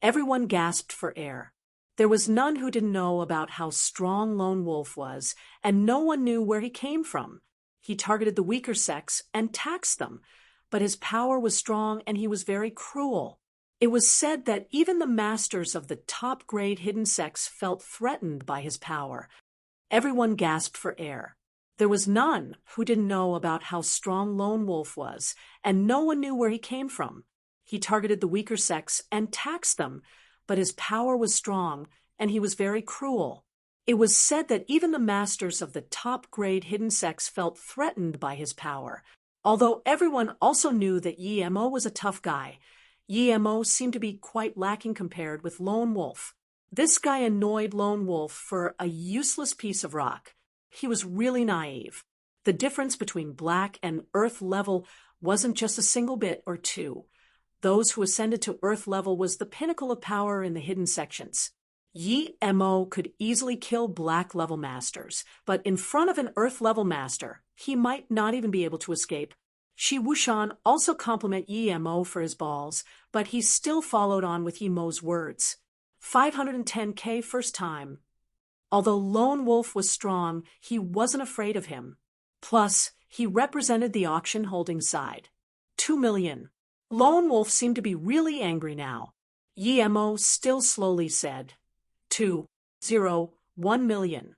Everyone gasped for air. There was none who didn't know about how strong Lone Wolf was, and no one knew where he came from. He targeted the weaker sex and taxed them, but his power was strong and he was very cruel. It was said that even the masters of the top-grade hidden sex felt threatened by his power. Everyone gasped for air. There was none who didn't know about how strong Lone Wolf was, and no one knew where he came from. He targeted the weaker sex and taxed them, but his power was strong and he was very cruel. It was said that even the masters of the top-grade hidden sex felt threatened by his power. Although everyone also knew that Mo was a tough guy, Mo seemed to be quite lacking compared with Lone Wolf. This guy annoyed Lone Wolf for a useless piece of rock. He was really naive. The difference between black and earth level wasn't just a single bit or two. Those who ascended to earth level was the pinnacle of power in the hidden sections. Mo could easily kill black level masters, but in front of an earth level master, he might not even be able to escape. Shi Wushan also complimented Mo for his balls, but he still followed on with Mo's words. 510K first time. Although Lone Wolf was strong, he wasn't afraid of him. Plus, he represented the auction-holding side. 2 million. Lone Wolf seemed to be really angry now. Mo still slowly said, 1 million.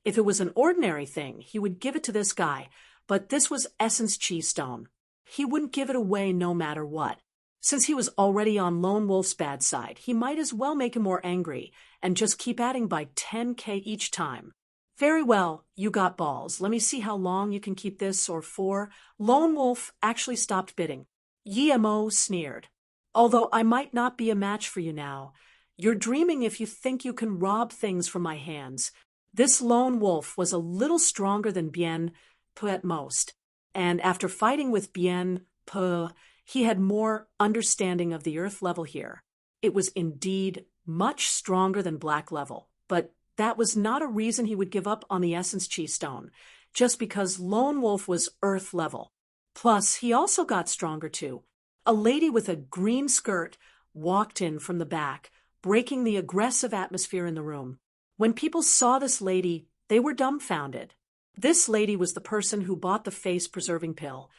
If it was an ordinary thing, he would give it to this guy, but this was Essence Chi Stone. He wouldn't give it away no matter what. Since he was already on Lone Wolf's bad side, he might as well make him more angry and just keep adding by 10K each time. Very well, you got balls. Let me see how long you can keep this or for. Lone Wolf actually stopped bidding. Mo sneered. Although I might not be a match for you now, you're dreaming if you think you can rob things from my hands. This Lone Wolf was a little stronger than Bien Pe at most, and after fighting with Bien Pe, he had more understanding of the earth level here. It was indeed much stronger than black level, but that was not a reason he would give up on the Essence Chi Stone, just because Lone Wolf was earth level. Plus, he also got stronger too. A lady with a green skirt walked in from the back, breaking the aggressive atmosphere in the room. When people saw this lady, they were dumbfounded. This lady was the person who bought the face-preserving pill,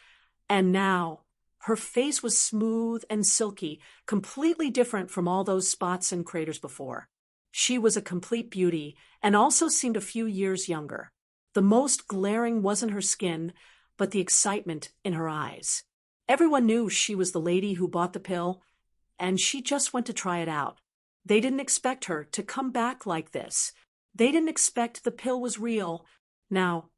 and now her face was smooth and silky, completely different from all those spots and craters before. She was a complete beauty and also seemed a few years younger. The most glaring wasn't her skin, but the excitement in her eyes. Everyone knew she was the lady who bought the pill, and she just went to try it out. They didn't expect her to come back like this. They didn't expect the pill was real. Now,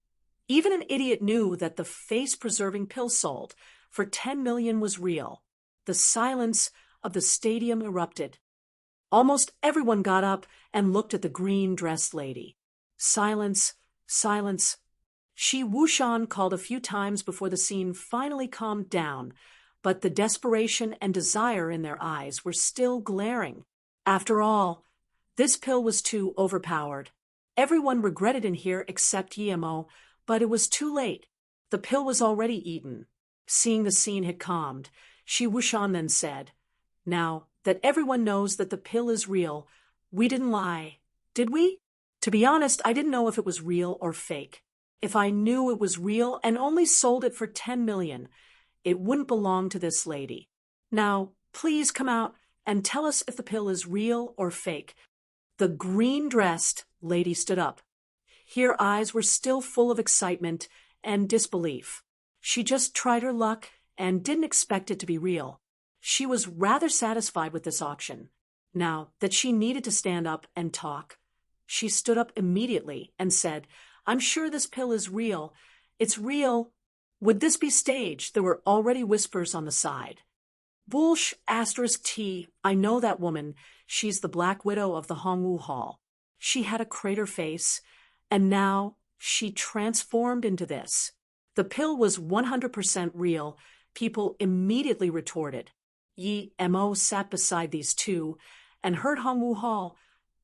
even an idiot knew that the face-preserving pill sold for 10 million was real. The silence of the stadium erupted. Almost everyone got up and looked at the green-dressed lady. Silence, silence. Shi Wushan called a few times before the scene finally calmed down, but the desperation and desire in their eyes were still glaring. After all, this pill was too overpowered. Everyone regretted in here except Mo, but it was too late. The pill was already eaten. Seeing the scene had calmed, Shi Wushan then said, "Now that everyone knows that the pill is real, we didn't lie, did we? To be honest, I didn't know if it was real or fake. If I knew it was real and only sold it for 10 million, it wouldn't belong to this lady. Now, please come out and tell us if the pill is real or fake." The green-dressed lady stood up. Her eyes were still full of excitement and disbelief. She just tried her luck and didn't expect it to be real. She was rather satisfied with this auction. Now that she needed to stand up and talk, she stood up immediately and said, "I'm sure this pill is real. It's real. Would this be staged?" There were already whispers on the side. "Bullsh *T, I know that woman. She's the Black Widow of the Hongwu Hall. She had a crater face, and now she transformed into this." The pill was 100% real. People immediately retorted. Mo sat beside these two and heard Hongwu Hall.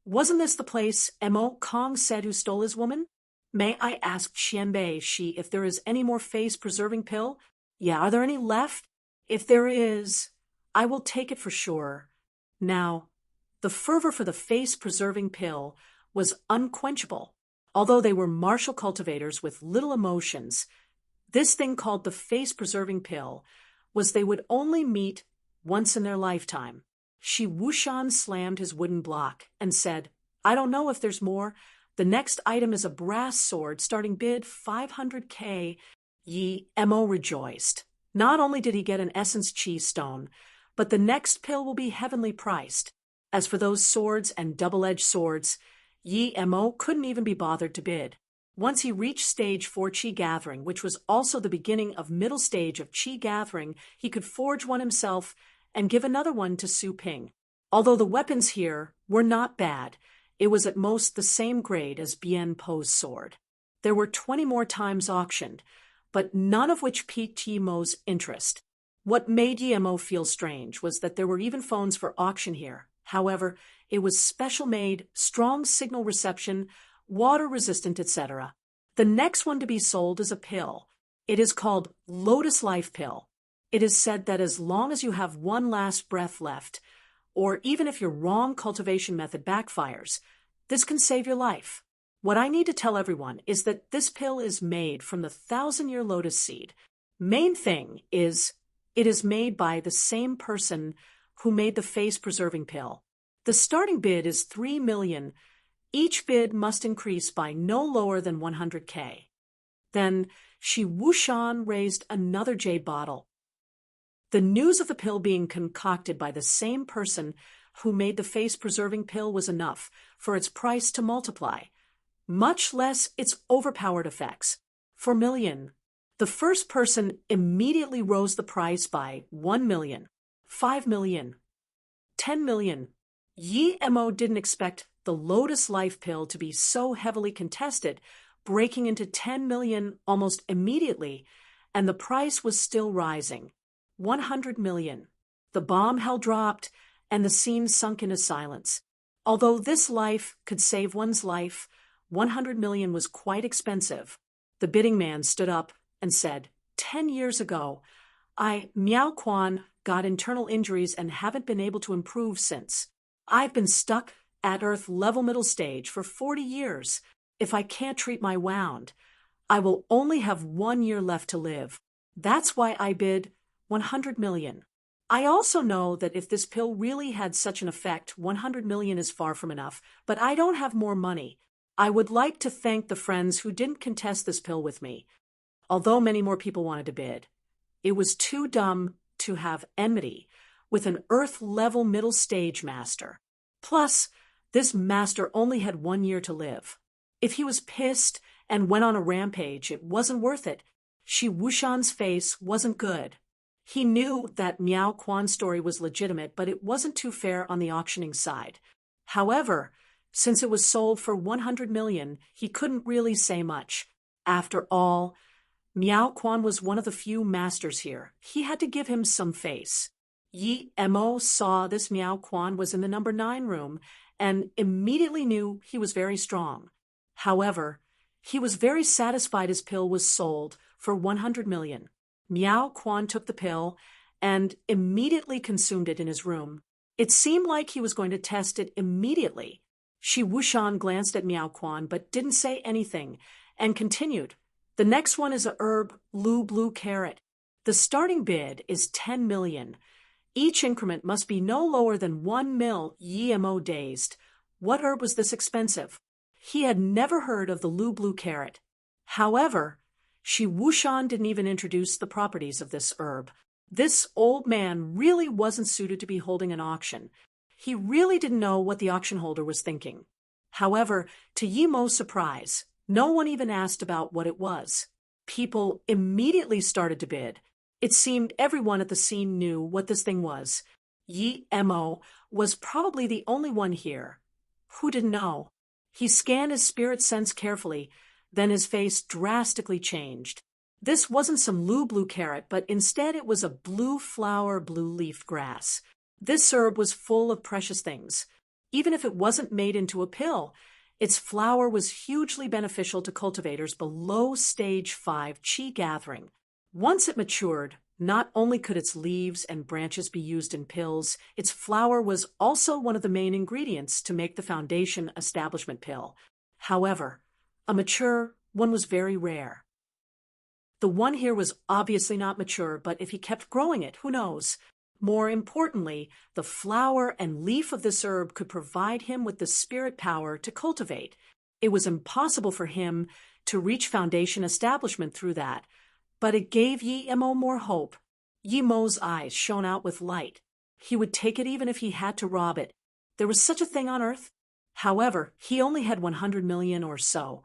"Wasn't this the place Mo Kong said who stole his woman? May I ask Qianbei Shi if there is any more face-preserving pill? Yeah, are there any left? If there is, I will take it for sure." Now, The fervor for the face-preserving pill was unquenchable. Although they were martial cultivators with little emotions, this thing called the face-preserving pill was they would only meet once in their lifetime. Shi Wuxian slammed his wooden block and said, "I don't know if there's more. The next item is a brass sword, starting bid 500K. Yi Mo rejoiced. Not only did he get an essence chi stone, but the next pill will be heavenly priced. As for those swords and double-edged swords, Yi Mo couldn't even be bothered to bid. Once he reached stage 4 Qi gathering, which was also the beginning of middle stage of Qi gathering, he could forge one himself and give another one to Su Ping. Although the weapons here were not bad, it was at most the same grade as Bien Po's sword. There were 20 more times auctioned, but none of which piqued Yi Mo's interest. What made Yi Mo feel strange was that there were even phones for auction here. However, it was special-made, strong signal reception, water-resistant, etc. The next one to be sold is a pill. It is called Lotus Life Pill. It is said that as long as you have one last breath left, or even if your wrong cultivation method backfires, this can save your life. What I need to tell everyone is that this pill is made from the 1,000-year lotus seed. Main thing is, it is made by the same person who made the face-preserving pill. The starting bid is 3 million. Each bid must increase by no lower than 100K. Then Shi Wuxian raised another jade bottle. The news of the pill being concocted by the same person who made the face-preserving pill was enough for its price to multiply, much less its overpowered effects. 4 million. The first person immediately rose the price by 1 million, 5 million, 10 million. Yi Mo didn't expect the Lotus Life Pill to be so heavily contested, breaking into 10 million almost immediately, and the price was still rising. 100 million. The bomb hell dropped, and the scene sunk into silence. Although this life could save one's life, 100 million was quite expensive. The bidding man stood up and said, 10 years ago, Miao Quan, got internal injuries and haven't been able to improve since. I've been stuck at Earth level middle stage for 40 years. If I can't treat my wound, I will only have 1 year left to live. That's why I bid 100 million. I also know that if this pill really had such an effect, 100 million is far from enough, but I don't have more money. I would like to thank the friends who didn't contest this pill with me, although many more people wanted to bid. It was too dumb to have enmity with an Earth-level middle stage master. Plus, this master only had 1 year to live. If he was pissed and went on a rampage, it wasn't worth it. Shi Wuxian's face wasn't good. He knew that Miao Quan's story was legitimate, but it wasn't too fair on the auctioning side. However, since it was sold for 100 million, he couldn't really say much. After all, Miao Quan was one of the few masters here. He had to give him some face. Yi Mo saw this Miao Quan was in the number 9 room and immediately knew he was very strong. However, he was very satisfied his pill was sold for 100 million. Miao Quan took the pill and immediately consumed it in his room. It seemed like he was going to test it immediately. Shi Wuxian glanced at Miao Quan but didn't say anything and continued. The next one is a herb, blue carrot. The starting bid is 10 million. Each increment must be no lower than 1 mil. Yi Mo dazed. What herb was this expensive? He had never heard of the blue carrot. However, Shi Wuxian didn't even introduce the properties of this herb. This old man really wasn't suited to be holding an auction. He really didn't know what the auction holder was thinking. However, to Yi Mo's surprise, no one even asked about what it was. People immediately started to bid. It seemed everyone at the scene knew what this thing was. Yi Mo was probably the only one here who didn't know. He scanned his spirit sense carefully, then his face drastically changed. This wasn't some blue carrot, but instead it was a blue flower, blue-leafed grass. This herb was full of precious things. Even if it wasn't made into a pill, its flower was hugely beneficial to cultivators below stage 5 Qi gathering. Once it matured, Not only could its leaves and branches be used in pills, its flower was also one of the main ingredients to make the Foundation Establishment pill. However, a mature one was very rare. The one here was obviously not mature, but if he kept growing it, who knows? More importantly, the flower and leaf of this herb could provide him with the spirit power to cultivate. It was impossible for him to reach Foundation Establishment through that, but it gave Yi Mo more hope. Yi Mo's eyes shone out with light. He would take it even if he had to rob it. There was such a thing on Earth. However, he only had 100 million or so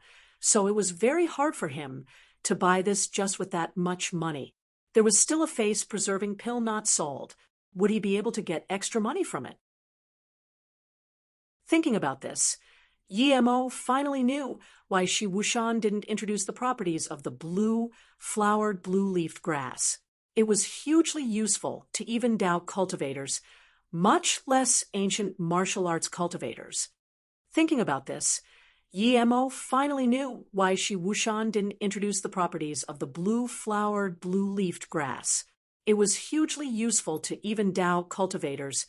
it was very hard for him to buy this just with that much money. There was still a face-preserving pill not sold. Would he be able to get extra money from it? Thinking about this, Yi Mo finally knew why Shi Wushan didn't introduce the properties of the blue-flowered blue-leafed grass. It was hugely useful to even Dao cultivators, much less ancient martial arts cultivators. Thinking about this, Yi Mo finally knew why Shi Wushan didn't introduce the properties of the blue-flowered blue-leafed grass. It was hugely useful to even Dao cultivators,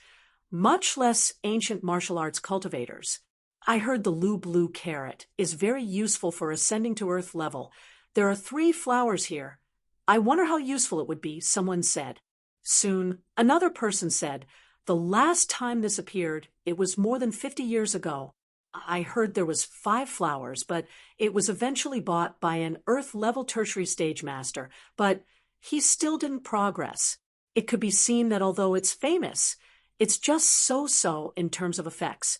much less ancient martial arts cultivators. I heard the blue carrot is very useful for ascending to earth level. There are 3 flowers here. I wonder how useful it would be, someone said. Soon, another person said, the last time this appeared, it was more than 50 years ago. I heard there was 5 flowers, but it was eventually bought by an earth-level tertiary stage master, but he still didn't progress. It could be seen that although it's famous, it's just so-so in terms of effects.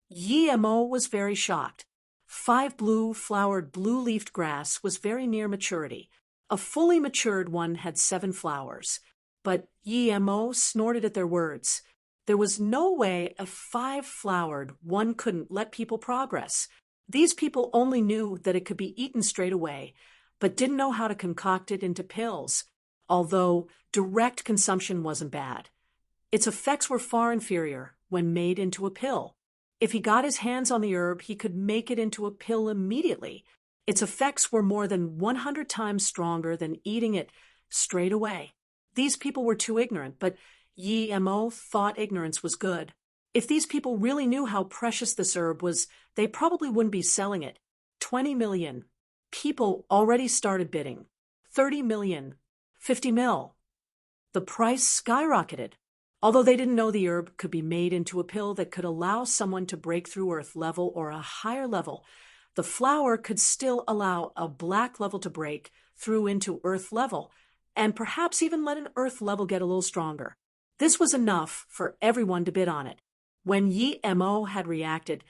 Yi Mo was very shocked. 5 blue-flowered blue-leafed grass was very near maturity. A fully matured one had 7 flowers. But Yi Mo snorted at their words. There was no way a 5-flowered one couldn't let people progress. These people only knew that it could be eaten straight away, but didn't know how to concoct it into pills, although direct consumption wasn't bad. Its effects were far inferior when made into a pill. If he got his hands on the herb, he could make it into a pill immediately. Its effects were more than 100 times stronger than eating it straight away. These people were too ignorant, but Yi Mo thought ignorance was good. If these people really knew how precious this herb was, they probably wouldn't be selling it. 20 million. People already started bidding. 30 million. 50 mil. The price skyrocketed. Although they didn't know the herb could be made into a pill that could allow someone to break through earth level or a higher level, the flower could still allow a black level to break through into earth level, and perhaps even let an earth level get a little stronger. This was enough for everyone to bid on it. When Yi Mo had reacted,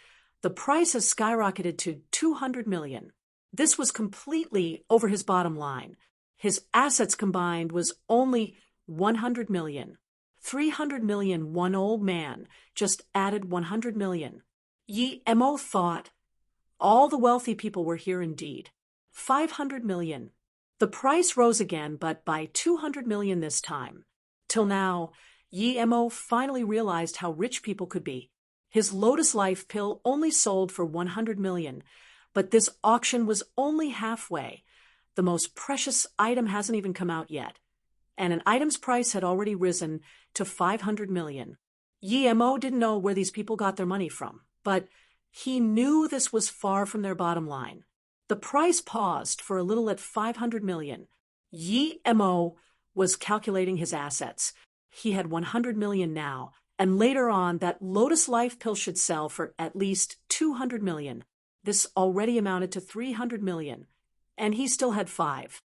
the price has skyrocketed to 200 million. This was completely over his bottom line. His assets combined was only 100 million. 300 million, one old man just added 100 million. Yi Mo thought all the wealthy people were here indeed. 500 million. The price rose again, but by 200 million this time. Till now, Yi Mo finally realized how rich people could be. His Lotus Life pill only sold for 100 million, but this auction was only halfway. The most precious item hasn't even come out yet, and an item's price had already risen to 500 million. Yi Mo didn't know where these people got their money from, but he knew this was far from their bottom line. The price paused for a little at 500 million. Yi Mo was calculating his assets. He had 100 million now, and later on that Lotus Life pill should sell for at least 200 million. This already amounted to 300 million, and he still had 5.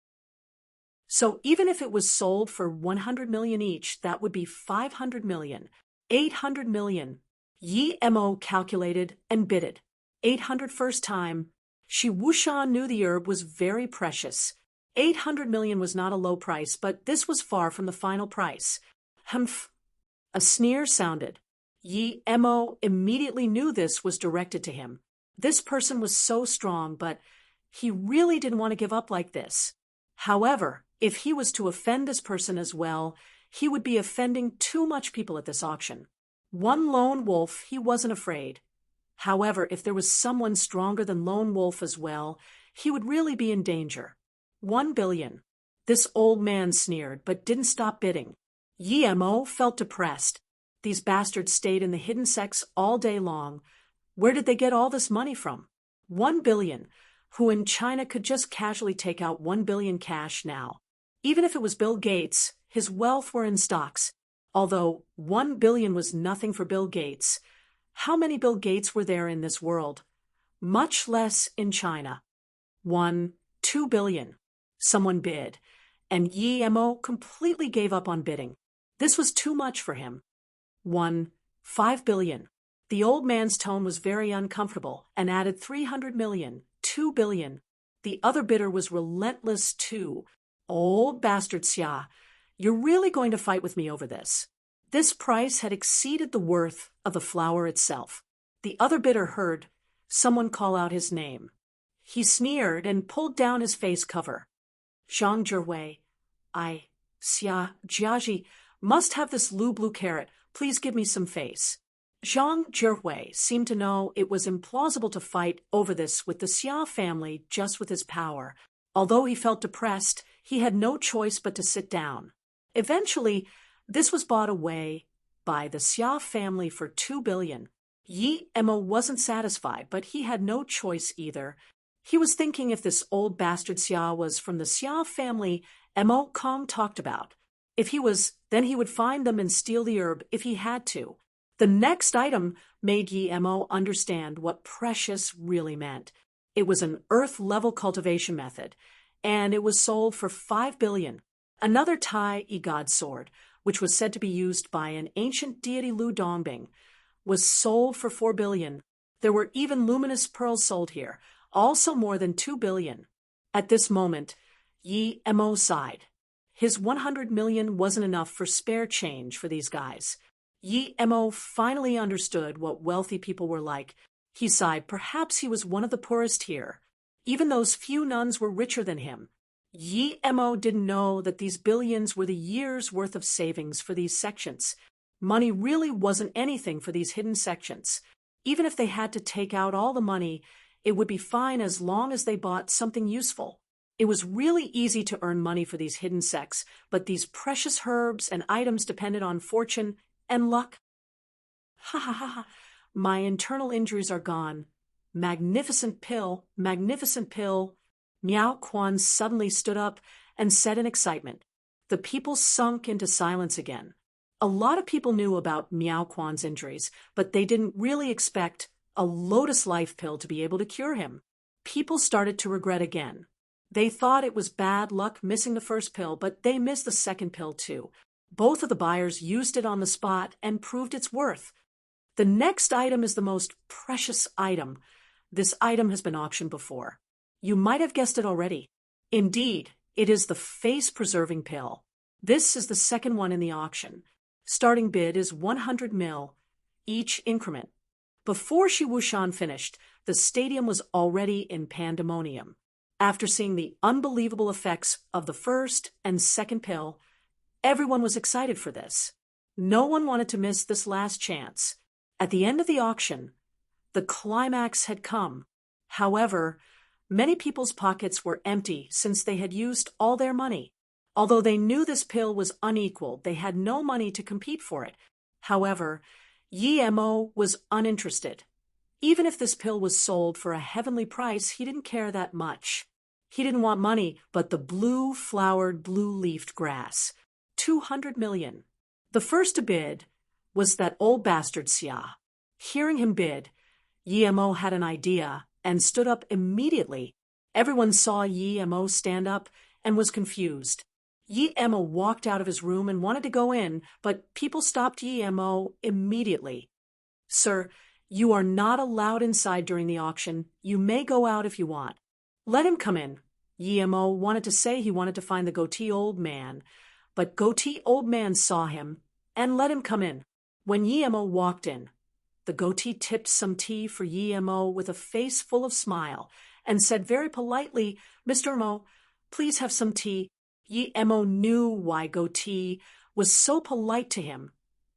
So even if it was sold for 100 million each, that would be 500 million, 800 million. Yi Mo calculated and bidded. 800 first time. Shi Wushan knew the herb was very precious. 800 million was not a low price, but this was far from the final price. Humph! A sneer sounded. Yi Mo immediately knew this was directed to him. This person was so strong, but he really didn't want to give up like this. However, if he was to offend this person as well, he would be offending too much people at this auction. One lone wolf, he wasn't afraid. However, if there was someone stronger than lone wolf as well, he would really be in danger. 1 billion. This old man sneered, but didn't stop bidding. Yi Mo felt depressed. These bastards stayed in the hidden sects all day long. Where did they get all this money from? 1 billion. Who in China could just casually take out 1 billion cash now? Even if it was Bill Gates, his wealth were in stocks. Although 1 billion was nothing for Bill Gates. How many Bill Gates were there in this world? Much less in China. 2 billion. Someone bid, and Yi Mo completely gave up on bidding. This was too much for him. 5 billion. The old man's tone was very uncomfortable and added 300 million, 2 billion. The other bidder was relentless too. Old bastard Xia, you're really going to fight with me over this? This price had exceeded the worth of the flower itself. The other bidder heard someone call out his name. He sneered and pulled down his face cover. Zhang Zhiwei, Xia Jiaji, must have this blue carrot. Please give me some face. Zhang Zhiwei seemed to know it was implausible to fight over this with the Xia family just with his power. Although he felt depressed, he had no choice but to sit down. Eventually, this was bought away by the Xia family for 2 billion. Yi Mo wasn't satisfied, but he had no choice either. He was thinking if this old bastard Xia was from the Xia family Mo Kong talked about. If he was, then he would find them and steal the herb if he had to. The next item made Yi Mo understand what precious really meant. It was an earth-level cultivation method, and it was sold for 5 billion. Another Tai God sword, which was said to be used by an ancient deity Lu Dongbing, was sold for 4 billion. There were even luminous pearls sold here, also more than 2 billion. At this moment, Yi Mo sighed. His 100 million wasn't enough for spare change for these guys. Yi Mo finally understood what wealthy people were like. He sighed. Perhaps he was one of the poorest here. Even those few nuns were richer than him. Yi Mo didn't know that these billions were the year's worth of savings for these sections. Money really wasn't anything for these hidden sections. Even if they had to take out all the money, it would be fine as long as they bought something useful. It was really easy to earn money for these hidden sects, but these precious herbs and items depended on fortune and luck. Ha ha ha ha. My internal injuries are gone. Magnificent pill, magnificent pill. Miao Quan suddenly stood up and said in excitement. The people sunk into silence again. A lot of people knew about Miao Quan's injuries, but they didn't really expect a Lotus Life pill to be able to cure him. People started to regret again. They thought it was bad luck missing the first pill, but they missed the second pill too. Both of the buyers used it on the spot and proved its worth. The next item is the most precious item. This item has been auctioned before. You might have guessed it already. Indeed, it is the face-preserving pill. This is the second one in the auction. Starting bid is 100 mil, each increment. Before Shi Wushan finished, the stadium was already in pandemonium. After seeing the unbelievable effects of the first and second pill, everyone was excited for this. No one wanted to miss this last chance. At the end of the auction, the climax had come. However, many people's pockets were empty since they had used all their money. Although they knew this pill was unequal, they had no money to compete for it. However, Yi Mo was uninterested. Even if this pill was sold for a heavenly price, he didn't care that much. He didn't want money, but the blue-flowered, blue-leafed grass. 200 million. The first to bid was that old bastard Xia. Hearing him bid, Yi Mo had an idea and stood up immediately. Everyone saw Yi Mo stand up and was confused. Yi Mo walked out of his room and wanted to go in, but people stopped Yi Mo immediately. Sir, you are not allowed inside during the auction. You may go out if you want. Let him come in. Yi Mo wanted to say he wanted to find the goatee old man, but goatee old man saw him and let him come in. When Yi Mo walked in, the goatee tipped some tea for Yi Mo with a face full of smile and said very politely, Mr. Mo, please have some tea. Yi Mo knew why goatee was so polite to him.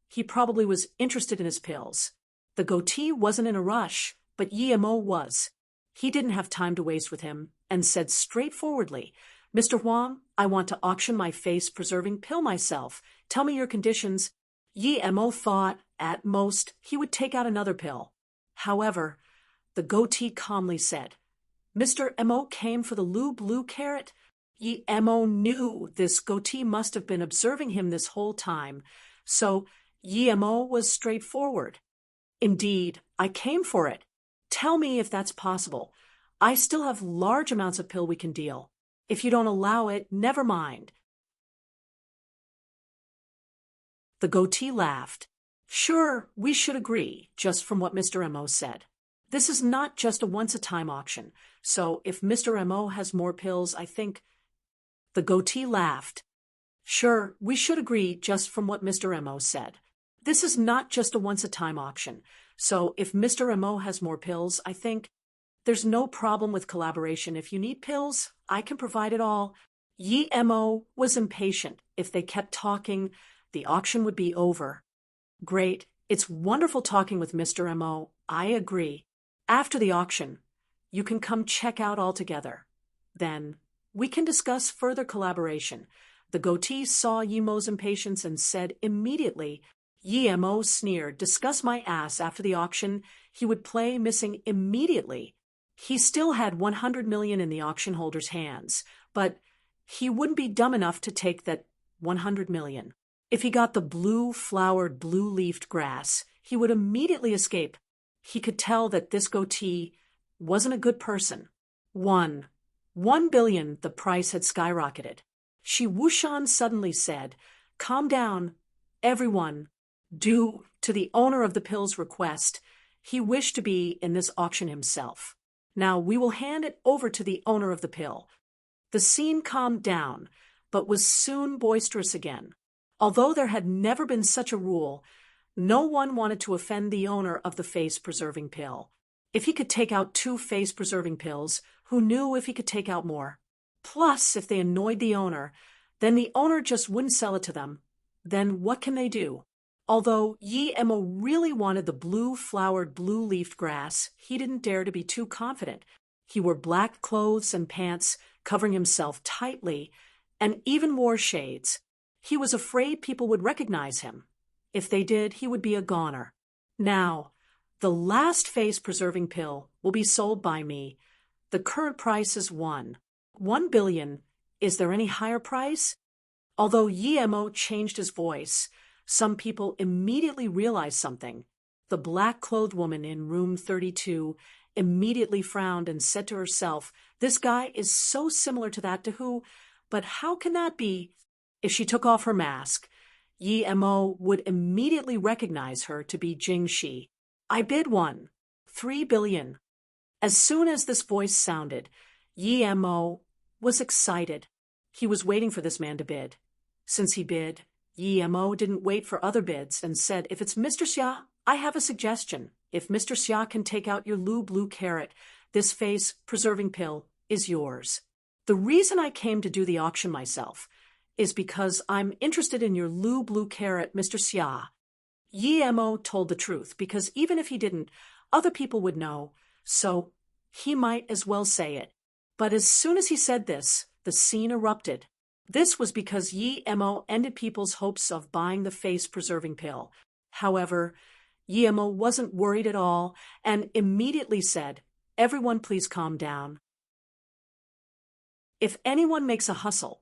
He probably was interested in his pills. The goatee wasn't in a rush, but Yi Mo was. He didn't have time to waste with him and said straightforwardly, Mr. Huang, I want to auction my face-preserving pill myself. Tell me your conditions. Yi Mo thought, at most, he would take out another pill. However, the goatee calmly said, Mr. Mo came for the blue carrot? Yi Mo knew this goatee must have been observing him this whole time, so Yi Mo was straightforward. Indeed, I came for it. Tell me if that's possible. I still have large amounts of pill we can deal. If you don't allow it, never mind. The goatee laughed. Sure, we should agree, just from what Mr. Mo said. This is not just a once-a-time auction, so if Mr. Mo has more pills, I think... The goatee laughed. Sure, we should agree, just from what Mr. Mo said. This is not just a once-a-time auction, so if Mr. Mo has more pills, I think... There's no problem with collaboration. If you need pills, I can provide it all. Yi Mo was impatient. If they kept talking, the auction would be over. Great. It's wonderful talking with Mr. Mo. I agree. After the auction, you can come check out all together. Then, we can discuss further collaboration. The goatee saw Yi Mo's impatience and said immediately, Yi Mo sneered, discuss my ass. After the auction, he would play missing immediately. He still had 100 million in the auction holder's hands, but he wouldn't be dumb enough to take that 100 million. If he got the blue-flowered, blue-leafed grass, he would immediately escape. He could tell that this goatee wasn't a good person. 1 billion, the price had skyrocketed. Shi Wuxian suddenly said, calm down, everyone. Due to the owner of the pill's request, he wished to be in this auction himself. Now we will hand it over to the owner of the pill. The scene calmed down, but was soon boisterous again. Although there had never been such a rule, no one wanted to offend the owner of the face-preserving pill. If he could take out 2 face-preserving pills, who knew if he could take out more? Plus, if they annoyed the owner, then the owner just wouldn't sell it to them. Then what can they do? Although Yi Mo really wanted the blue-flowered, blue-leafed grass, he didn't dare to be too confident. He wore black clothes and pants, covering himself tightly, and even wore shades. He was afraid people would recognize him. If they did, he would be a goner. Now, the last face-preserving pill will be sold by me. The current price is 1 billion. Is there any higher price? Although Yi Mo changed his voice, some people immediately realized something. The black-clothed woman in room 32 immediately frowned and said to herself, this guy is so similar to that to who, but how can that be? If she took off her mask, Yi Mo would immediately recognize her to be Jing Shi. I bid 3 billion. As soon as this voice sounded, Yi Mo was excited. He was waiting for this man to bid. Since he bid, Yi Mo didn't wait for other bids and said, if it's Mr. Xia, I have a suggestion. If Mr. Xia can take out your blue carrot, this face-preserving pill is yours. The reason I came to do the auction myself is because I'm interested in your blue carrot, Mr. Xia. Yi Mo told the truth, because even if he didn't, other people would know, so he might as well say it. But as soon as he said this, the scene erupted. This was because Yi Mo ended people's hopes of buying the face-preserving pill. However, Yi Mo wasn't worried at all and immediately said, everyone please calm down. If anyone makes a hustle,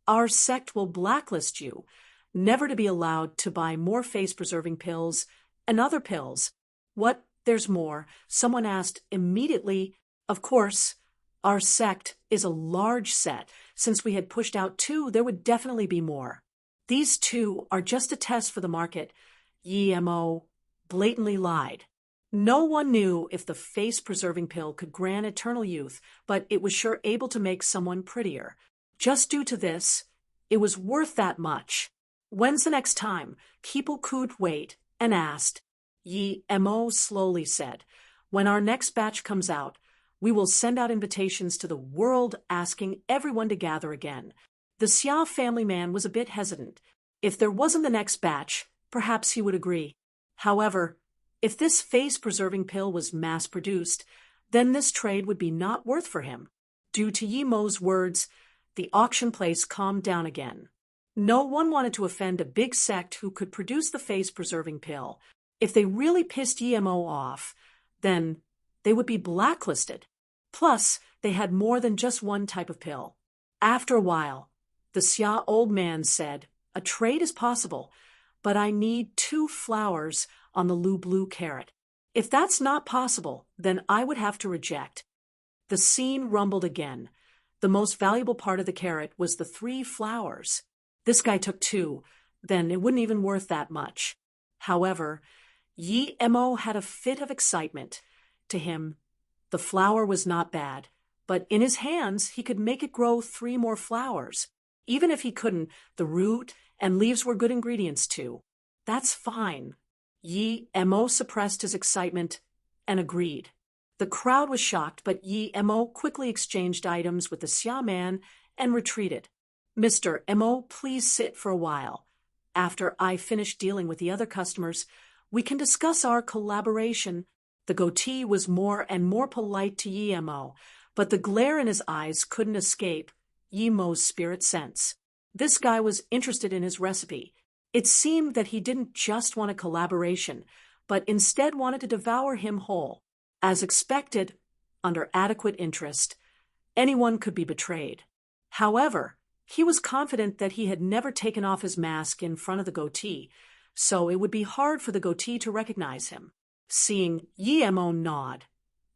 our sect will blacklist you, never to be allowed to buy more face-preserving pills and other pills. What? There's more? Someone asked immediately. Of course, our sect is a large set. Since we had pushed out 2, there would definitely be more. These 2 are just a test for the market. Yi Mo blatantly lied. No one knew if the face-preserving pill could grant eternal youth, but it was sure able to make someone prettier. Just due to this, it was worth that much. When's the next time? People could wait and asked. Yi Mo slowly said, when our next batch comes out, we will send out invitations to the world asking everyone to gather again. The Xia family man was a bit hesitant. If there wasn't the next batch, perhaps he would agree. However, if this face-preserving pill was mass-produced, then this trade would be not worth for him. Due to Yi Mo's words, the auction place calmed down again. No one wanted to offend a big sect who could produce the face-preserving pill. If they really pissed EMO off, then they would be blacklisted. Plus, they had more than just one type of pill. After a while, the Xia old man said, "A trade is possible, but I need 2 flowers on the Lu blue carrot. If that's not possible, then I would have to reject." The scene rumbled again. The most valuable part of the carrot was the 3 flowers. This guy took 2, then it wouldn't even worth that much. However, Yi Mo had a fit of excitement. To him, the flower was not bad, but in his hands he could make it grow 3 more flowers. Even if he couldn't, the root and leaves were good ingredients too. That's fine. Yi Mo suppressed his excitement and agreed. The crowd was shocked, but Yi Mo quickly exchanged items with the Xia man and retreated. "Mr. Mo, please sit for a while. After I finish dealing with the other customers, we can discuss our collaboration." The goatee was more and more polite to Yi Mo, but the glare in his eyes couldn't escape Yi Mo's spirit sense. This guy was interested in his recipe. It seemed that he didn't just want a collaboration, but instead wanted to devour him whole. As expected, under adequate interest, anyone could be betrayed. However, he was confident that he had never taken off his mask in front of the goatee, so it would be hard for the goatee to recognize him. Seeing Yi Mo nod,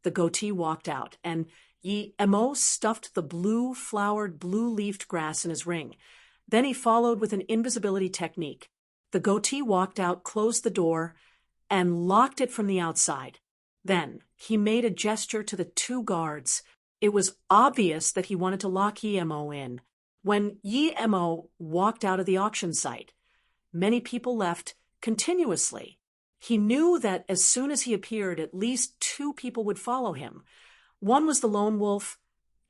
the goatee walked out, and Yi Mo stuffed the blue-flowered, blue-leafed grass in his ring. Then he followed with an invisibility technique. The goatee walked out, closed the door, and locked it from the outside. Then he made a gesture to the 2 guards. It was obvious that he wanted to lock Yi Mo in. When Yi Mo walked out of the auction site, many people left continuously. He knew that as soon as he appeared, at least 2 people would follow him. One was the lone wolf,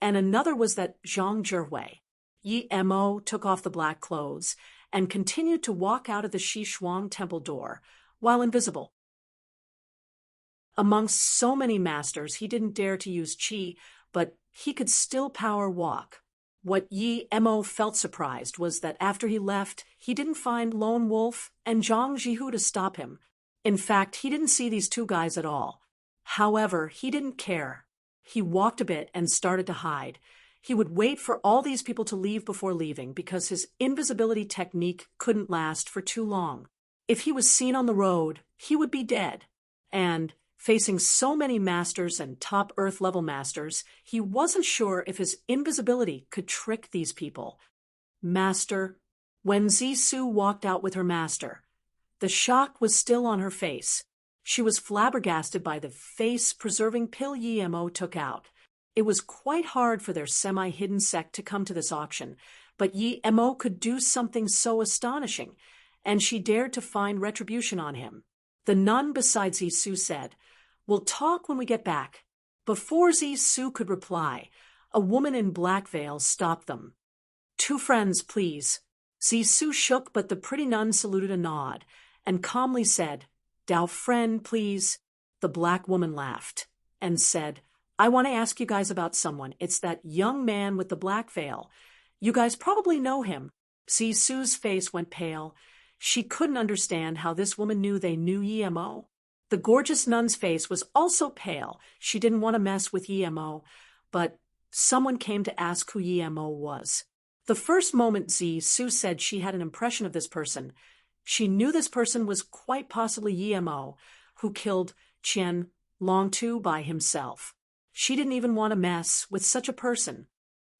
and another was that Zhang Zhihui. Yi Mo took off the black clothes and continued to walk out of the Xishuang temple door, while invisible. Amongst so many masters, he didn't dare to use qi, but he could still power walk. What Yi Mo felt surprised was that after he left, he didn't find Lone Wolf and Zhang Zhihu to stop him. In fact, he didn't see these 2 guys at all. However, he didn't care. He walked a bit and started to hide. He would wait for all these people to leave before leaving because his invisibility technique couldn't last for too long. If he was seen on the road, he would be dead. And facing so many masters and top Earth-level masters, he wasn't sure if his invisibility could trick these people. Master. When Zisu walked out with her master, the shock was still on her face. She was flabbergasted by the face-preserving pill Yi Mo took out. It was quite hard for their semi-hidden sect to come to this auction, but Yi Mo could do something so astonishing, and she dared to find retribution on him. The nun beside Zisu said, "We'll talk when we get back." Before Zisu could reply, a woman in black veil stopped them. "2 friends, please." Zisu shook, but the pretty nun saluted a nod and calmly said, "Dao friend, please." The black woman laughed and said, "I want to ask you guys about someone. It's that young man with the black veil. You guys probably know him." Zisu's face went pale. She couldn't understand how this woman knew they knew Yi Mo. The gorgeous nun's face was also pale. She didn't want to mess with Yi Mo, but someone came to ask who Yi Mo was. The first moment Zisu said she had an impression of this person, she knew this person was quite possibly Yi Mo, who killed Qian Longtu by himself. She didn't even want to mess with such a person.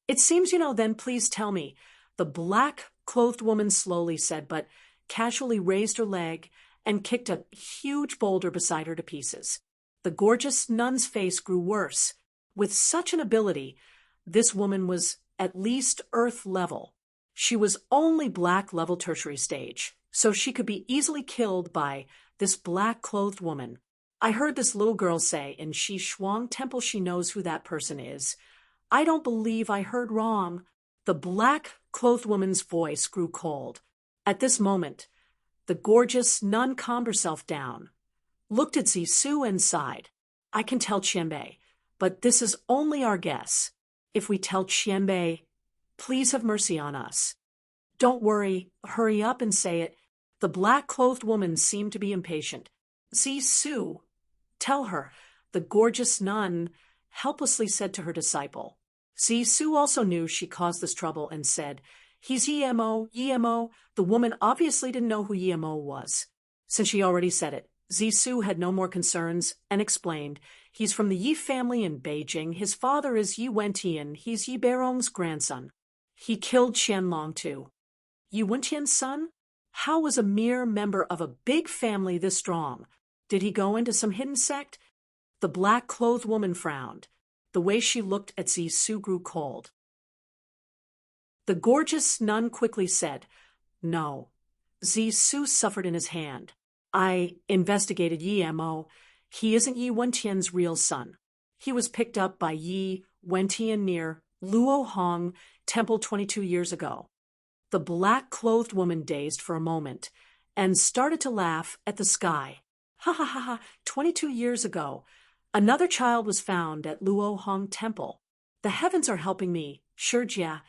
"It seems you know, then please tell me," the black-clothed woman slowly said, but casually raised her leg and kicked a huge boulder beside her to pieces. The gorgeous nun's face grew worse. With such an ability, this woman was at least Earth level. She was only black level tertiary stage, so she could be easily killed by this black-clothed woman. "I heard this little girl say in Xishuang Temple she knows who that person is. I don't believe I heard wrong." The black-clothed woman's voice grew cold. At this moment, the gorgeous nun calmed herself down, looked at Zisu and sighed. "I can tell Qianbei, but this is only our guess. If we tell Qianbei, Please have mercy on us. Don't worry, hurry up and say it. The black-clothed woman seemed to be impatient. Zisu, tell her, the gorgeous nun helplessly said to her disciple. Zisu also knew she caused this trouble and said, He's Yemo, Yemo. The woman obviously didn't know who Yemo was. Since she already said it, Zisu had no more concerns and explained, He's from the Yi family in Beijing. His father is Yi Wentian. He's Yi Beirong's grandson. He killed Qianlong too. Yi Wentian's son? How was a mere member of a big family this strong? Did he go into some hidden sect? The black-clothed woman frowned. The way she looked at Zisu grew cold. The gorgeous nun quickly said, No. Zisu suffered in his hand. I investigated Yi Mo. He isn't Yi Wentian's real son. He was picked up by Yi Wentian near Luohong Temple 22 years ago. The black-clothed woman dazed for a moment and started to laugh at the sky. Ha ha ha ha, 22 years ago. Another child was found at Luohong Temple. The heavens are helping me. Shurjia.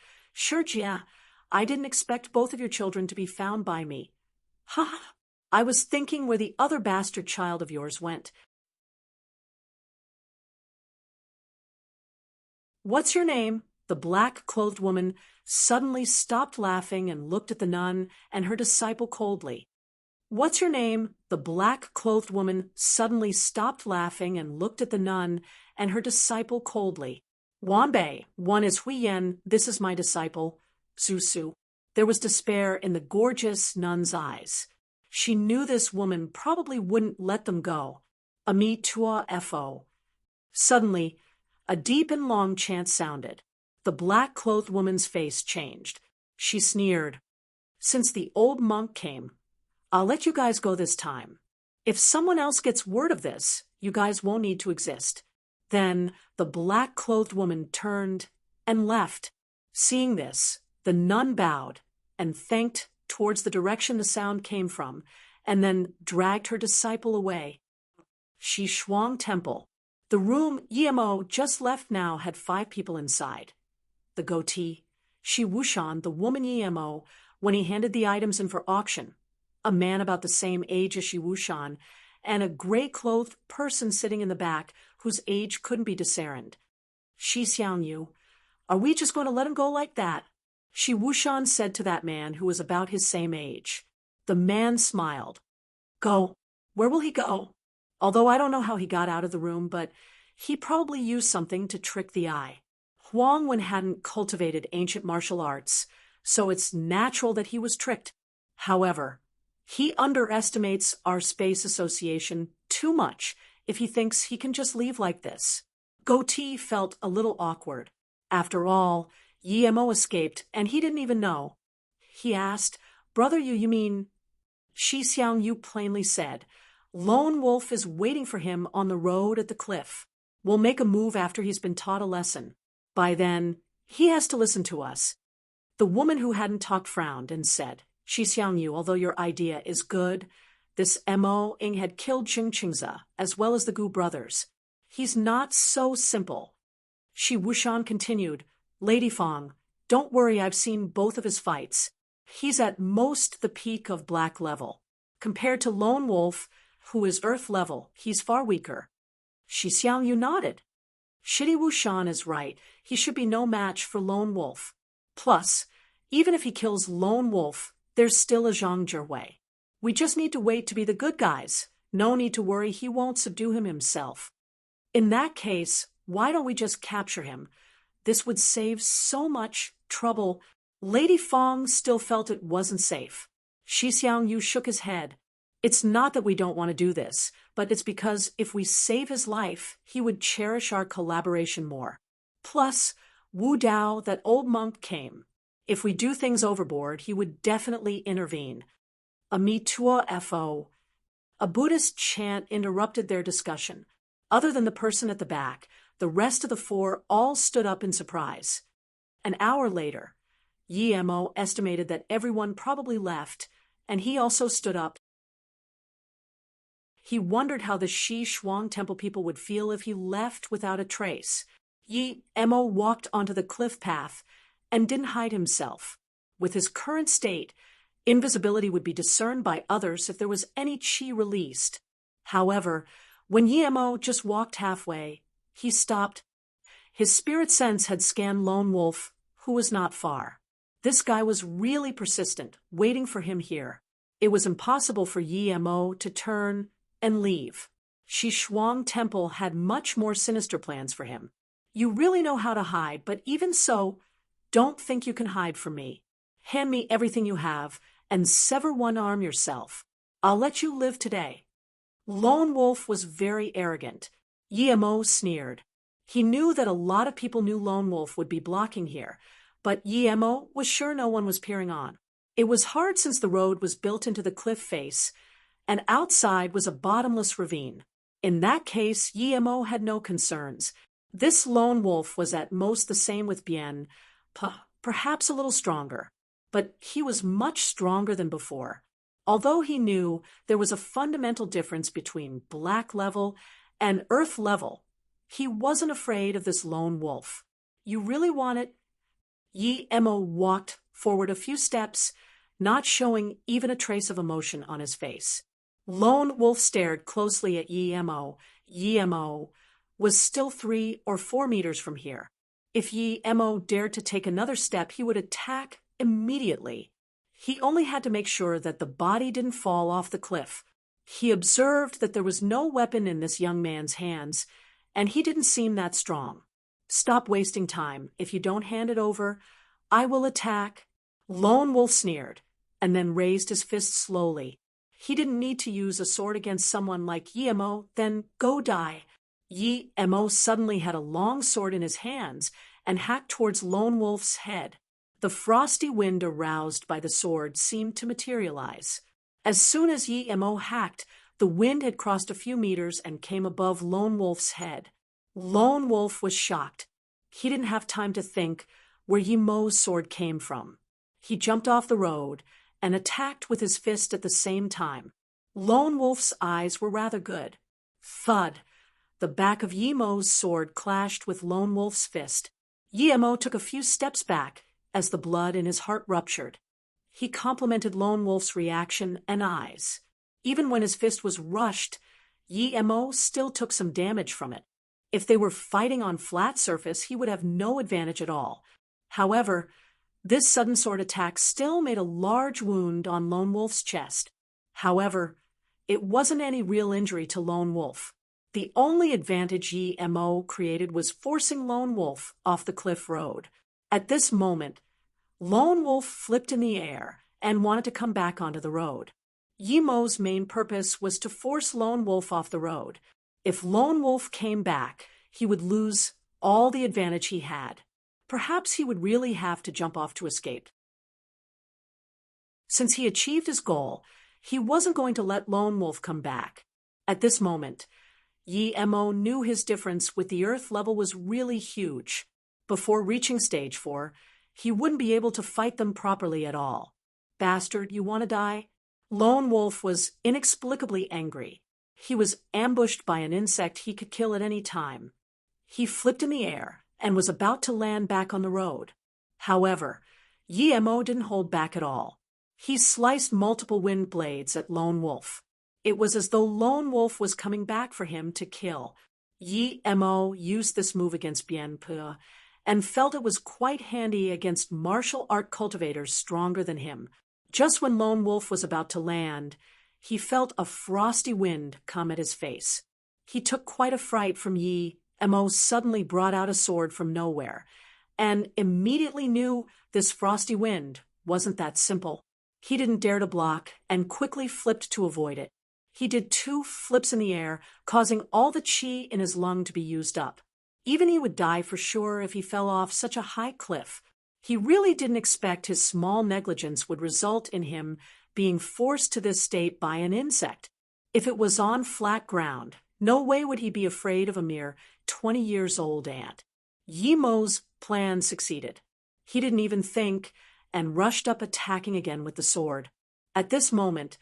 I didn't expect both of your children to be found by me. Ha ha. I was thinking where the other bastard child of yours went. What's your name? The black-clothed woman suddenly stopped laughing and looked at the nun and her disciple coldly. What's your name? The black-clothed woman suddenly stopped laughing and looked at the nun and her disciple coldly. Wanbei, one is Huiyan, this is my disciple, Zusu. There was despair in the gorgeous nun's eyes. She knew this woman probably wouldn't let them go. Ami tua fo. Suddenly, a deep and long chant sounded. The black-clothed woman's face changed. She sneered. Since the old monk came, I'll let you guys go this time. If someone else gets word of this, you guys won't need to exist. Then the black-clothed woman turned and left. Seeing this, the nun bowed and thanked towards the direction the sound came from, and then dragged her disciple away. Shishuang Temple. The room Yemo just left now had 5 people inside. The goatee, Shi Wushan, the woman Yemo, when he handed the items in for auction, a man about the same age as Shi Wushan, and a gray-clothed person sitting in the back whose age couldn't be discerned. Shi Xiangyu, are we just going to let him go like that? Shi Wushan said to that man who was about his same age. The man smiled. Go. Where will he go? Although I don't know how he got out of the room, but he probably used something to trick the eye. Huang Wen hadn't cultivated ancient martial arts, so it's natural that he was tricked. However, he underestimates our space association too much if he thinks he can just leave like this. Goatee felt a little awkward. After all, Yemo escaped, and he didn't even know. He asked, Brother you mean? Shi Xiangyu plainly said, Lone Wolf is waiting for him on the road at the cliff. We'll make a move after he's been taught a lesson. By then, he has to listen to us. The woman who hadn't talked frowned and said, Shi Xiangyu, although your idea is good, this Mo Ing had killed Qingqingza, as well as the Gu brothers. He's not so simple. Shi Wushan continued, Lady Fong, don't worry, I've seen both of his fights. He's at most the peak of black level. Compared to Lone Wolf, who is earth level, he's far weaker. Shi Xiangyu nodded. Shitty Wushan is right. He should be no match for Lone Wolf. Plus, even if he kills Lone Wolf, there's still a Zhangzhe way. We just need to wait to be the good guys. No need to worry, he won't subdue him himself. In that case, why don't we just capture him? This would save so much trouble. Lady Fong still felt it wasn't safe. Shi Xiangyu shook his head. It's not that we don't want to do this, but it's because if we save his life, he would cherish our collaboration more. Plus, Wu Dao, that old monk, came. If we do things overboard, he would definitely intervene. Ami tua fo. A Buddhist chant interrupted their discussion. Other than the person at the back, the rest of the 4 all stood up in surprise. An hour later, Yemo estimated that everyone probably left, and he also stood up. He wondered how the Shi Shuang Temple people would feel if he left without a trace. Yemo walked onto the cliff path and didn't hide himself. With his current state, invisibility would be discerned by others if there was any chi released. However, when Yemo just walked halfway, he stopped. His spirit sense had scanned Lone Wolf, who was not far. This guy was really persistent, waiting for him here. It was impossible for Yemo to turn and leave. Shishuang Temple had much more sinister plans for him. You really know how to hide, but even so, don't think you can hide from me. Hand me everything you have, and sever one arm yourself. I'll let you live today. Lone Wolf was very arrogant. Yemo sneered. He knew that a lot of people knew Lone Wolf would be blocking here, but Yemo was sure no one was peering on. It was hard since the road was built into the cliff face, and outside was a bottomless ravine. In that case, Yemo had no concerns. This Lone Wolf was at most the same with Bien, perhaps a little stronger, but he was much stronger than before. Although he knew there was a fundamental difference between black level and earth level, he wasn't afraid of this Lone Wolf. You really want it? Yemo walked forward a few steps, not showing even a trace of emotion on his face. Lone Wolf stared closely at Yemo. Yemo was still 3 or 4 meters from here. If Yemo dared to take another step, he would attack immediately. He only had to make sure that the body didn't fall off the cliff. He observed that there was no weapon in this young man's hands, and he didn't seem that strong. Stop wasting time. If you don't hand it over, I will attack. Lone Wolf sneered, and then raised his fist slowly. He didn't need to use a sword against someone like Yemo, then go die. Yemo suddenly had a long sword in his hands and hacked towards Lone Wolf's head. The frosty wind aroused by the sword seemed to materialize. As soon as Yemo hacked, the wind had crossed a few meters and came above Lone Wolf's head. Lone Wolf was shocked. He didn't have time to think where Yemo's sword came from. He jumped off the road and attacked with his fist at the same time. Lone Wolf's eyes were rather good. Thud! The back of Yemo's sword clashed with Lone Wolf's fist. Yemo took a few steps back as the blood in his heart ruptured. He complimented Lone Wolf's reaction and eyes. Even when his fist was rushed, Yemo still took some damage from it. If they were fighting on flat surface, he would have no advantage at all. However, this sudden sword attack still made a large wound on Lone Wolf's chest. However, it wasn't any real injury to Lone Wolf. The only advantage Yemo created was forcing Lone Wolf off the cliff road. At this moment, Lone Wolf flipped in the air and wanted to come back onto the road. Yemo's main purpose was to force Lone Wolf off the road. If Lone Wolf came back, he would lose all the advantage he had. Perhaps he would really have to jump off to escape. Since he achieved his goal, he wasn't going to let Lone Wolf come back. At this moment, Yemo knew his difference with the Earth level was really huge. Before reaching stage 4, he wouldn't be able to fight them properly at all. Bastard, you want to die? Lone Wolf was inexplicably angry. He was ambushed by an insect he could kill at any time. He flipped in the air and was about to land back on the road. However, Yemo didn't hold back at all. He sliced multiple wind blades at Lone Wolf. It was as though Lone Wolf was coming back for him to kill. Yemo used this move against Bien Pe and felt it was quite handy against martial art cultivators stronger than him. Just when Lone Wolf was about to land, he felt a frosty wind come at his face. He took quite a fright from Yemo suddenly brought out a sword from nowhere, and immediately knew this frosty wind wasn't that simple. He didn't dare to block and quickly flipped to avoid it. He did 2 flips in the air, causing all the chi in his lung to be used up. Even he would die for sure if he fell off such a high cliff. He really didn't expect his small negligence would result in him being forced to this state by an insect. If it was on flat ground, no way would he be afraid of a mere 20-years-old ant. Yemo's plan succeeded. He didn't even think and rushed up attacking again with the sword. At this moment,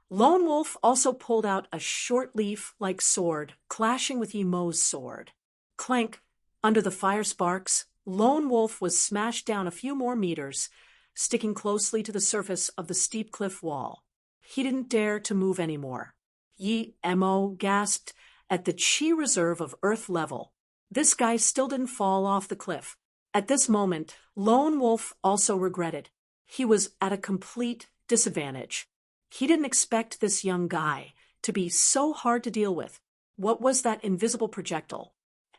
Lone Wolf also pulled out a short leaf-like sword, clashing with Yemo's sword. Clank! Under the fire sparks, Lone Wolf was smashed down a few more meters, sticking closely to the surface of the steep cliff wall. He didn't dare to move anymore. Yi Mo gasped at the chi reserve of Earth level. This guy still didn't fall off the cliff. At this moment, Lone Wolf also regretted. He was at a complete disadvantage. He didn't expect this young guy to be so hard to deal with. What was that invisible projectile?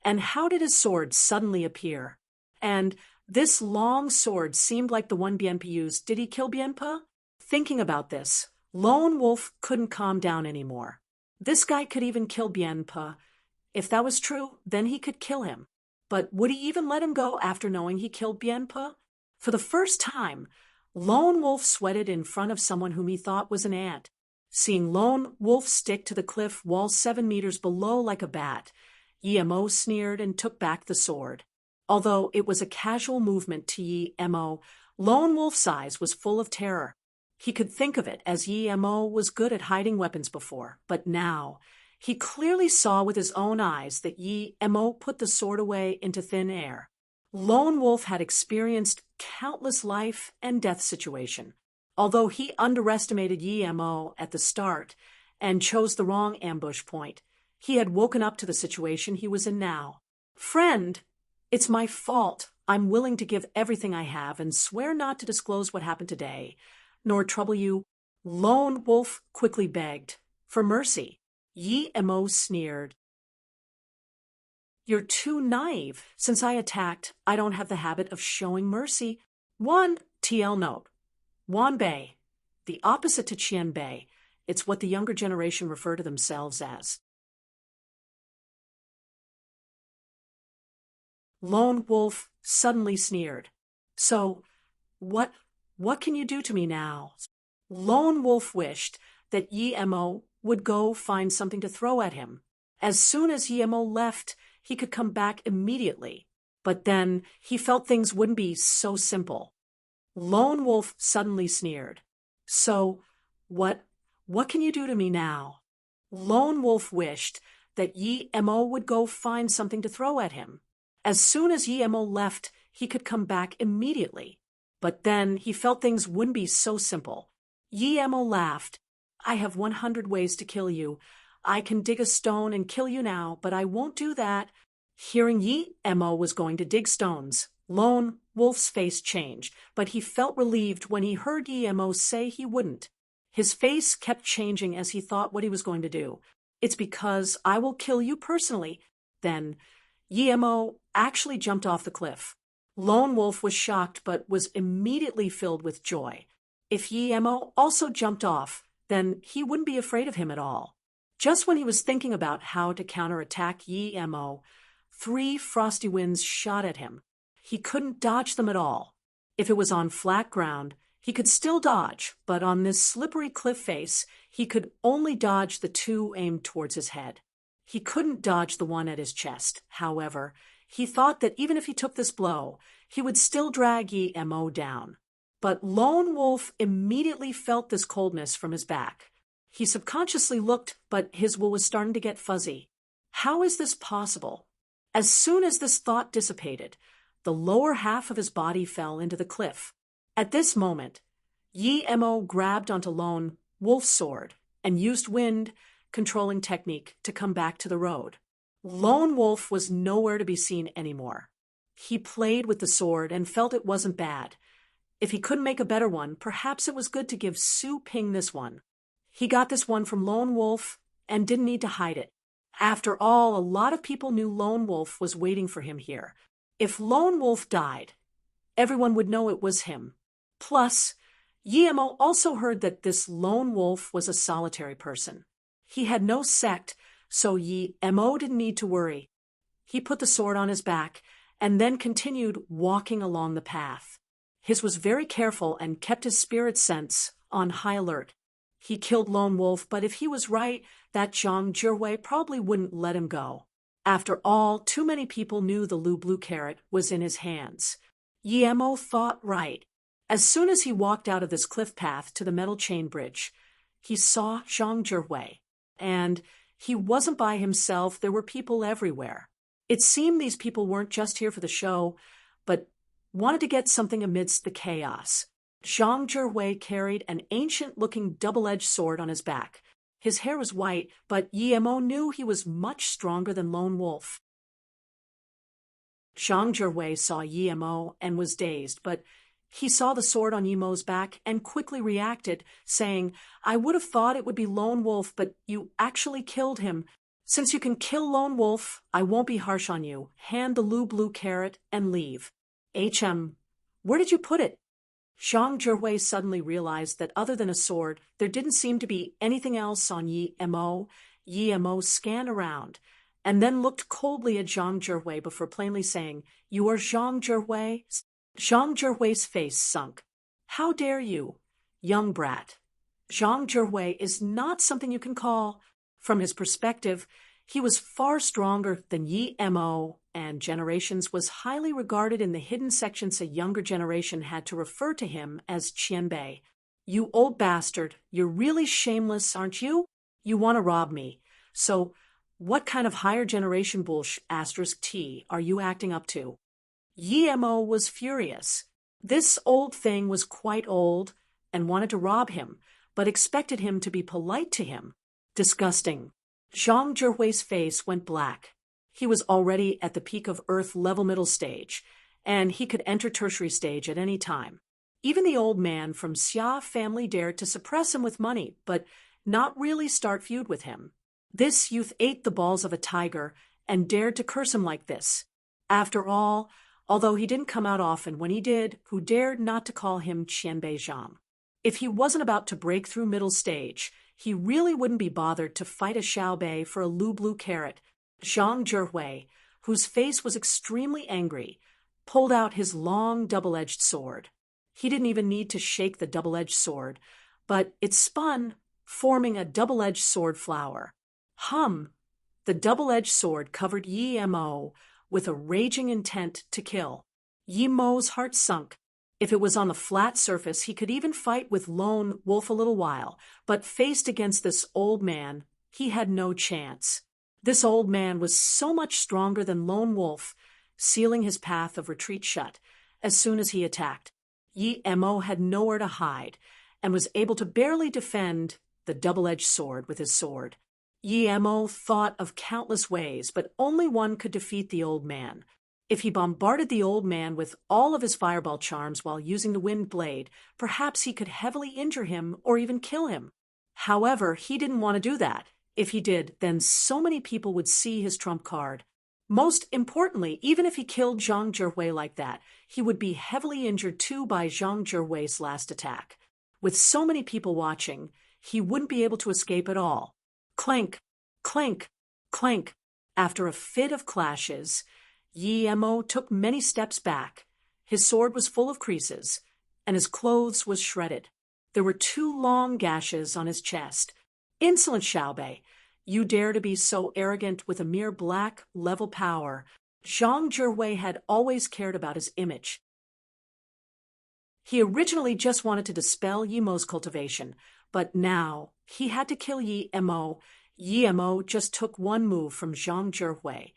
And how did his sword suddenly appear? And this long sword seemed like the one Bienpa used. Did he kill Bienpa? Thinking about this, Lone Wolf couldn't calm down anymore. This guy could even kill Bienpa. If that was true, then he could kill him. But would he even let him go after knowing he killed Bienpa? For the first time, Lone Wolf sweated in front of someone whom he thought was an ant. Seeing Lone Wolf stick to the cliff wall 7 meters below like a bat, Yi Mo sneered and took back the sword. Although it was a casual movement to Yi Mo, Lone Wolf's eyes was full of terror. He could think of it as Yi Mo was good at hiding weapons before, but now he clearly saw with his own eyes that Yi Mo put the sword away into thin air. Lone Wolf had experienced countless life and death situation. Although he underestimated Yi Mo at the start and chose the wrong ambush point, he had woken up to the situation he was in now. Friend, it's my fault. I'm willing to give everything I have and swear not to disclose what happened today, nor trouble you. Lone Wolf quickly begged for mercy. Yi Mo sneered. You're too naive. Since I attacked, I don't have the habit of showing mercy. 1 TL note. Wanbei, the opposite to Qianbei. It's what the younger generation refer to themselves as. Lone Wolf suddenly sneered. So, what can you do to me now? Lone Wolf wished that Yi Mo would go find something to throw at him. As soon as Yi Mo left, he could come back immediately. But then he felt things wouldn't be so simple. Lone Wolf suddenly sneered. So, what can you do to me now? Lone Wolf wished that Yi Mo would go find something to throw at him. As soon as Yi Mo left, he could come back immediately. But then he felt things wouldn't be so simple. Yi Mo laughed. I have 100 ways to kill you. I can dig a stone and kill you now, but I won't do that. Hearing Yi Mo was going to dig stones, Lone Wolf's face changed, but he felt relieved when he heard Yi Mo say he wouldn't. His face kept changing as he thought what he was going to do. It's because I will kill you personally. Then Yi Mo actually jumped off the cliff. Lone Wolf was shocked but was immediately filled with joy. If Yi Mo also jumped off, then he wouldn't be afraid of him at all. Just when he was thinking about how to counterattack Yi Mo, 3 frosty winds shot at him. He couldn't dodge them at all. If it was on flat ground, he could still dodge, but on this slippery cliff face, he could only dodge the 2 aimed towards his head. He couldn't dodge the one at his chest. However, he thought that even if he took this blow, he would still drag Yi Mo down. But Lone Wolf immediately felt this coldness from his back. He subconsciously looked, but his wool was starting to get fuzzy. How is this possible? As soon as this thought dissipated, the lower half of his body fell into the cliff. At this moment, Yi Mo grabbed onto Lone Wolf's sword and used wind controlling technique to come back to the road. Lone Wolf was nowhere to be seen anymore. He played with the sword and felt it wasn't bad. If he couldn't make a better one, perhaps it was good to give Su Ping this one. He got this one from Lone Wolf and didn't need to hide it. After all, a lot of people knew Lone Wolf was waiting for him here. If Lone Wolf died, everyone would know it was him. Plus, Yi Mo also heard that this Lone Wolf was a solitary person. He had no sect, so Yi Mo didn't need to worry. He put the sword on his back and then continued walking along the path. His was very careful and kept his spirit sense on high alert. He killed Lone Wolf, but if he was right, that Zhang Zhihui probably wouldn't let him go. After all, too many people knew the Lu Blue Carrot was in his hands. Yi Mo thought right. As soon as he walked out of this cliff path to the metal chain bridge, he saw Zhang Zhihui. And he wasn't by himself, there were people everywhere. It seemed these people weren't just here for the show, but wanted to get something amidst the chaos. Zhang Zhihui carried an ancient-looking double-edged sword on his back. His hair was white, but Yimo knew he was much stronger than Lone Wolf. Zhang Zhihui saw Yimo and was dazed, but he saw the sword on Yimo's back and quickly reacted, saying, "I would have thought it would be Lone Wolf, but you actually killed him. Since you can kill Lone Wolf, I won't be harsh on you. Hand the blue carrot and leave." Where did you put it? Zhang Zhihui suddenly realized that other than a sword, there didn't seem to be anything else on Yimo. Yimo scanned around, and then looked coldly at Zhang Zhihui before plainly saying, "You are Zhang Zhihui?" Zhang Zhihui's face sunk. "How dare you, young brat? Zhang Zhihui is not something you can call." From his perspective, he was far stronger than Yimo, and generations was highly regarded in the hidden sections. A younger generation had to refer to him as Qianbei. "You old bastard, you're really shameless, aren't you? You want to rob me. So, what kind of higher generation *T are you acting up to?" Yimo was furious. This old thing was quite old and wanted to rob him, but expected him to be polite to him. Disgusting. Zhang Zhihui's face went black. He was already at the peak of Earth level middle stage, and he could enter tertiary stage at any time. Even the old man from Xia family dared to suppress him with money, but not really start feud with him. This youth ate the balls of a tiger and dared to curse him like this. After all, although he didn't come out often, when he did, who dared not to call him Qianbei Zhang? If he wasn't about to break through middle stage, he really wouldn't be bothered to fight a Xiaobei for a blue carrot. Zhang Zhihui, whose face was extremely angry, pulled out his long double-edged sword. He didn't even need to shake the double-edged sword, but it spun, forming a double-edged sword flower. The double-edged sword covered Yimo with a raging intent to kill. Yimo's heart sunk. If it was on the flat surface, he could even fight with Lone Wolf a little while, but faced against this old man, he had no chance. This old man was so much stronger than Lone Wolf, sealing his path of retreat shut as soon as he attacked. Yimo had nowhere to hide and was able to barely defend the double-edged sword with his sword. Yimo thought of countless ways, but only one could defeat the old man. If he bombarded the old man with all of his fireball charms while using the wind blade, perhaps he could heavily injure him or even kill him. However, he didn't want to do that. If he did, then so many people would see his trump card. Most importantly, even if he killed Zhang Zhihui like that, he would be heavily injured too by Zhang Zhihui's last attack. With so many people watching, he wouldn't be able to escape at all. Clank, clank, clank. After a fit of clashes, Yimo took many steps back. His sword was full of creases, and his clothes was shredded. There were 2 long gashes on his chest. "Insolent Xiaobei, you dare to be so arrogant with a mere black level power." Zhang Zhihui had always cared about his image. He originally just wanted to dispel Yimo's cultivation, but now he had to kill Yimo. Yimo just took one move from Zhang Zhihui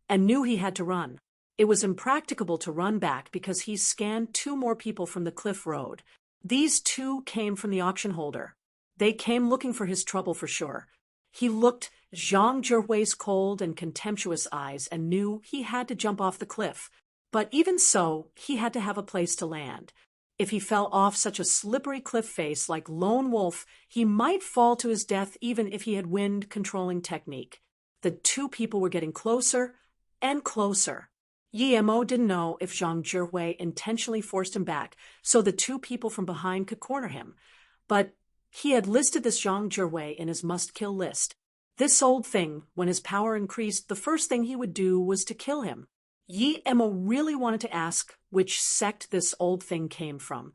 and knew he had to run. It was impracticable to run back because he scanned 2 more people from the cliff road. These 2 came from the auction holder. They came looking for his trouble for sure. He looked Zhang Zhihui's cold and contemptuous eyes and knew he had to jump off the cliff. But even so, he had to have a place to land. If he fell off such a slippery cliff face like Lone Wolf, he might fall to his death even if he had wind-controlling technique. The 2 people were getting closer and closer. Yimo didn't know if Zhang Zhihui intentionally forced him back so the 2 people from behind could corner him. But he had listed this Zhang Zhihui in his must-kill list. This old thing, when his power increased, the first thing he would do was to kill him. Yimo really wanted to ask which sect this old thing came from,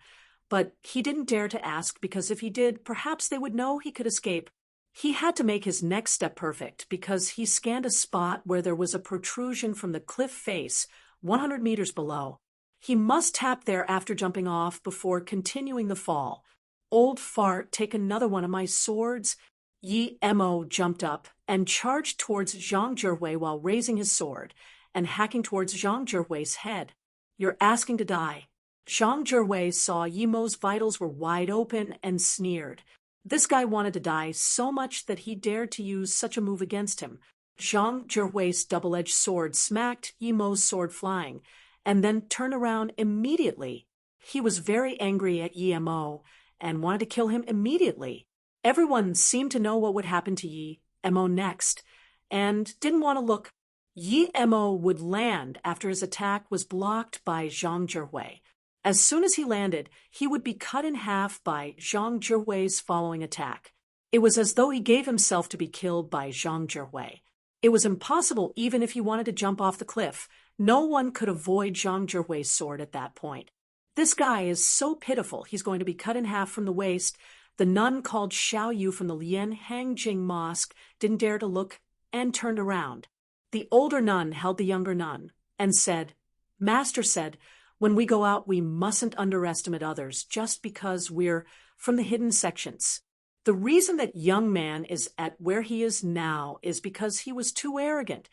but he didn't dare to ask because if he did, perhaps they would know he could escape. He had to make his next step perfect because he scanned a spot where there was a protrusion from the cliff face 100 meters below. He must tap there after jumping off before continuing the fall. "Old fart, take another one of my swords." Yimo jumped up and charged towards Zhang Zhihui while raising his sword and hacking towards Zhang Zhihui's head. You're asking to die. Zhang Zhiwei saw Yi Mo's vitals were wide open and sneered. This guy wanted to die so much that he dared to use such a move against him. Zhang Zhiwei's double-edged sword smacked Yi Mo's sword flying, and then turned around immediately. He was very angry at Yi Mo and wanted to kill him immediately. Everyone seemed to know what would happen to Yi Mo next, and didn't want to look. Yi Mo would land after his attack was blocked by Zhang Zhiwei. As soon as he landed, he would be cut in half by Zhang Zhiwei's following attack. It was as though he gave himself to be killed by Zhang Zhiwei. It was impossible even if he wanted to jump off the cliff. No one could avoid Zhang Zhiwei's sword at that point. This guy is so pitiful, he's going to be cut in half from the waist. The nun called Xiao Yu from the Lian Hangjing Mosque didn't dare to look and turned around. The older nun held the younger nun and said, "Master said, when we go out, we mustn't underestimate others just because we're from the hidden sections. The reason that young man is at where he is now is because he was too arrogant.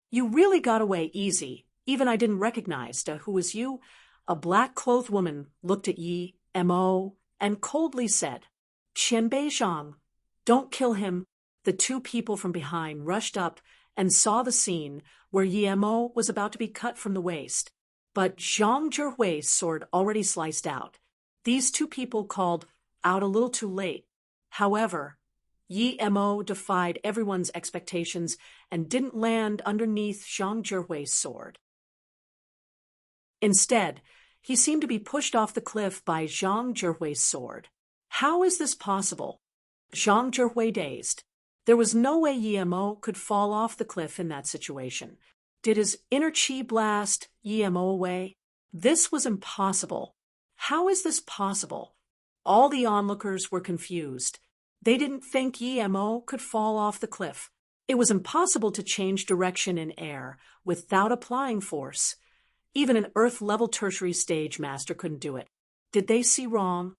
You really got away easy. Even I didn't recognize who was you." A black-clothed woman looked at Yi Mo and coldly said, "Qianbei Zhang, don't kill him." The two people from behind rushed up and saw the scene where Yi Mo was about to be cut from the waist. But Zhang Zhiwei's sword already sliced out. These two people called out a little too late. However, Yi Mo defied everyone's expectations and didn't land underneath Zhang Zhiwei's sword. Instead, he seemed to be pushed off the cliff by Zhang Zhiwei's sword. How is this possible? Zhang Zhiwei dazed. There was no way Yi Mo could fall off the cliff in that situation. Did his inner chi blast Yi Mo away? This was impossible. How is this possible? All the onlookers were confused. They didn't think Yi Mo could fall off the cliff. It was impossible to change direction in air without applying force. Even an Earth-level tertiary stage master couldn't do it. Did they see wrong?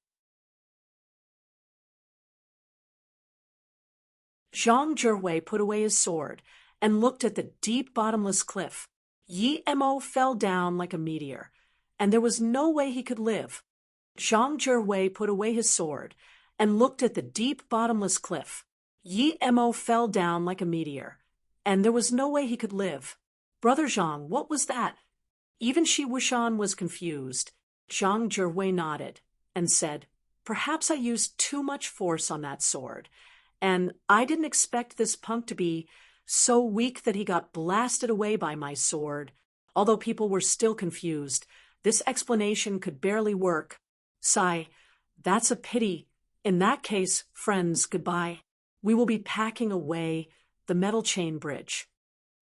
Zhang Zhiwei put away his sword and looked at the deep bottomless cliff. Yi Mo fell down like a meteor, and there was no way he could live. Zhang Zhiwei put away his sword and looked at the deep bottomless cliff. Yi Mo fell down like a meteor, and there was no way he could live. "Brother Zhang, what was that?" Even Shi Wushan was confused. Zhang Zhiwei nodded and said, "Perhaps I used too much force on that sword, and I didn't expect this punk to be so weak that he got blasted away by my sword." Although people were still confused, this explanation could barely work. Sigh, "That's a pity. In that case, friends, goodbye. We will be packing away the metal chain bridge."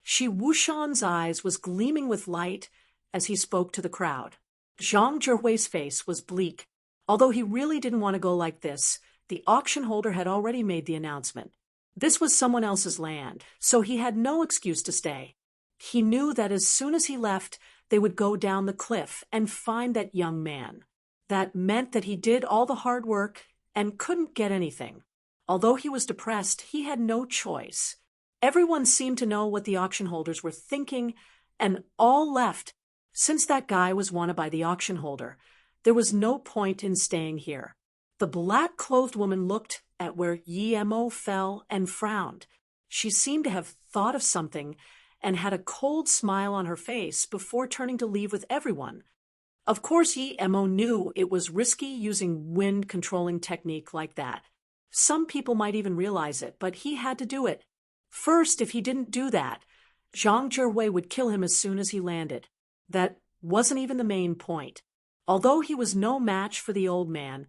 Shi Wushan's eyes was gleaming with light as he spoke to the crowd. Zhang Zhiwei's face was bleak. Although he really didn't want to go like this, the auction holder had already made the announcement. This was someone else's land, so he had no excuse to stay. He knew that as soon as he left, they would go down the cliff and find that young man. That meant that he did all the hard work and couldn't get anything. Although he was depressed, he had no choice. Everyone seemed to know what the auction holders were thinking, and all left. Since that guy was wanted by the auction holder, there was no point in staying here. The black-clothed woman looked at where Yi Mo fell and frowned. She seemed to have thought of something and had a cold smile on her face before turning to leave with everyone. Of course, Yi Mo knew it was risky using wind-controlling technique like that. Some people might even realize it, but he had to do it. First, if he didn't do that, Zhang Zhiwei would kill him as soon as he landed. That wasn't even the main point. Although he was no match for the old man,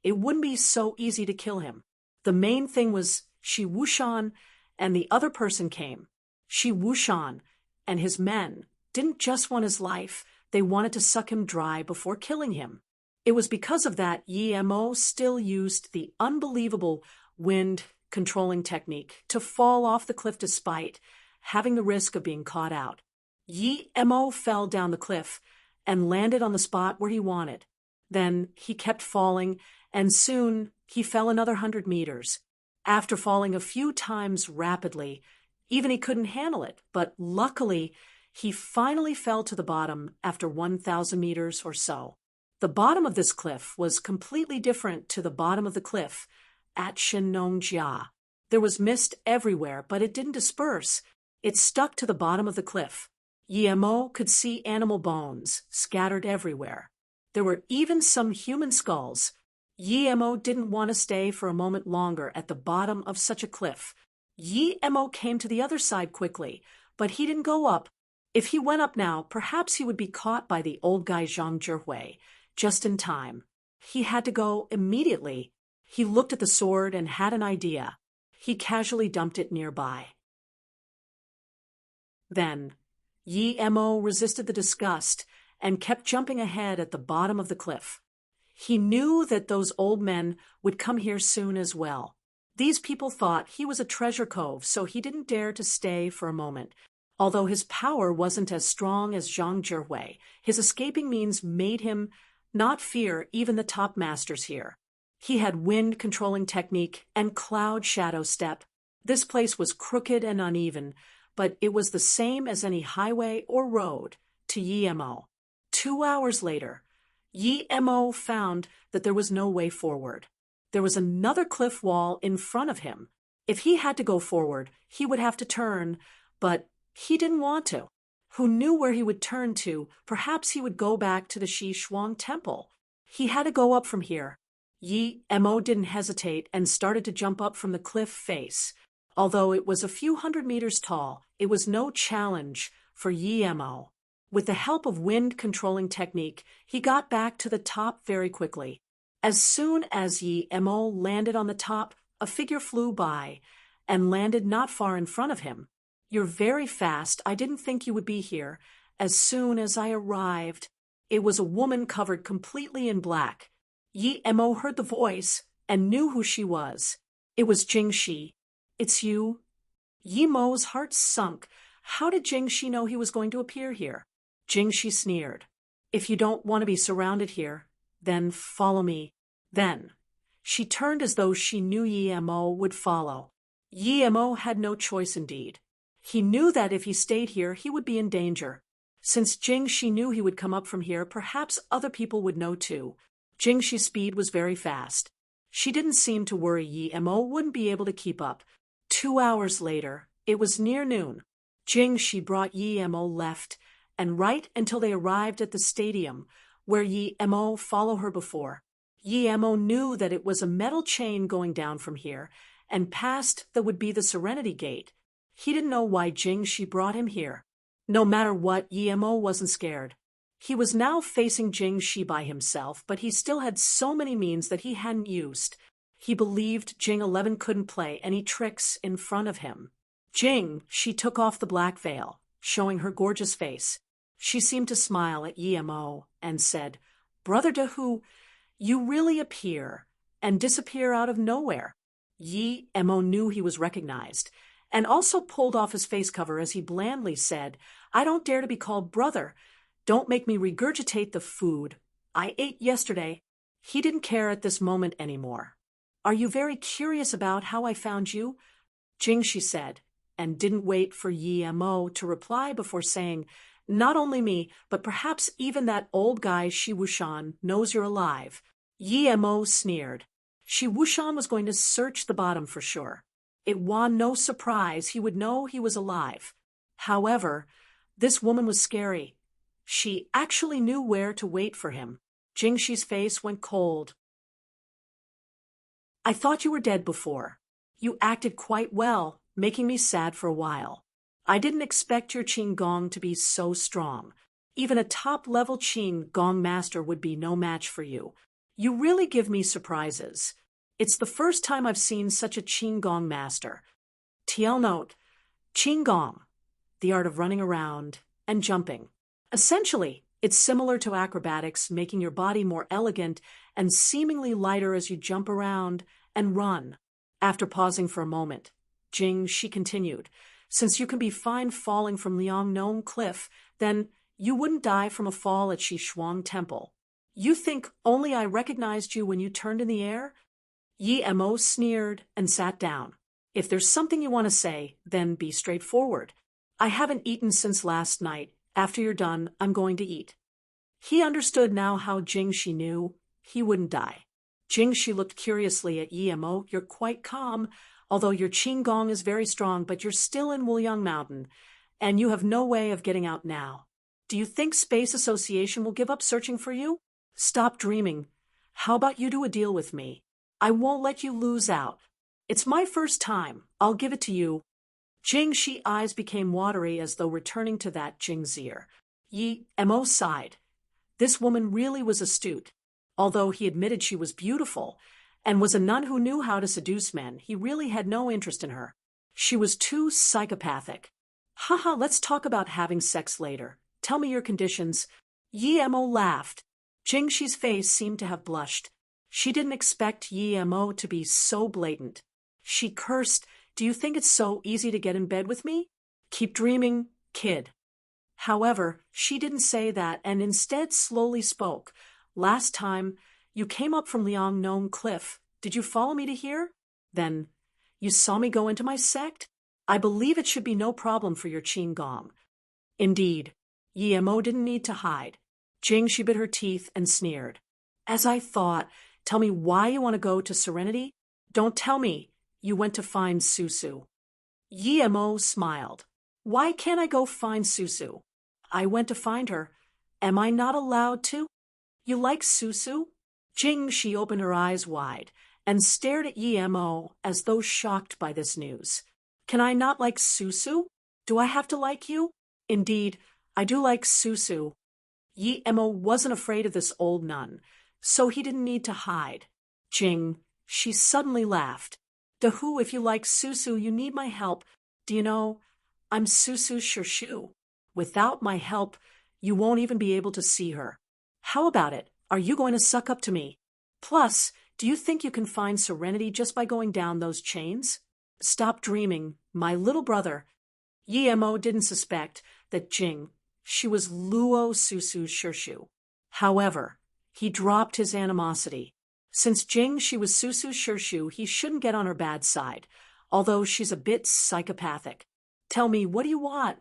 it wouldn't be so easy to kill him. The main thing was Shi Wushan, and the other person came. Shi Wushan and his men didn't just want his life, they wanted to suck him dry before killing him. It was because of that Yi Mo still used the unbelievable wind-controlling technique to fall off the cliff despite having the risk of being caught out. Yi Mo fell down the cliff and landed on the spot where he wanted. Then he kept falling, and soon he fell another 100 meters. After falling a few times rapidly, even he couldn't handle it, but luckily He finally fell to the bottom after 1,000 meters or so. The bottom of this cliff was completely different to the bottom of the cliff at Shinongjia. There was mist everywhere, but it didn't disperse. It stuck to the bottom of the cliff. Yemo could see animal bones scattered everywhere. There were even some human skulls. Yemo didn't want to stay for a moment longer at the bottom of such a cliff. Yemo came to the other side quickly, but he didn't go up. If he went up now, perhaps he would be caught by the old guy Zhang Zhihui, just in time. He had to go immediately. He looked at the sword and had an idea. He casually dumped it nearby. Then, Yemo resisted the disgust and kept jumping ahead at the bottom of the cliff. He knew that those old men would come here soon as well. These people thought he was a treasure cove, so he didn't dare to stay for a moment. Although his power wasn't as strong as Zhang Zhihui, his escaping means made him not fear even the top masters here. He had wind-controlling technique and cloud shadow step. This place was crooked and uneven, but it was the same as any highway or road to Yemo. 2 hours later, Yemo found that there was no way forward. There was another cliff wall in front of him. If he had to go forward, he would have to turn, but he didn't want to. Who knew where he would turn to? Perhaps he would go back to the Shishuang temple. He had to go up from here. Yemo didn't hesitate and started to jump up from the cliff face. Although it was a few hundred meters tall, it was no challenge for Yemo. With the help of wind-controlling technique, he got back to the top very quickly. As soon as Yemo landed on the top, a figure flew by and landed not far in front of him. "You're very fast. I didn't think you would be here. As soon as I arrived." It was a woman covered completely in black. Yemo heard the voice and knew who she was. It was Jingxi. "It's you?" Yemo's heart sunk. How did Jingxi know he was going to appear here? Jingxi sneered. "If you don't want to be surrounded here, then follow me." Then she turned as though she knew Yemo would follow. Yemo had no choice indeed. He knew that if he stayed here, he would be in danger. Since Jingxi knew he would come up from here, perhaps other people would know too. Jingxi's speed was very fast. She didn't seem to worry Yemo wouldn't be able to keep up. 2 hours later, it was near noon. Jingxi brought Yemo left and right until they arrived at the stadium, where Yemo followed her before. Yemo knew that it was a metal chain going down from here, and past that would be the Serenity Gate. He didn't know why Jingxi brought him here. No matter what, Yemo wasn't scared. He was now facing Jingxi by himself, but he still had so many means that he hadn't used. He believed Jing 11 couldn't play any tricks in front of him. She took off the black veil, showing her gorgeous face. She seemed to smile at Yemo and said, "Brother Dahu, you really appear and disappear out of nowhere." Yemo knew he was recognized, and also pulled off his face cover as he blandly said, "I don't dare to be called brother. Don't make me regurgitate the food I ate yesterday." He didn't care at this moment anymore. "Are you very curious about how I found you?" Jingxi said, and didn't wait for Yemo to reply before saying, "Not only me, but perhaps even that old guy Shi Wushan knows you're alive." Yemo sneered. Shi Wushan was going to search the bottom for sure. It was no surprise he would know he was alive. However, this woman was scary. She actually knew where to wait for him. Jingxi's face went cold. "I thought you were dead before. You acted quite well, making me sad for a while. I didn't expect your Qigong to be so strong. Even a top-level Qigong master would be no match for you. You really give me surprises. It's the first time I've seen such a Qigong master." TL note: Qigong, the art of running around and jumping. Essentially, it's similar to acrobatics, making your body more elegant and seemingly lighter as you jump around and run. After pausing for a moment, Jingxi continued, "Since you can be fine falling from Liangnon Cliff, then you wouldn't die from a fall at Shishuang Temple. You think only I recognized you when you turned in the air?" Yemo sneered and sat down. "If there's something you want to say, then be straightforward." I haven't eaten since last night. After you're done, I'm going to eat. He understood now how Jingxi knew he wouldn't die. Jingxi looked curiously at Yemo. You're quite calm, although your qigong is very strong, but you're still in Wuliang Mountain, and you have no way of getting out now. Do you think Space Association will give up searching for you? Stop dreaming. How about you do a deal with me? I won't let you lose out. It's my first time. I'll give it to you. Jingxi's eyes became watery as though returning to that Jing's ear. Yi Mo sighed. This woman really was astute. Although he admitted she was beautiful and was a nun who knew how to seduce men, he really had no interest in her. She was too psychopathic. Haha, let's talk about having sex later. Tell me your conditions. Yi Mo laughed. Jingxi's face seemed to have blushed. She didn't expect Yi Mo to be so blatant. She cursed. Do you think it's so easy to get in bed with me? Keep dreaming, kid. However, she didn't say that and instead slowly spoke. Last time, you came up from Liangnon Cliff. Did you follow me to here? Then, you saw me go into my sect? I believe it should be no problem for your qigong. Indeed, Yi Mo didn't need to hide. Jingxi bit her teeth and sneered. As I thought, tell me why you want to go to Serenity? Don't tell me you went to find Susu. Yi Mo smiled. Why can't I go find Susu? I went to find her. Am I not allowed to? You like Susu? Jingxi opened her eyes wide and stared at Yi Mo as though shocked by this news. Can I not like Susu? Do I have to like you? Indeed, I do like Susu. Yi Mo wasn't afraid of this old nun, so he didn't need to hide. Jing, she suddenly laughed. Dahu, if you like Susu, you need my help. Do you know, I'm Susu's Shirshu. Without my help, you won't even be able to see her. How about it? Are you going to suck up to me? Plus, do you think you can find serenity just by going down those chains? Stop dreaming, my little brother. Yi Mo didn't suspect that Jing, she was Luo Susu's Shirshu. However, he dropped his animosity. Since Jing, she was Susu's Shirshu, he shouldn't get on her bad side, although she's a bit psychopathic. Tell me, what do you want?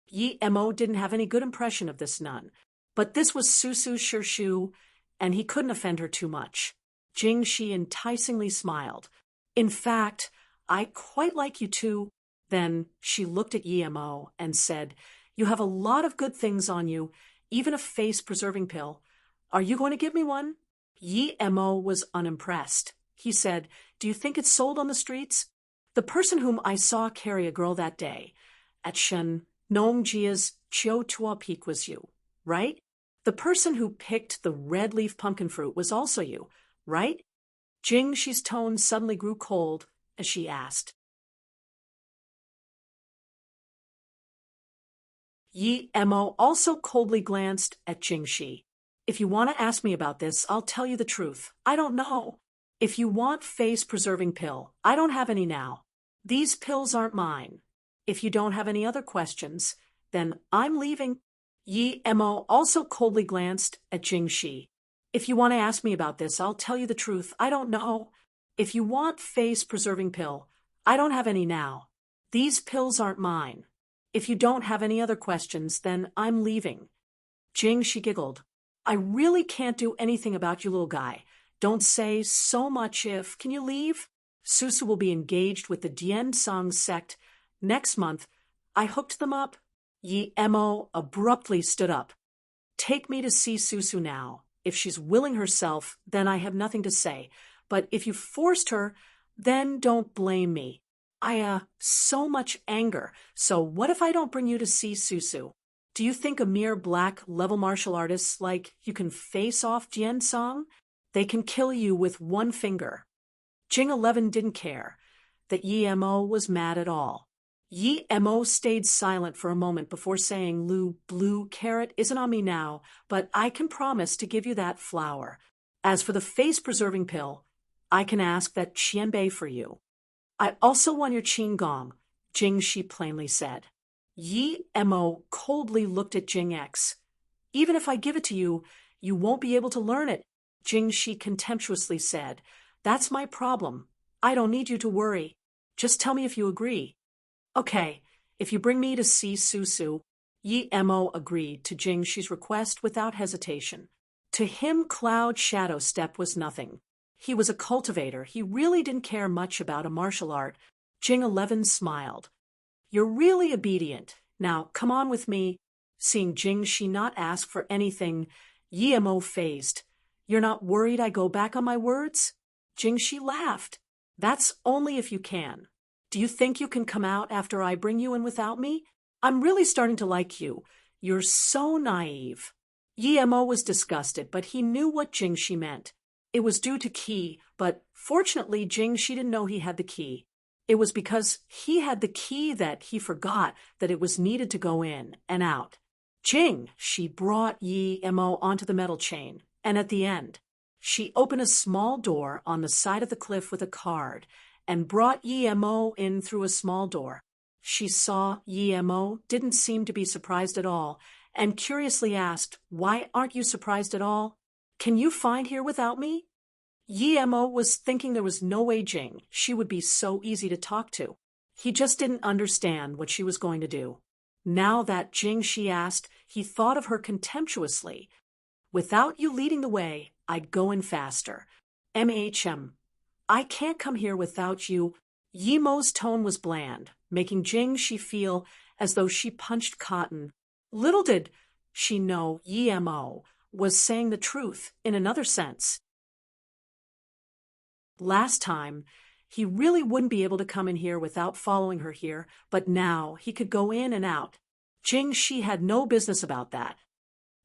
Yi Mo didn't have any good impression of this nun, but this was Susu's Shirshu, and he couldn't offend her too much. Jingxi enticingly smiled. In fact, I quite like you too. Then she looked at Yi Mo and said, You have a lot of good things on you, even a face-preserving pill. Are you going to give me one? Yi Mo was unimpressed. He said, Do you think it's sold on the streets? The person whom I saw carry a girl that day at Shen Nongjia's Chiu Tua Peak was you, right? The person who picked the red leaf pumpkin fruit was also you, right? Jingxi's tone suddenly grew cold as she asked. Yi Mo also coldly glanced at Jingxi. If you want to ask me about this, I'll tell you the truth. I don't know. If you want face-preserving pill, I don't have any now. These pills aren't mine. If you don't have any other questions, then I'm leaving. Yi Mo also coldly glanced at Jingxi. If you want to ask me about this, I'll tell you the truth. I don't know. If you want face-preserving pill, I don't have any now. These pills aren't mine. If you don't have any other questions, then I'm leaving. Jingxi giggled. I really can't do anything about you, little guy. Don't say so much if. Can you leave? Susu will be engaged with the Dian-Song sect next month. I hooked them up. Yi Mo abruptly stood up. Take me to see Susu now. If she's willing herself, then I have nothing to say. But if you forced her, then don't blame me. So much anger. So what if I don't bring you to see Susu? Do you think a mere black-level martial artist like you can face off Dian-Song? They can kill you with one finger. Jing 11 didn't care that Yi Mo was mad at all. Yi Mo stayed silent for a moment before saying, Lu, blue carrot isn't on me now, but I can promise to give you that flower. As for the face-preserving pill, I can ask that Qianbei for you. I also want your qigong, Jingxi plainly said. Yi Mo coldly looked at Jing X. Even if I give it to you, you won't be able to learn it, Jingxi contemptuously said. That's my problem. I don't need you to worry. Just tell me if you agree. Okay, if you bring me to see Susu. Yi Mo agreed to Jing Shi's request without hesitation. To him, Cloud Shadow Step was nothing. He was a cultivator. He really didn't care much about a martial art. Jing 11 smiled. You're really obedient. Now, come on with me. Seeing Jing Shi not ask for anything, Yi Mo phased. You're not worried I go back on my words? Jing Shi laughed. That's only if you can. Do you think you can come out after I bring you in without me? I'm really starting to like you. You're so naive. Yi Mo was disgusted, but he knew what Jing Shi meant. It was due to Qi, but fortunately Jing Shi didn't know he had the key. It was because he had the key that he forgot that it was needed to go in and out. Jing, she brought Yi Mo onto the metal chain, and at the end, she opened a small door on the side of the cliff with a card and brought Yi Mo in through a small door. She saw Yi Mo didn't seem to be surprised at all and curiously asked, Why aren't you surprised at all? Can you find here without me? Yi Mo was thinking there was no way Jing Shi would be so easy to talk to. He just didn't understand what she was going to do. Now that Jing Shi asked, he thought of her contemptuously. Without you leading the way, I'd go in faster. I can't come here without you. Yi Mo's tone was bland, making Jing Shi feel as though she punched cotton. Little did she know Yi Mo was saying the truth in another sense. Last time, he really wouldn't be able to come in here without following her here, but now he could go in and out. Jing Shi had no business about that.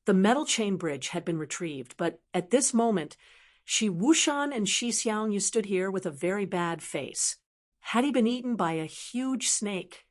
The metal chain bridge had been retrieved, but at this moment, Shi Wushan and Shi Xiangyu stood here with a very bad face. Had he been eaten by a huge snake?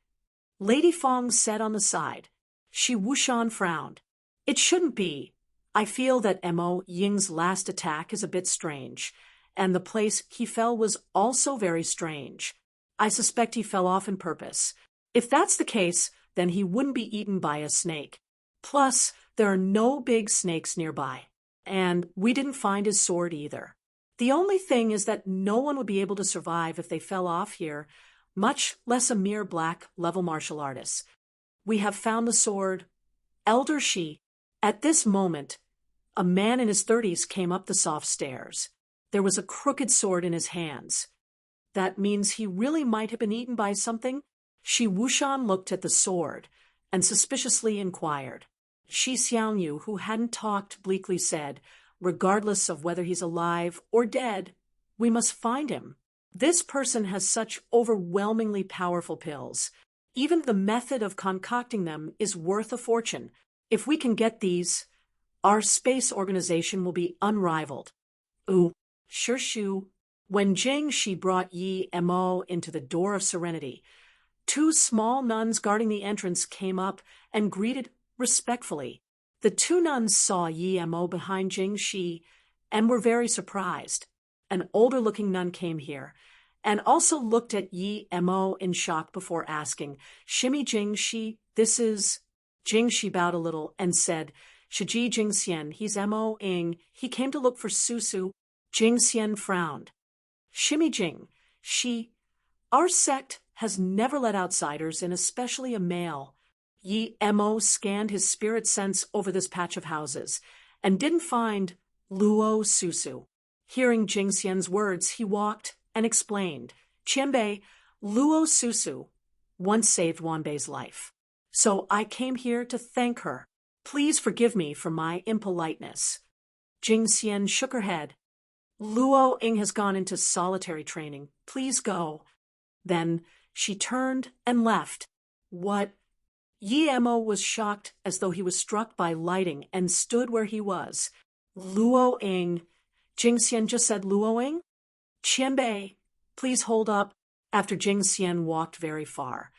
Lady Fong sat on the side. Shi Wushan frowned. It shouldn't be. I feel that Mo Ying's last attack is a bit strange, and the place he fell was also very strange. I suspect he fell off on purpose. If that's the case, then he wouldn't be eaten by a snake. Plus, there are no big snakes nearby, and we didn't find his sword either. The only thing is that no one would be able to survive if they fell off here, much less a mere black-level martial artist. We have found the sword. Elder Shi. At this moment, a man in his 30s came up the soft stairs. There was a crooked sword in his hands. That means he really might have been eaten by something? Shi Wushan looked at the sword and suspiciously inquired. Shi Xiangyu, who hadn't talked, bleakly said, Regardless of whether he's alive or dead, we must find him. This person has such overwhelmingly powerful pills. Even the method of concocting them is worth a fortune. If we can get these, our space organization will be unrivaled. Ooh, sure shu. When Jing Shi brought Yi Mo into the Door of Serenity, 2 small nuns guarding the entrance came up and greeted respectfully. The 2 nuns saw Yi Mo behind Jing Shi and were very surprised. An older-looking nun came here and also looked at Yi Mo in shock before asking, Shimmy Jing Shi, this is... Jing Shi bowed a little and said, Shiji Jing Xian, he's Mo Ing. He came to look for Susu. Jing Xian frowned. Shimmy Jing, Shi, our sect has never let outsiders in, especially a male. Yi Mo scanned his spirit sense over this patch of houses and didn't find Luo Susu. Hearing Jing Xian's words, he walked and explained, Qianbei, Luo Susu once saved Wanbei's life. So I came here to thank her. Please forgive me for my impoliteness. Jing Xian shook her head. Luo Ing has gone into solitary training. Please go. Then she turned and left. What? Yi Mo was shocked as though he was struck by lightning and stood where he was. Luo Ing. Jing Xian just said Luo Ing? Qianbei, please hold up. After Jing Xian walked very far,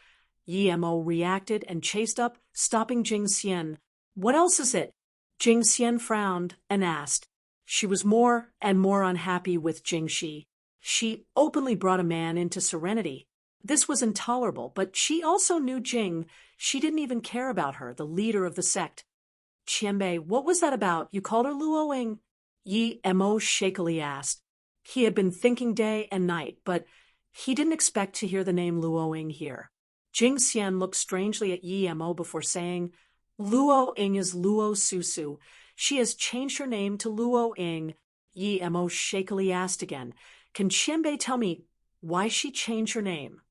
Yi Mo reacted and chased up, stopping Jing Xian. What else is it? Jing Xian frowned and asked. She was more and more unhappy with Jing Shi. She openly brought a man into Serenity. This was intolerable, but she also knew Jing. She didn't even care about her, the leader of the sect. Qianbei, what was that about? You called her Luo Ing? Yi Mo shakily asked. He had been thinking day and night, but he didn't expect to hear the name Luo Ing here. Jing Xian looked strangely at Yi Mo before saying, Luo Ying is Luo Susu. She has changed her name to Luo Ying. Yi Mo shakily asked again, Can Qianbei tell me why she changed her name?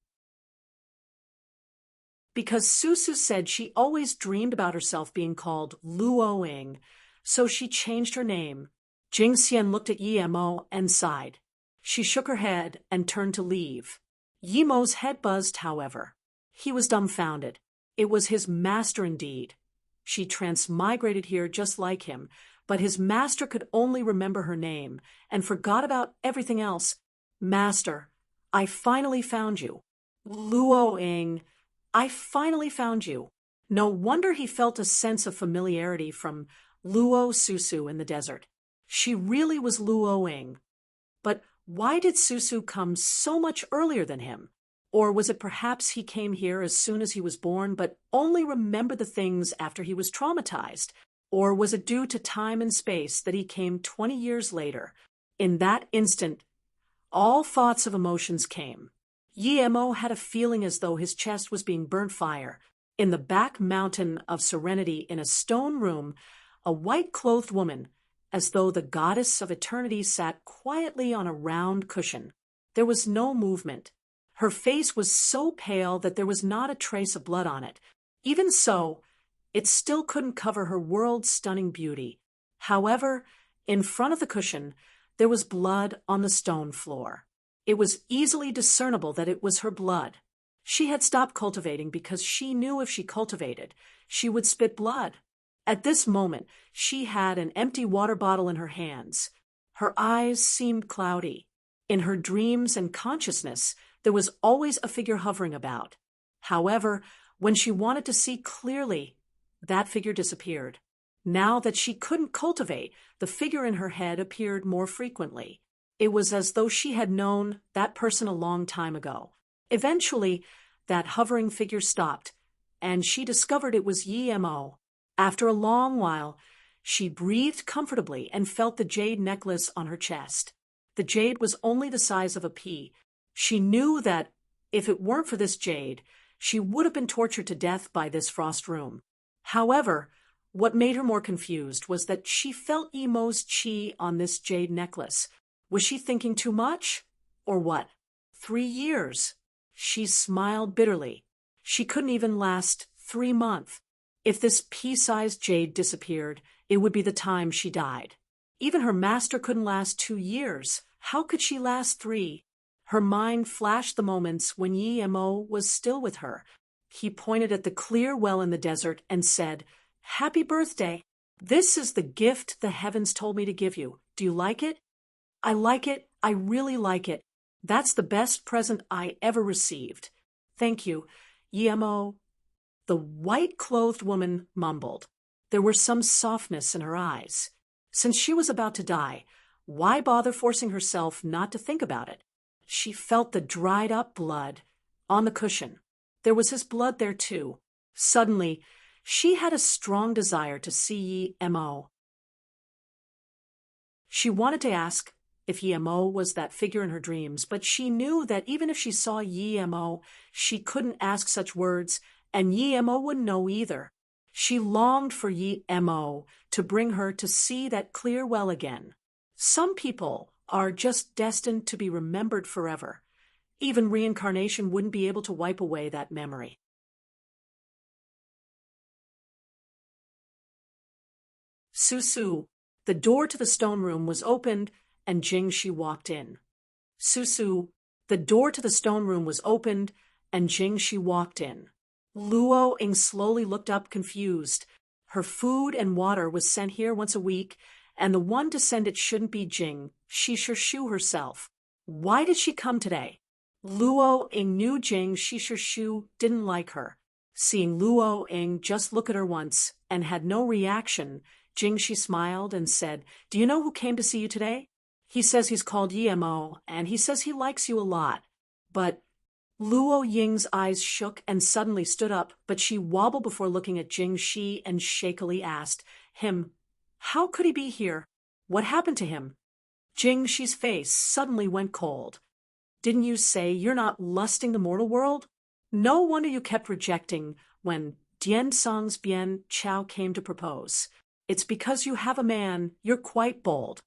Because Susu said she always dreamed about herself being called Luo Ying, so she changed her name. Jing Xian looked at Yi Mo and sighed. She shook her head and turned to leave. Yi Mo's head buzzed, however. He was dumbfounded. It was his master indeed. She transmigrated here just like him, but his master could only remember her name and forgot about everything else. Master, I finally found you. Luo Ying, I finally found you. No wonder he felt a sense of familiarity from Luo Susu in the desert. She really was Luo Ying. But why did Susu come so much earlier than him? Or was it perhaps he came here as soon as he was born, but only remembered the things after he was traumatized? Or was it due to time and space that he came 20 years later? In that instant, all thoughts of emotions came. Yi Mo had a feeling as though his chest was being burnt fire. In the back mountain of serenity in a stone room, a white-clothed woman, as though the goddess of eternity, sat quietly on a round cushion. There was no movement. Her face was so pale that there was not a trace of blood on it. Even so, it still couldn't cover her world-stunning beauty. However, in front of the cushion, there was blood on the stone floor. It was easily discernible that it was her blood. She had stopped cultivating because she knew if she cultivated, she would spit blood. At this moment, she had an empty water bottle in her hands. Her eyes seemed cloudy. In her dreams and consciousness, there was always a figure hovering about. However, when she wanted to see clearly, that figure disappeared. Now that she couldn't cultivate, the figure in her head appeared more frequently. It was as though she had known that person a long time ago. Eventually, that hovering figure stopped, and she discovered it was Yi Mo. After a long while, she breathed comfortably and felt the jade necklace on her chest. The jade was only the size of a pea. She knew that if it weren't for this jade, she would have been tortured to death by this frost room. However, what made her more confused was that she felt Yi Mo's chi on this jade necklace. Was she thinking too much? Or what? 3 years. She smiled bitterly. She couldn't even last 3 months. If this pea-sized jade disappeared, it would be the time she died. Even her master couldn't last 2 years. How could she last 3? Her mind flashed the moments when Yi Mo was still with her. He pointed at the clear well in the desert and said, Happy birthday. This is the gift the heavens told me to give you. Do you like it? I like it. I really like it. That's the best present I ever received. Thank you, Yi Mo. The white-clothed woman mumbled. There was some softness in her eyes. Since she was about to die, why bother forcing herself not to think about it? She felt the dried-up blood on the cushion. There was his blood there, too. Suddenly, she had a strong desire to see Yi Mo. She wanted to ask if Yi Mo was that figure in her dreams, but she knew that even if she saw Yi Mo, she couldn't ask such words, and Yi Mo wouldn't know either. She longed for Yi Mo to bring her to see that clear well again. Some people are just destined to be remembered forever. Even reincarnation wouldn't be able to wipe away that memory. Susu. The door to the stone room was opened, and Jingxi walked in. Susu. The door to the stone room was opened, and Jingxi walked in. Luo Ying slowly looked up, confused. Her food and water was sent here once a week, and the one to send it shouldn't be Jing. She Shu herself. Why did she come today? Luo Ying knew Jing Shu didn't like her. Seeing Luo Ying just look at her once and had no reaction, Jingxi smiled and said, Do you know who came to see you today? He says he's called Yi Mo, and he says he likes you a lot. But Luo Ying's eyes shook and suddenly stood up, but she wobbled before looking at Jingxi and shakily asked, Him, how could he be here? What happened to him? Jingxi's face suddenly went cold. Didn't you say you're not lusting the mortal world? No wonder you kept rejecting when Dian Song's Bien Chao came to propose. It's because you have a man, you're quite bold.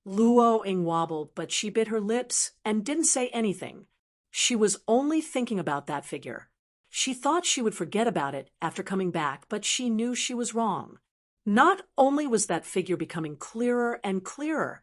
Luo Ing wobbled, but she bit her lips and didn't say anything. She was only thinking about that figure. She thought she would forget about it after coming back, but she knew she was wrong. Not only was that figure becoming clearer and clearer,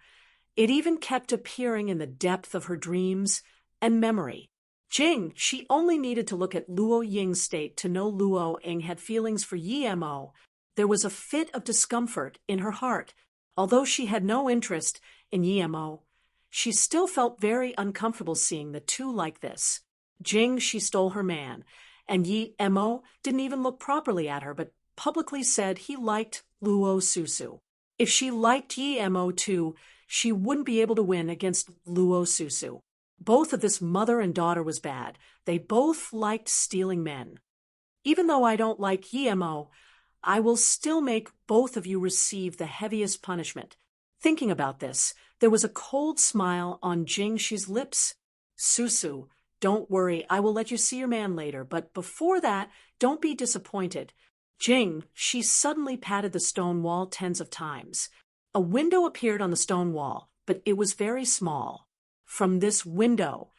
it even kept appearing in the depth of her dreams and memory. She only needed to look at Luo Ying's state to know Luo Ing had feelings for Yi Mo. There was a fit of discomfort in her heart. Although she had no interest in Yi Mo, she still felt very uncomfortable seeing the two like this. She stole her man, and Yi Mo didn't even look properly at her, but publicly said he liked Luo Susu. If she liked Yi Mo too, she wouldn't be able to win against Luo Susu. Both of this mother and daughter was bad. They both liked stealing men. Even though I don't like Yi Mo, I will still make both of you receive the heaviest punishment. Thinking about this, there was a cold smile on Shi's lips. Susu, don't worry, I will let you see your man later, but before that, don't be disappointed. She suddenly patted the stone wall tens of times. A window appeared on the stone wall, but it was very small. From this window,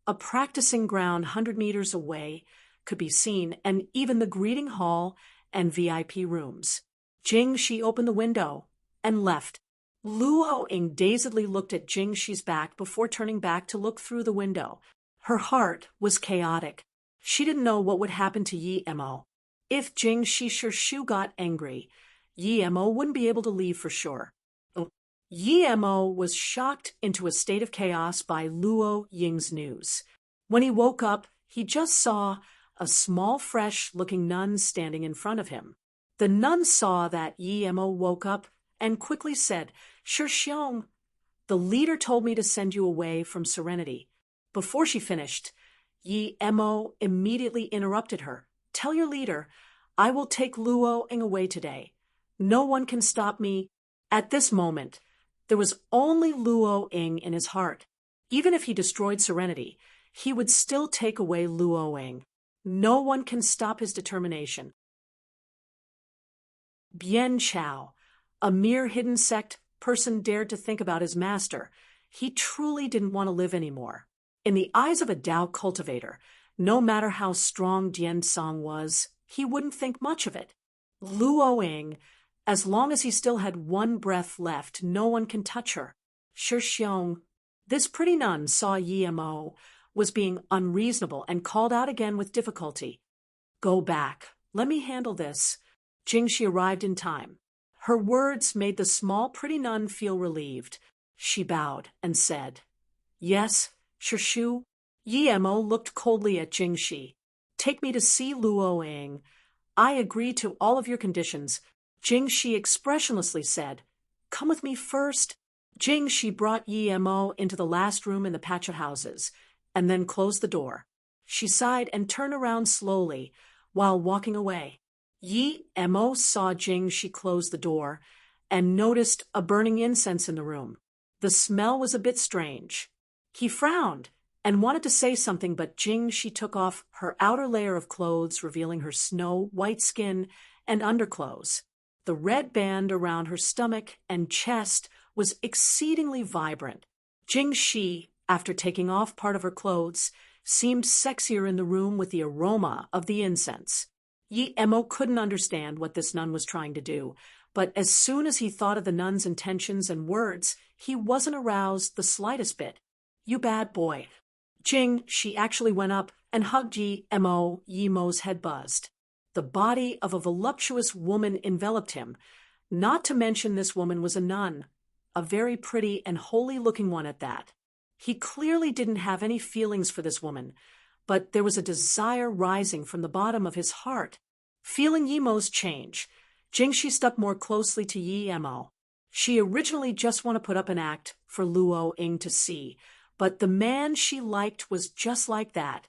a practicing ground 100 meters away could be seen, and even the greeting hall and VIP rooms. She opened the window and left. Luo Ing dazedly looked at Shi's back before turning back to look through the window. Her heart was chaotic. She didn't know what would happen to Yi Mo. If Shi Shu got angry, Yi Mo wouldn't be able to leave for sure. Yi Mo was shocked into a state of chaos by Luo Ying's news. When he woke up, he just saw a small, fresh-looking nun standing in front of him. The nun saw that Yi Mo woke up and quickly said, "Xiong, the leader told me to send you away from Serenity." Before she finished, Yi Mo immediately interrupted her. "Tell your leader, I will take Luo Ing away today. No one can stop me." At this moment, there was only Luo Ing in his heart. Even if he destroyed Serenity, he would still take away Luo Ing. No one can stop his determination. Bien Chao, a mere hidden sect person, dared to think about his master. He truly didn't want to live anymore. In the eyes of a Dao cultivator, no matter how strong Dian Song was, he wouldn't think much of it. Luo Ing, as long as he still had one breath left, no one can touch her. Xiong, this pretty nun, saw Yi Mo was being unreasonable and called out again with difficulty. "Go back. Let me handle this." She arrived in time. Her words made the small, pretty nun feel relieved. She bowed and said, "Yes, Shu." Yi Mo looked coldly at Shi. "Take me to see Luo Ing. I agree to all of your conditions." Shi expressionlessly said, "Come with me first." Shi brought Yi Mo into the last room in the patch of houses, and then closed the door. She sighed and turned around slowly while walking away. Yi Mo saw Shi close the door and noticed a burning incense in the room. The smell was a bit strange. He frowned and wanted to say something, but she took off her outer layer of clothes, revealing her snow-white skin and underclothes. The red band around her stomach and chest was exceedingly vibrant. Shi, after taking off part of her clothes, seemed sexier in the room with the aroma of the incense. Yi Mo couldn't understand what this nun was trying to do, but as soon as he thought of the nun's intentions and words, he wasn't aroused the slightest bit. "You bad boy." She actually went up and hugged Yi Mo. Yi Mo's head buzzed. The body of a voluptuous woman enveloped him. Not to mention this woman was a nun, a very pretty and holy-looking one at that. He clearly didn't have any feelings for this woman, but there was a desire rising from the bottom of his heart. Feeling Yi Mo's change, she stuck more closely to Yi Mo. She originally just wanted to put up an act for Luo Ing to see, but the man she liked was just like that,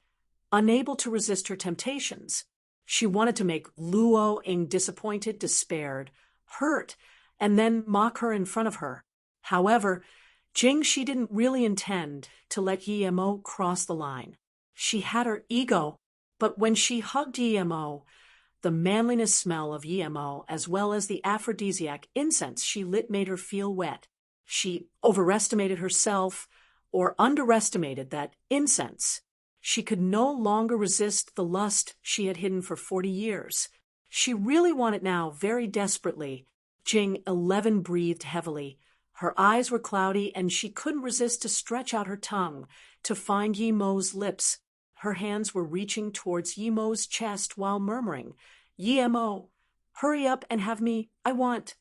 unable to resist her temptations. She wanted to make Luo Ing disappointed, despaired, hurt, and then mock her in front of her. However, she didn't really intend to let Yi Mo cross the line. She had her ego But when she hugged Emo, the manliness smell of Emo, as well as the aphrodisiac incense she lit, made her feel wet. She overestimated herself or underestimated that incense. She could no longer resist the lust she had hidden for 40 years. She really wanted now, very desperately. Jing 11 breathed heavily. Her eyes were cloudy, and she couldn't resist to stretch out her tongue to find Yemo's lips. Her hands were reaching towards Yemo's chest while murmuring, "Yemo, hurry up and have me, I want."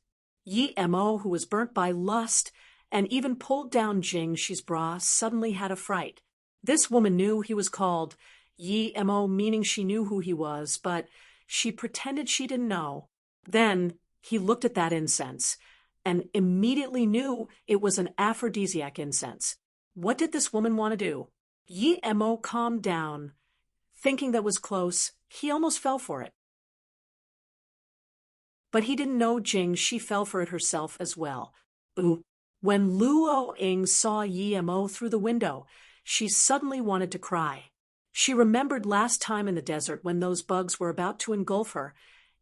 Yemo, who was burnt by lust and even pulled down Jingxi's bra, suddenly had a fright. This woman knew he was called Yemo, meaning she knew who he was, but she pretended she didn't know. Then he looked at that incense and immediately knew it was an aphrodisiac incense. What did this woman want to do? Yemo calmed down. Thinking that was close, he almost fell for it. But he didn't know she fell for it herself as well. Ooh. When Luo Ying saw Yemo through the window, she suddenly wanted to cry. She remembered last time in the desert when those bugs were about to engulf her.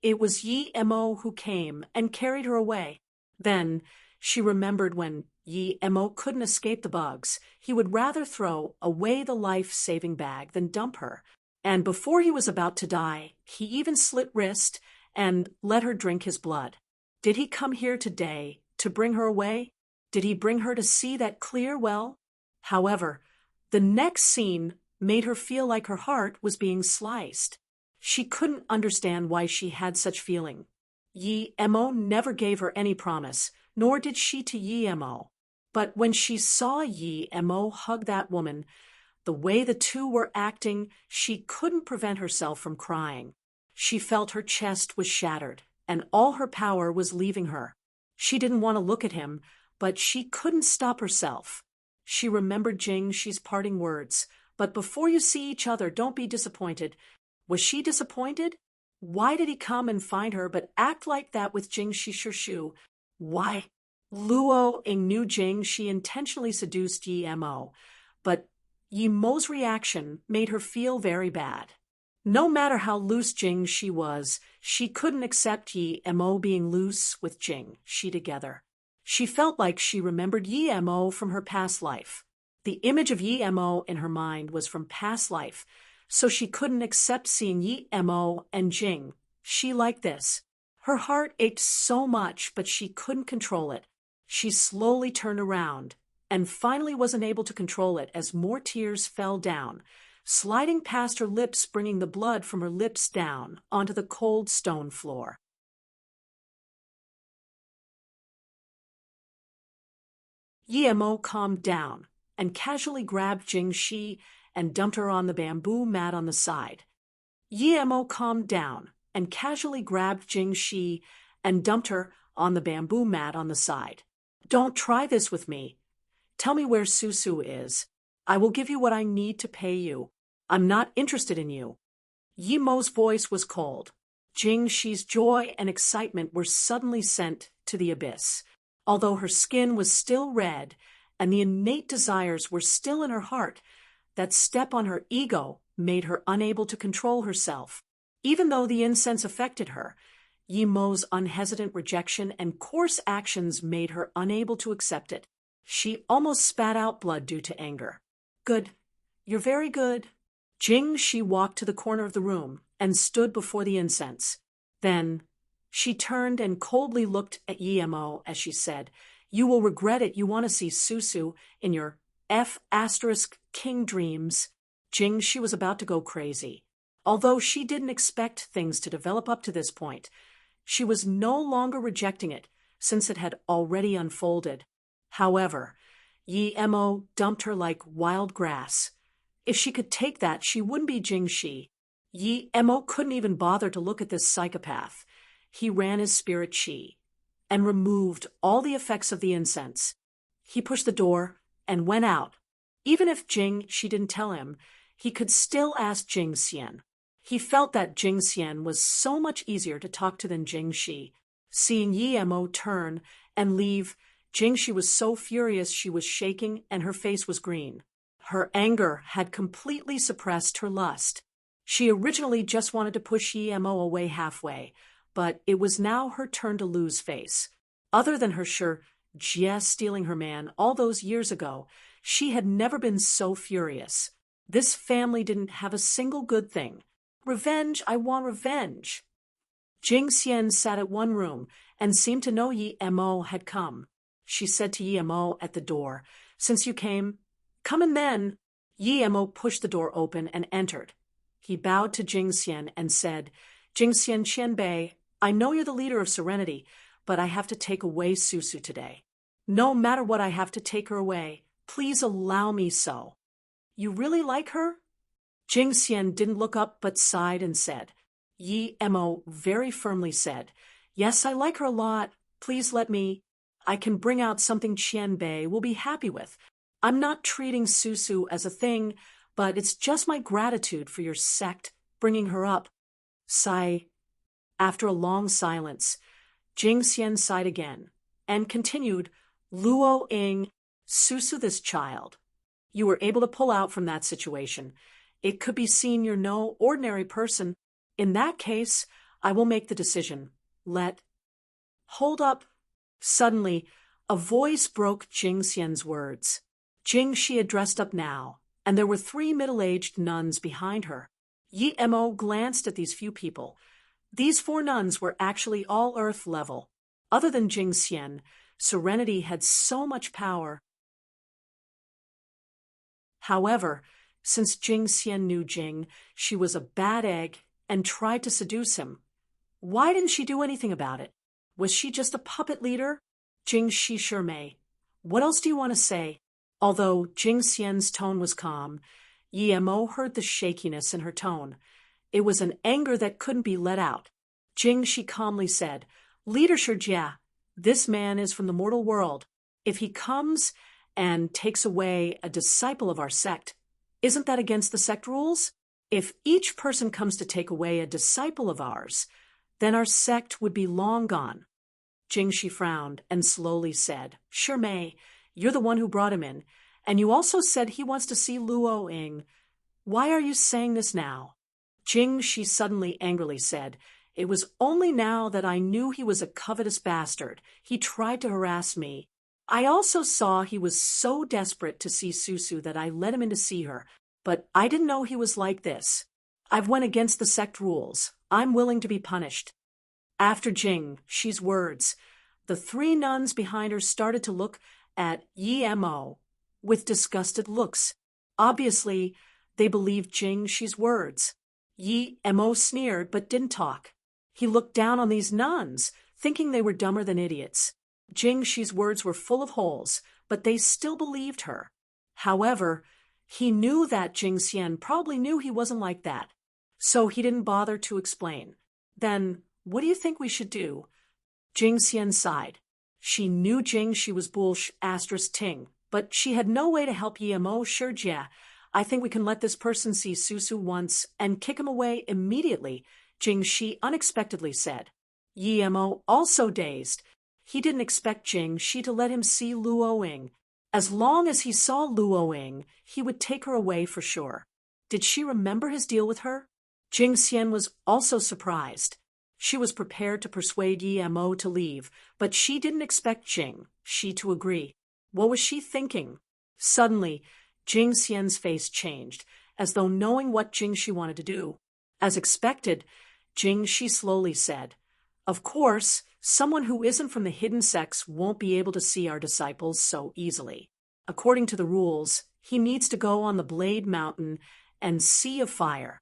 It was Yemo who came and carried her away. Then she remembered when Yemo couldn't escape the bugs, he would rather throw away the life-saving bag than dump her. And before he was about to die, he even slit wrist and let her drink his blood. Did he come here today to bring her away? Did he bring her to see that clear well? However, the next scene made her feel like her heart was being sliced. She couldn't understand why she had such feeling. Yemo never gave her any promise, nor did she to Yemo. But when she saw Yemo hug that woman, the way the two were acting, she couldn't prevent herself from crying. She felt her chest was shattered, and all her power was leaving her. She didn't want to look at him, but she couldn't stop herself. She remembered Jingxi's parting words, "But before you see each other, don't be disappointed." Was she disappointed? Why did he come and find her but act like that with Jingxi Shishu? Why? Luo Ying knew Jingxi intentionally seduced Yemo, but Yemo's reaction made her feel very bad. No matter how loose Jingxi was, she couldn't accept Yemo being loose with Jingxi together. She felt like she remembered Yemo from her past life. The image of Yemo in her mind was from past life, so she couldn't accept seeing Yemo and Jingxi like this. Her heart ached so much, but she couldn't control it. She slowly turned around and finally wasn't able to control it as more tears fell down, sliding past her lips, bringing the blood from her lips down onto the cold stone floor. Yemo calmed down and casually grabbed Jingxi and dumped her on the bamboo mat on the side. Yemo calmed down and casually grabbed Jingxi and dumped her on the bamboo mat on the side. "Don't try this with me. Tell me where Susu is. I will give you what I need to pay you. I'm not interested in you." Yemo's voice was cold. Jingxi's joy and excitement were suddenly sent to the abyss. Although her skin was still red and the innate desires were still in her heart, that step on her ego made her unable to control herself. Even though the incense affected her, Yemo's unhesitant rejection and coarse actions made her unable to accept it. She almost spat out blood due to anger. "Good. You're very good." Jingxi walked to the corner of the room and stood before the incense. Then she turned and coldly looked at Yemo as she said, "You will regret it. You want to see Susu in your King dreams." Jingxi was about to go crazy. Although she didn't expect things to develop up to this point, she was no longer rejecting it, since it had already unfolded. However, Yemo dumped her like wild grass. If she could take that, she wouldn't be Jingxi. Yemo couldn't even bother to look at this psychopath. He ran his spirit chi and removed all the effects of the incense. He pushed the door and went out. Even if Jingxi didn't tell him, he could still ask Jingxian. He felt that Jingxian was so much easier to talk to than Jingxi. Seeing Yemo turn and leave, Jingxi was so furious she was shaking and her face was green. Her anger had completely suppressed her lust. She originally just wanted to push Emo away halfway, but it was now her turn to lose face. Other than her Jia stealing her man all those years ago, she had never been so furious. This family didn't have a single good thing. Revenge, I want revenge. Jing Xian sat at one room and seemed to know Emo had come. She said to Emo at the door, "Since you came, come in then." Emo pushed the door open and entered. He bowed to Jing Xian and said, "Jing Xian Qianbei, I know you're the leader of Serenity, but I have to take away Susu today. No matter what, I have to take her away. Please allow me so." "You really like her?" Jing Xian didn't look up but sighed and said. Emo very firmly said, "Yes, I like her a lot. Please let me. I can bring out something Qianbei will be happy with. I'm not treating Susu as a thing, but it's just my gratitude for your sect bringing her up." Sigh. After a long silence, Jing Xian sighed again and continued, "Luo Ying, Susu this child. You were able to pull out from that situation. It could be seen you're no ordinary person. In that case, I will make the decision. Hold up." Suddenly, a voice broke Jing Xian's words. Jing Shi had dressed up now, and there were 3 middle-aged nuns behind her. Emo glanced at these few people. These 4 nuns were actually all Earth level. Other than Jing Xian, Serenity had so much power. However, since Jing Xian knew Jing, she was a bad egg and tried to seduce him. Why didn't she do anything about it? Was she just a puppet leader? Jing Shi sure may. What else do you want to say? Although Jing Xian's tone was calm, Emo heard the shakiness in her tone. It was an anger that couldn't be let out. Jing Shi calmly said, "Leader Jia, this man is from the mortal world. If he comes and takes away a disciple of our sect, isn't that against the sect rules? If each person comes to take away a disciple of ours, then our sect would be long gone." Jing Shi frowned and slowly said, "Sure may, you're the one who brought him in, and you also said he wants to see Luo Ying. Why are you saying this now?" Jing Shi suddenly angrily said, "It was only now that I knew he was a covetous bastard. He tried to harass me. I also saw he was so desperate to see Susu that I let him in to see her, but I didn't know he was like this. I've went against the sect rules. I'm willing to be punished." After Jing Shi's words, the 3 nuns behind her started to look at Emo with disgusted looks. Obviously, they believed Jing Shi's words. Emo sneered but didn't talk. He looked down on these nuns, thinking they were dumber than idiots. Jing Shi's words were full of holes, but they still believed her. However, he knew that Jing Xian probably knew he wasn't like that, so he didn't bother to explain. "Then, what do you think we should do?" Jing Xian sighed. She knew Jing Shi was Ting, but she had no way to help Emo. "Jia, I think we can let this person see Susu once and kick him away immediately," Jing Shi unexpectedly said. Emo, also dazed. He didn't expect Jing Shi to let him see Luo Ying. As long as he saw Luo Ying, he would take her away for sure. Did she remember his deal with her? Jing Xian was also surprised. She was prepared to persuade Emo to leave, but she didn't expect Jing Shi to agree. What was she thinking? Suddenly, Jing Xian's face changed, as though knowing what Jing Shi wanted to do. As expected, Jing Shi slowly said, "Of course, someone who isn't from the hidden sects won't be able to see our disciples so easily. According to the rules, he needs to go on the Blade Mountain and Sea of Fire."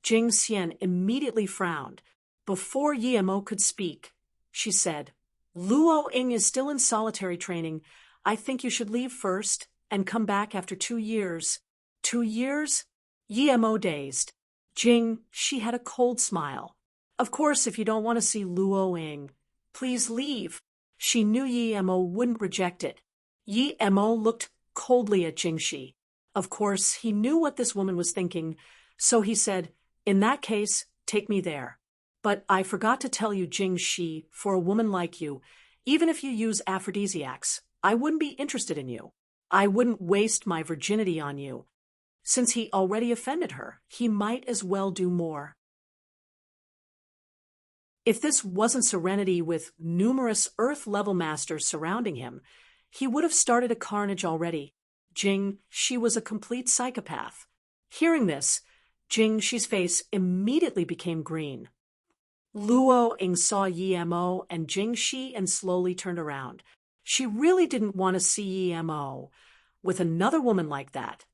Jing Xian immediately frowned. Before Emo could speak, she said, "Luo Ying is still in solitary training. I think you should leave first and come back after 2 years. 2 years? Emo dazed. Jing, she had a cold smile. "Of course, if you don't want to see Luo Ying, please leave." She knew Emo wouldn't reject it. Emo looked coldly at Jing Shi. Of course, he knew what this woman was thinking, so he said, "In that case, take me there. But I forgot to tell you, Jing Shi, for a woman like you, even if you use aphrodisiacs, I wouldn't be interested in you. I wouldn't waste my virginity on you." Since he already offended her, he might as well do more. If this wasn't Serenity with numerous Earth-level masters surrounding him, he would have started a carnage already. Jing Shi was a complete psychopath. Hearing this, Jing Shi's face immediately became green. Luo Ying saw Yi Mo and Jing Shi and slowly turned around. She really didn't want to see Yi Mo with another woman like that,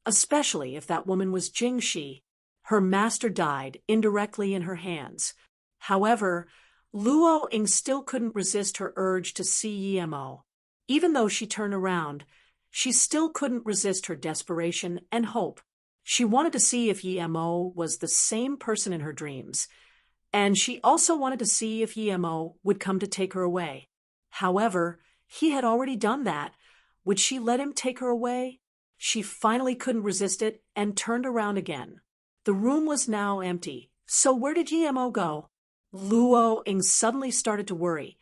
especially if that woman was Jing Shi. Her master died indirectly in her hands. However, Luo Ying still couldn't resist her urge to see Yi Mo. Even though she turned around, she still couldn't resist her desperation and hope. She wanted to see if Yi Mo was the same person in her dreams, and she also wanted to see if Yi Mo would come to take her away. However, he had already done that. Would she let him take her away? She finally couldn't resist it and turned around again. The room was now empty. So where did Yi Mo go? Luo Ying suddenly started to worry.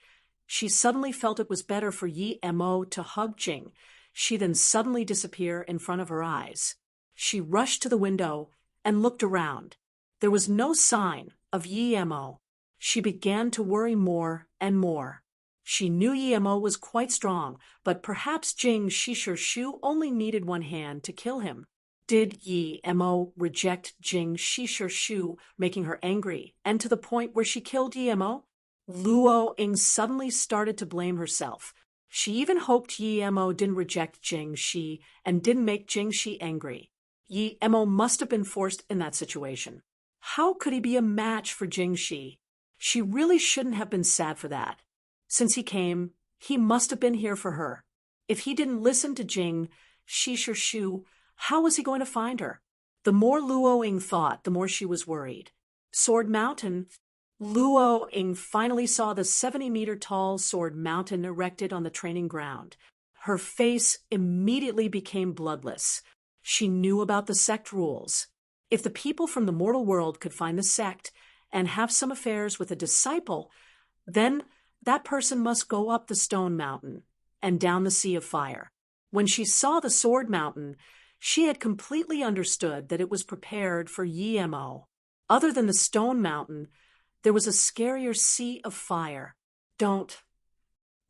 She suddenly felt it was better for Yi Mo to hug Jing. She then suddenly disappear in front of her eyes. She rushed to the window and looked around. There was no sign of Yi Mo. She began to worry more and more. She knew Yi Mo was quite strong, but perhaps Jing Shishu only needed one hand to kill him. Did Yi Mo reject Jing Shishu, making her angry, and to the point where she killed Yi Mo? Luo Ying suddenly started to blame herself. She even hoped Yi Mo didn't reject Jing Shi and didn't make Jing Shi angry. Yi Mo must have been forced in that situation. How could he be a match for Jing Shi? She really shouldn't have been sad for that. Since he came, he must have been here for her. If he didn't listen to Jing Shishu, how was he going to find her? The more Luo Ying thought, the more she was worried. Sword Mountain. Luo Ying finally saw the 70-meter-tall Sword Mountain erected on the training ground. Her face immediately became bloodless. She knew about the sect rules. If the people from the mortal world could find the sect and have some affairs with a disciple, then that person must go up the Stone Mountain and down the Sea of Fire. When she saw the Sword Mountain, she had completely understood that it was prepared for Yi Mo. Other than the Stone Mountain, there was a scarier Sea of Fire. Don't.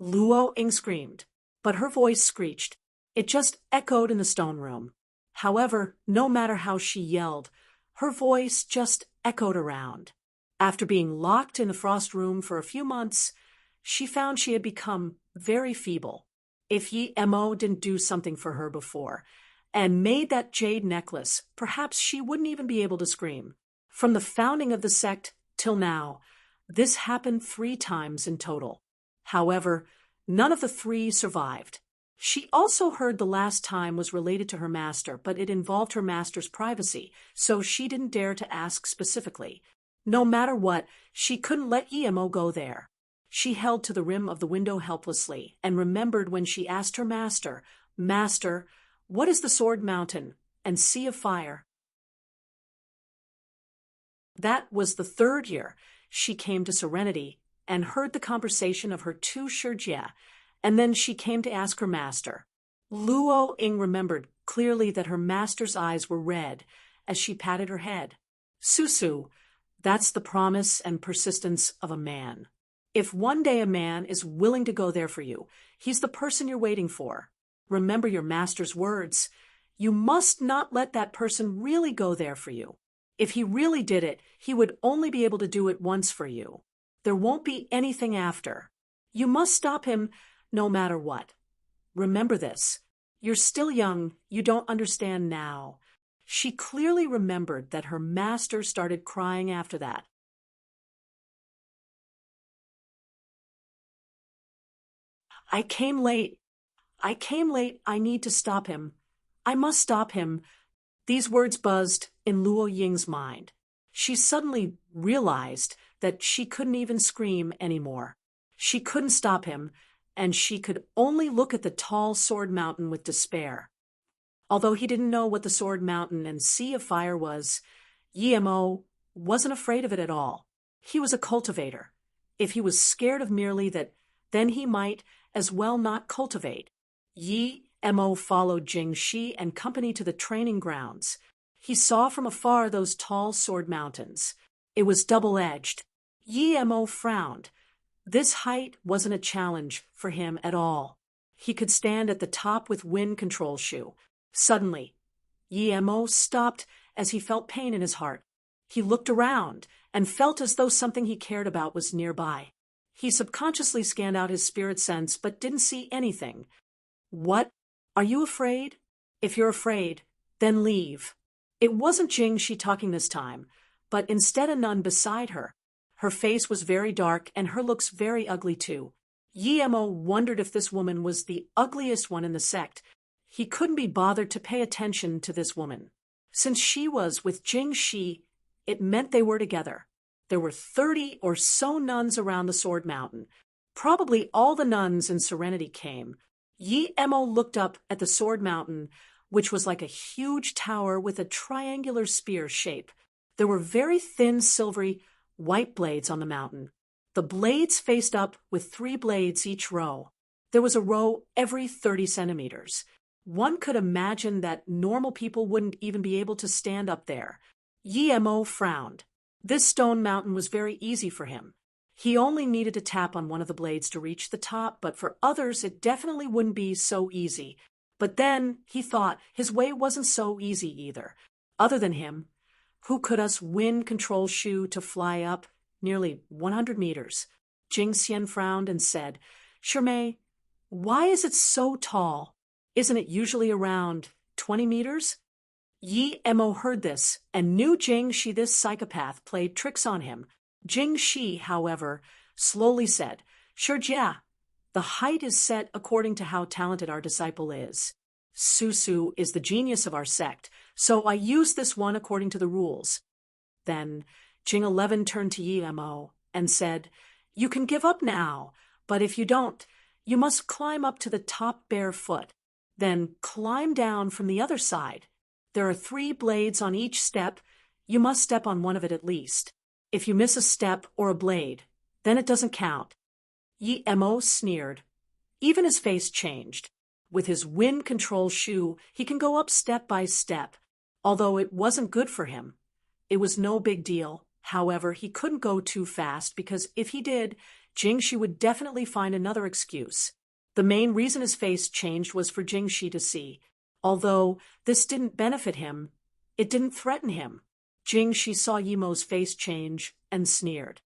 Luo Ying screamed, but her voice screeched. It just echoed in the stone room. However, no matter how she yelled, her voice just echoed around. After being locked in the frost room for a few months, she found she had become very feeble. If Yi Mo didn't do something for her before and made that jade necklace, perhaps she wouldn't even be able to scream. From the founding of the sect till now, this happened 3 times in total. However, none of the 3 survived. She also heard the last time was related to her master, but it involved her master's privacy, so she didn't dare to ask specifically. No matter what, she couldn't let Yi Mo go there. She held to the rim of the window helplessly and remembered when she asked her master, "Master, what is the Sword Mountain and Sea of Fire?" That was the 3rd year she came to Serenity and heard the conversation of her 2 Shijie, and then she came to ask her master. Luo Ying remembered clearly that her master's eyes were red as she patted her head. Susu, that's the promise and persistence of a man. If one day a man is willing to go there for you, he's the person you're waiting for. Remember your master's words. You must not let that person really go there for you. If he really did it, he would only be able to do it once for you. There won't be anything after. You must stop him no matter what. Remember this. You're still young. You don't understand now. She clearly remembered that her master started crying after that. I came late. I need to stop him. I must stop him. These words buzzed in Luo Ying's mind. She suddenly realized that she couldn't even scream anymore. She couldn't stop him, and she could only look at the tall Sword Mountain with despair. Although he didn't know what the Sword Mountain and Sea of Fire was, Yi Mo wasn't afraid of it at all. He was a cultivator. If he was scared of merely that, then he might as well not cultivate. Yi Mo followed Jing Shi and company to the training grounds. He saw from afar those tall sword mountains. It was double-edged. Mo frowned. This height wasn't a challenge for him at all. He could stand at the top with wind control shoe. Suddenly, Mo stopped as he felt pain in his heart. He looked around and felt as though something he cared about was nearby. He subconsciously scanned out his spirit sense but didn't see anything. What? Are you afraid? If you're afraid, then leave. It wasn't Jing Shi talking this time, but instead a nun beside her. Her face was very dark and her looks very ugly too. Mo wondered if this woman was the ugliest one in the sect. He couldn't be bothered to pay attention to this woman. Since she was with Jing Shi, it meant they were together. There were 30 or so nuns around the Sword Mountain. Probably all the nuns in Serenity came. Mo looked up at the Sword Mountain, which was like a huge tower with a triangular spear shape. There were very thin, silvery, white blades on the mountain. The blades faced up with 3 blades each row. There was a row every 30 centimeters. One could imagine that normal people wouldn't even be able to stand up there. Mo frowned. This stone mountain was very easy for him. He only needed to tap on one of the blades to reach the top, but for others it definitely wouldn't be so easy. But then, he thought, his way wasn't so easy either. Other than him, who could us wind control shoe to fly up nearly 100 meters? Jing Xian frowned and said, "Shermei, why is it so tall? Isn't it usually around 20 meters? Mo heard this and knew Jing Shi, this psychopath, played tricks on him. Jing Shi, however, slowly said, "Sure, yeah. The height is set according to how talented our disciple is. Susu is the genius of our sect, so I use this one according to the rules." Then Jing 11 turned to Mo and said, "You can give up now, but if you don't, you must climb up to the top bare foot. Then climb down from the other side. There are 3 blades on each step. You must step on one of it at least. If you miss a step or a blade, then it doesn't count." Mo sneered. Even his face changed. With his wind control shoe, he can go up step by step. Although it wasn't good for him. It was no big deal. However, he couldn't go too fast because if he did, Jing Shi would definitely find another excuse. The main reason his face changed was for Jing Shi to see. Although this didn't benefit him, it didn't threaten him. Jing Shi saw Mo's face change and sneered.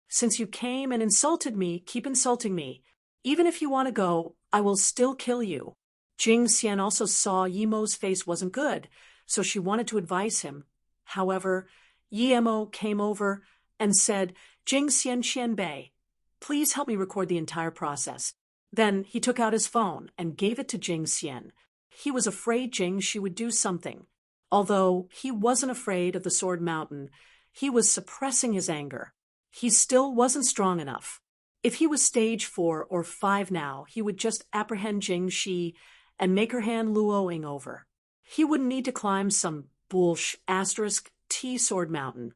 "Since you came and insulted me, keep insulting me. Even if you want to go, I will still kill you." Jing Xian also saw Mo's face wasn't good, so she wanted to advise him. However, Mo came over and said, "Jing Xian Xianbei, please help me record the entire process." Then he took out his phone and gave it to Jing Xian. He was afraid Jing Shi would do something. Although he wasn't afraid of the Sword Mountain, he was suppressing his anger. He still wasn't strong enough. If he was stage 4 or 5 now, he would just apprehend Jing Shi and make her hand Luoing over. He wouldn't need to climb some *T Sword Mountain.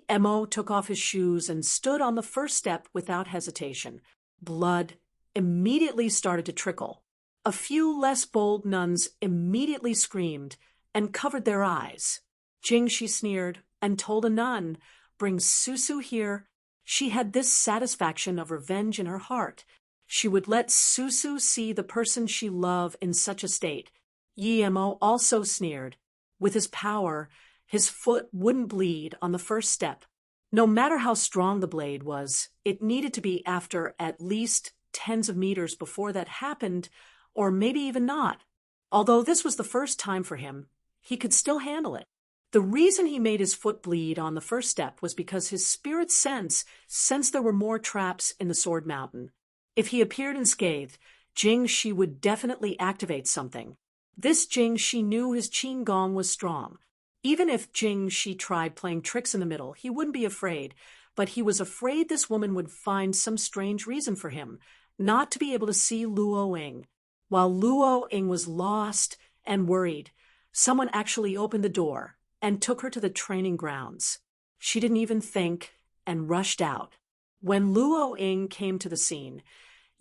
Mo took off his shoes and stood on the first step without hesitation. Blood immediately started to trickle. A few less bold nuns immediately screamed and covered their eyes. Jing Shi sneered and told a nun, "Bring Susu here." She had this satisfaction of revenge in her heart. She would let Susu see the person she loved in such a state. Mo also sneered. With his power, his foot wouldn't bleed on the first step. No matter how strong the blade was, it needed to be after at least tens of meters before that happened, or maybe even not. Although this was the first time for him, he could still handle it. The reason he made his foot bleed on the first step was because his spirit sense sensed there were more traps in the Sword Mountain. If he appeared unscathed, Jing Shi would definitely activate something. This Jing Shi knew his Qin Gong was strong. Even if Jing Shi tried playing tricks in the middle, he wouldn't be afraid, but he was afraid this woman would find some strange reason for him not to be able to see Luoing. While Luoing was lost and worried, someone actually opened the door and took her to the training grounds. She didn't even think and rushed out. When Luoing came to the scene,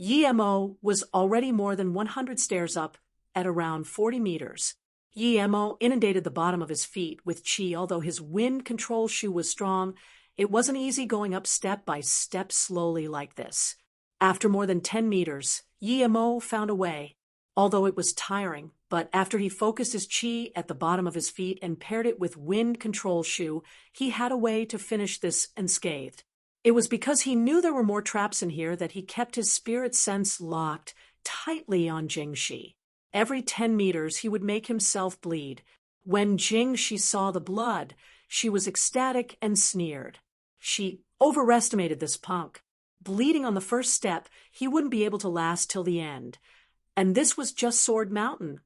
Yemo was already more than 100 stairs up at around 40 meters. Yemo inundated the bottom of his feet with chi. Although his wind control shoe was strong, it wasn't easy going up step by step slowly like this. After more than 10 meters, Yemo found a way, although it was tiring. But after he focused his chi at the bottom of his feet and paired it with wind control shoe, he had a way to finish this unscathed. It was because he knew there were more traps in here that he kept his spirit sense locked tightly on Jingxi. Every 10 meters he would make himself bleed. When Jingxi saw the blood, she was ecstatic and sneered. She overestimated this punk. Bleeding on the first step, he wouldn't be able to last till the end. And this was just Sword Mountain.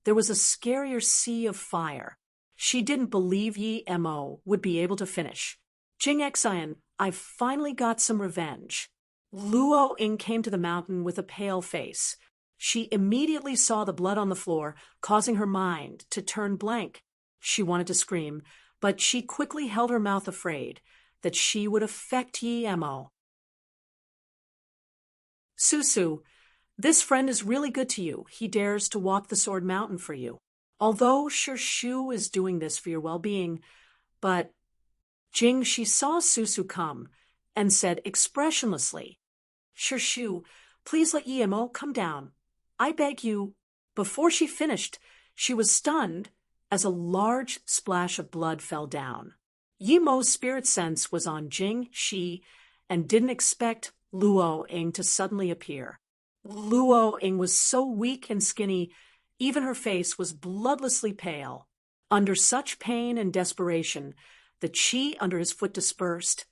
There was a scarier sea of fire. She didn't believe Yemo would be able to finish. Jing Xian, I finally got some revenge. Luo Ying came to the mountain with a pale face. She immediately saw the blood on the floor, causing her mind to turn blank. She wanted to scream, but she quickly held her mouth, afraid that she would affect Yemo. Susu, this friend is really good to you. He dares to walk the Sword Mountain for you. Although Shu is doing this for your well-being, but Jingxi saw Susu come and said expressionlessly, Shu, please let Yemo come down. I beg you. Before she finished, she was stunned as a large splash of blood fell down. Yemo's spirit sense was on Jingxi and didn't expect Luo Ying to suddenly appear. Luo Ying was so weak and skinny, even her face was bloodlessly pale. Under such pain and desperation, the chi under his foot dispersed,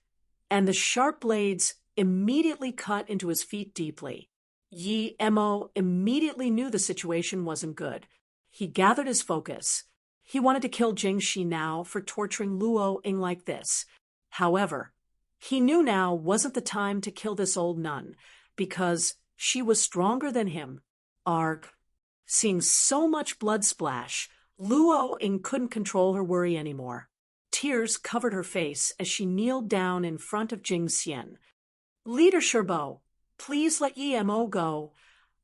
and the sharp blades immediately cut into his feet deeply. Yemo immediately knew the situation wasn't good. He gathered his focus. He wanted to kill Jingxi now for torturing Luo Ying like this. However, he knew now wasn't the time to kill this old nun, because she was stronger than him. Arg. Seeing so much blood splash, Luo Ying couldn't control her worry anymore. Tears covered her face as she kneeled down in front of Jingxian. Leader Sherbo, please let Yemo go.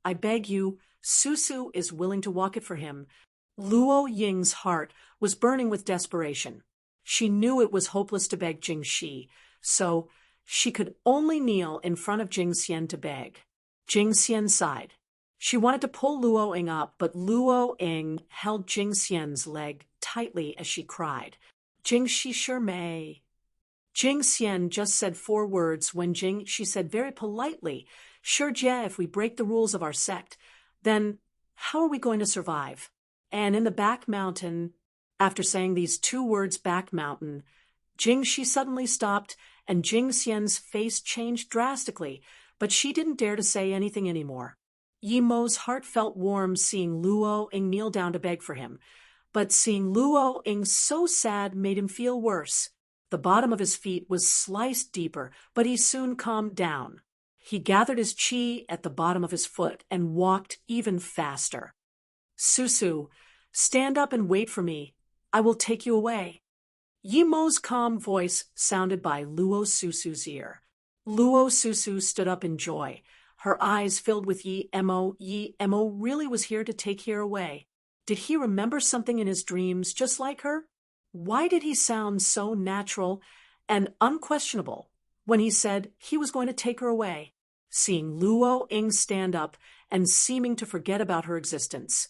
I beg you, Susu is willing to walk it for him. Luo Ying's heart was burning with desperation. She knew it was hopeless to beg Jingxi, so she could only kneel in front of Jingxian to beg. Jingxian sighed. She wanted to pull Luo Ying up, but Luo Ying held Jingxian's leg tightly as she cried. Jingxi sure may. Jingxian just said 4 words when Jingxi said very politely, Sure, Jie, if we break the rules of our sect, then how are we going to survive? And in the back mountain, after saying these 2 words, back mountain, Jingxi suddenly stopped and Jingxian's face changed drastically, but she didn't dare to say anything anymore. Yemo's heart felt warm seeing Luo Ying kneel down to beg for him, but seeing Luo Ying so sad made him feel worse. The bottom of his feet was sliced deeper, but he soon calmed down. He gathered his chi at the bottom of his foot and walked even faster. Susu, stand up and wait for me. I will take you away. Yemo's calm voice sounded by Luo Susu's ear. Luo Susu stood up in joy. Her eyes filled with Yemo. Yemo really was here to take her away. Did he remember something in his dreams just like her? Why did he sound so natural and unquestionable when he said he was going to take her away? Seeing Luo Ying stand up and seeming to forget about her existence,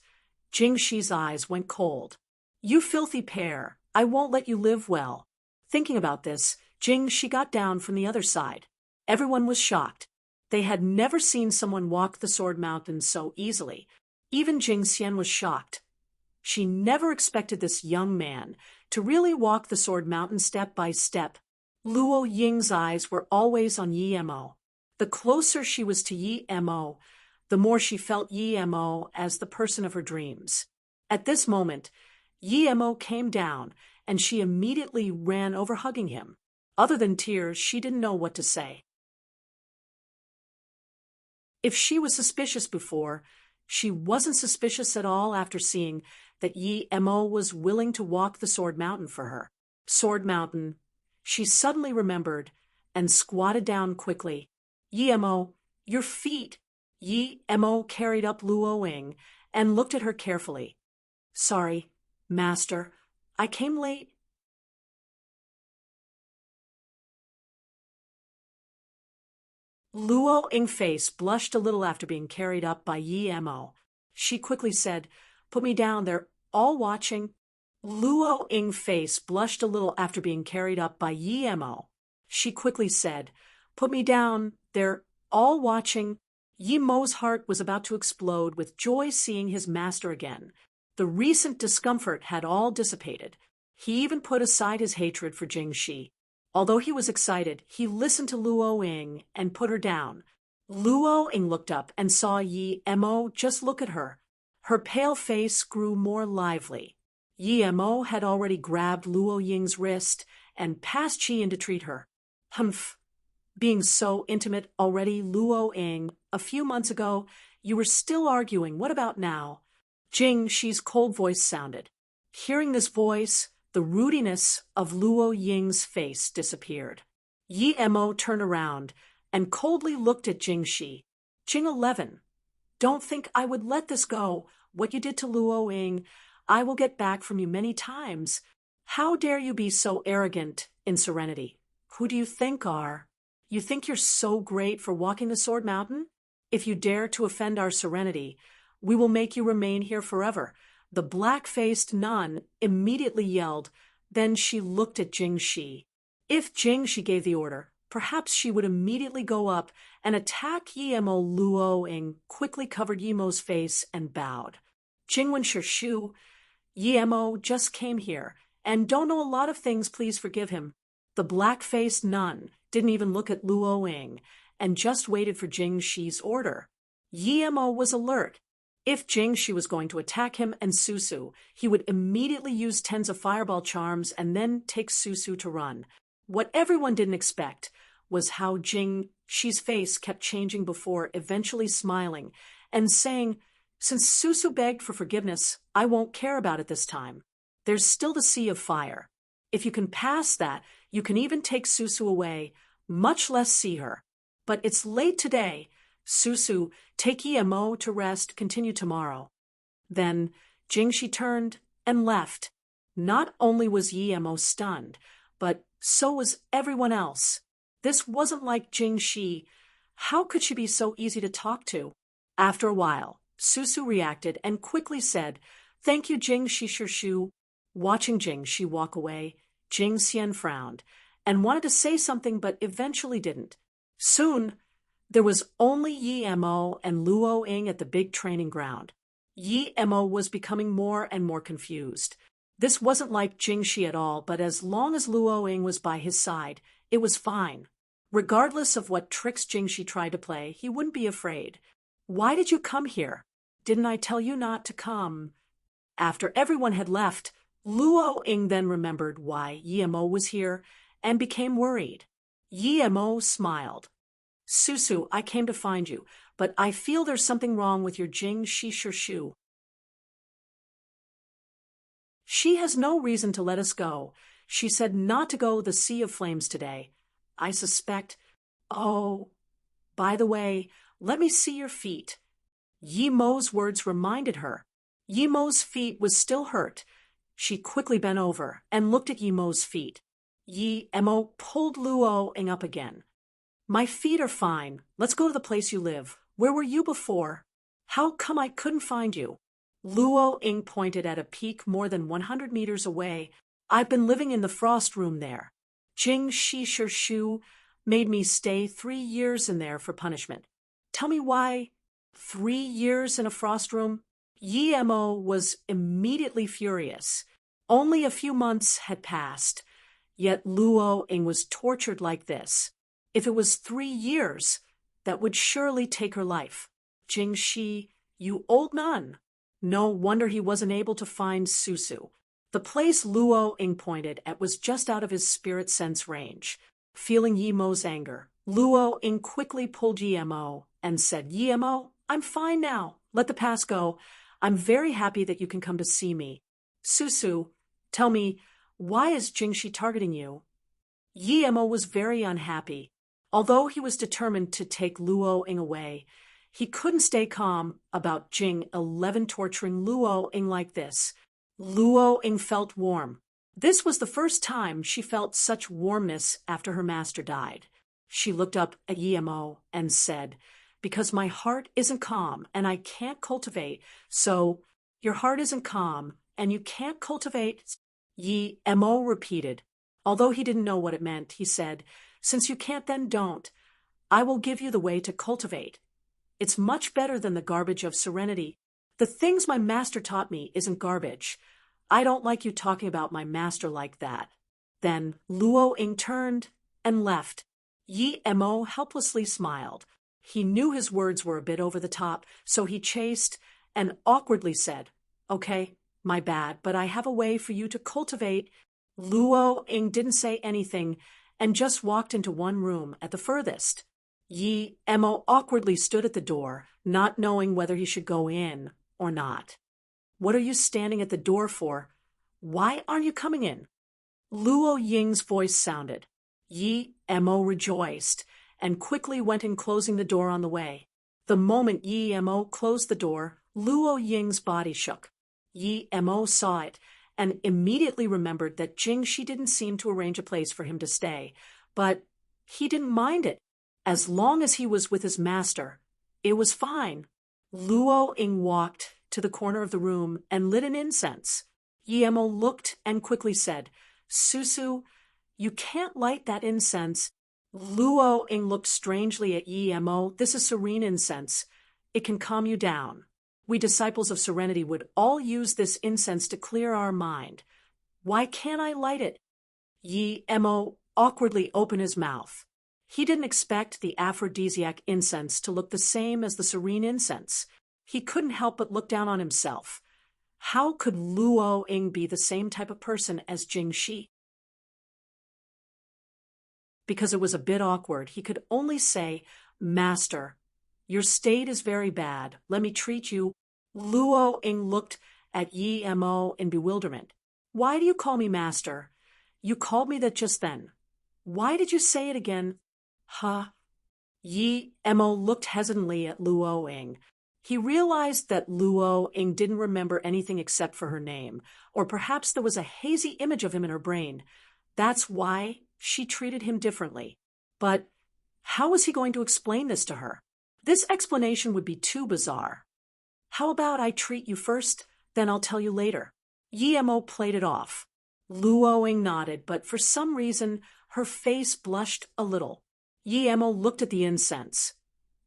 Jingxi's eyes went cold. You filthy pair, I won't let you live well. Thinking about this, Jingxi got down from the other side. Everyone was shocked. They had never seen someone walk the Sword Mountain so easily. Even Jingxian was shocked. She never expected this young man to really walk the Sword Mountain step by step. Luo Ying's eyes were always on Yemo. The closer she was to Yemo, the more she felt Yemo as the person of her dreams. At this moment, Yemo came down, and she immediately ran over hugging him. Other than tears, she didn't know what to say. If she was suspicious before, she wasn't suspicious at all after seeing that Yemo was willing to walk the Sword Mountain for her. Sword Mountain, she suddenly remembered and squatted down quickly. Yemo, your feet. Yi Mo carried up Luo Ying and looked at her carefully. Sorry, master, I came late. Luo Ying's face blushed a little after being carried up by Yi Mo. She quickly said, Put me down, they're all watching. Luo Ying's face blushed a little after being carried up by Yi Mo. She quickly said, Put me down, they're all watching. Yi Mo's heart was about to explode with joy seeing his master again. The recent discomfort had all dissipated. He even put aside his hatred for Jing Shi. Although he was excited, he listened to Luo Ying and put her down. Luo Ying looked up and saw Yi Mo just look at her. Her pale face grew more lively. Yi Mo had already grabbed Luo Ying's wrist and passed Qi in to treat her. Humph. Being so intimate already, Luo Ying, a few months ago, you were still arguing. What about now? Jing Shi's cold voice sounded. Hearing this voice, the rudiness of Luo Ying's face disappeared. Yi Mo turned around and coldly looked at Jing Shi. Jing 11. Don't think I would let this go. What you did to Luo Ying, I will get back from you many times. How dare you be so arrogant in Serenity? Who do you think are? You think you're so great for walking the Sword Mountain? If you dare to offend our Serenity, we will make you remain here forever. The black-faced nun immediately yelled. Then she looked at Jing Shi. If Jing Shi gave the order, perhaps she would immediately go up and attack Yi Mo. Luo Ying quickly covered Yi Mo's face and bowed. Jingwen Shu, Yi Mo just came here and don't know a lot of things, please forgive him. The black-faced nun didn't even look at Luo Ying and just waited for Jing Shi's order. Yi Mo was alert. If Jing Shi was going to attack him and Susu, he would immediately use tens of fireball charms and then take Susu to run. What everyone didn't expect was how Jing Shi's face kept changing before eventually smiling and saying, Since Susu begged for forgiveness, I won't care about it this time. There's still the Sea of Fire. If you can pass that, you can even take Susu away, much less see her. But it's late today. Susu, take Yi Mo to rest, continue tomorrow. Then Jing Shi turned and left. Not only was Yi Mo stunned, but so was everyone else. This wasn't like Jing Shi. How could she be so easy to talk to? After a while, Susu reacted and quickly said, Thank you, Jing Shi Shu. Watching Jing Shi walk away, Jing Xian frowned and wanted to say something but eventually didn't. Soon, there was only Yi Mo and Luo Ying at the big training ground. Yi Mo was becoming more and more confused. This wasn't like Jing Shi at all, but as long as Luo Ying was by his side, it was fine. Regardless of what tricks Jing Shi tried to play, he wouldn't be afraid. Why did you come here? Didn't I tell you not to come? After everyone had left, Luo Ying then remembered why Yi Mo was here and became worried. Yi Mo smiled. Susu, I came to find you, but I feel there's something wrong with your Jing Shi Shu. She has no reason to let us go. She said not to go the Sea of Flames today. I suspect... Oh, by the way, let me see your feet. Yi Mo's words reminded her. Yi Mo's feet was still hurt. She quickly bent over and looked at Yi Mo's feet. Yi Mo pulled Luo Ying up again. My feet are fine. Let's go to the place you live. Where were you before? How come I couldn't find you? Luo Ying pointed at a peak more than 100 meters away. I've been living in the frost room there. Jing Shi Shu made me stay 3 years in there for punishment. Tell me why 3 years in a frost room? Yi Mo was immediately furious. Only a few months had passed, yet Luo Ying was tortured like this. If it was 3 years, that would surely take her life. Jing Shi, you old nun. No wonder he wasn't able to find Susu. The place Luo Ying pointed at was just out of his spirit sense range. Feeling Yi Mo's anger, Luo Ying quickly pulled Yi Mo and said, Yi Mo, I'm fine now. Let the past go. I'm very happy that you can come to see me. Susu, tell me, why is Jing Shi targeting you? Yi Mo was very unhappy. Although he was determined to take Luo Ying away, He couldn't stay calm about Jing 11 torturing Luo Ying like this. Luo Ying felt warm. This was the first time she felt such warmness after her master died. She looked up at Yimo and said, "Because my heart isn't calm and I can't cultivate, so your heart isn't calm and you can't cultivate." Yimo repeated. Although he didn't know what it meant, he said, "Since you can't, then don't. I will give you the way to cultivate. It's much better than the garbage of serenity. The things my master taught me isn't garbage. I don't like you talking about my master like that." Then Luo Ying turned and left. Yimo helplessly smiled. He knew his words were a bit over the top, so he chased and awkwardly said, "Okay, my bad, but I have a way for you to cultivate." Luo Ying didn't say anything and just walked into one room at the furthest. Yimo awkwardly stood at the door, not knowing whether he should go in or not. "What are you standing at the door for? Why aren't you coming in?" Luo Ying's voice sounded. Yimo rejoiced and quickly went in, closing the door on the way. The moment Yimo closed the door, Luo Ying's body shook. Yimo saw it and immediately remembered that Jing Shi didn't seem to arrange a place for him to stay, but he didn't mind it. As long as he was with his master, it was fine. Luo Ying walked to the corner of the room and lit an incense. Yimo looked and quickly said, "Susu, you can't light that incense." Luo Ying looked strangely at Yimo. "This is serene incense. It can calm you down. We disciples of serenity would all use this incense to clear our mind. Why can't I light it?" Yimo awkwardly opened his mouth. He didn't expect the aphrodisiac incense to look the same as the serene incense. He couldn't help but look down on himself. How could Luo Ying be the same type of person as Jing Shi? Because it was a bit awkward, he could only say, "Master, your state is very bad. Let me treat you." Luo Ying looked at Yimo in bewilderment. "Why do you call me master? You called me that just then. Why did you say it again?" "Huh?" Yimo looked hesitantly at Luo Ying. He realized that Luo Ying didn't remember anything except for her name, or perhaps there was a hazy image of him in her brain. That's why she treated him differently. But how was he going to explain this to her? This explanation would be too bizarre. "How about I treat you first, then I'll tell you later?" Yimo played it off. Luo Ying nodded, but for some reason her face blushed a little. Yimo looked at the incense.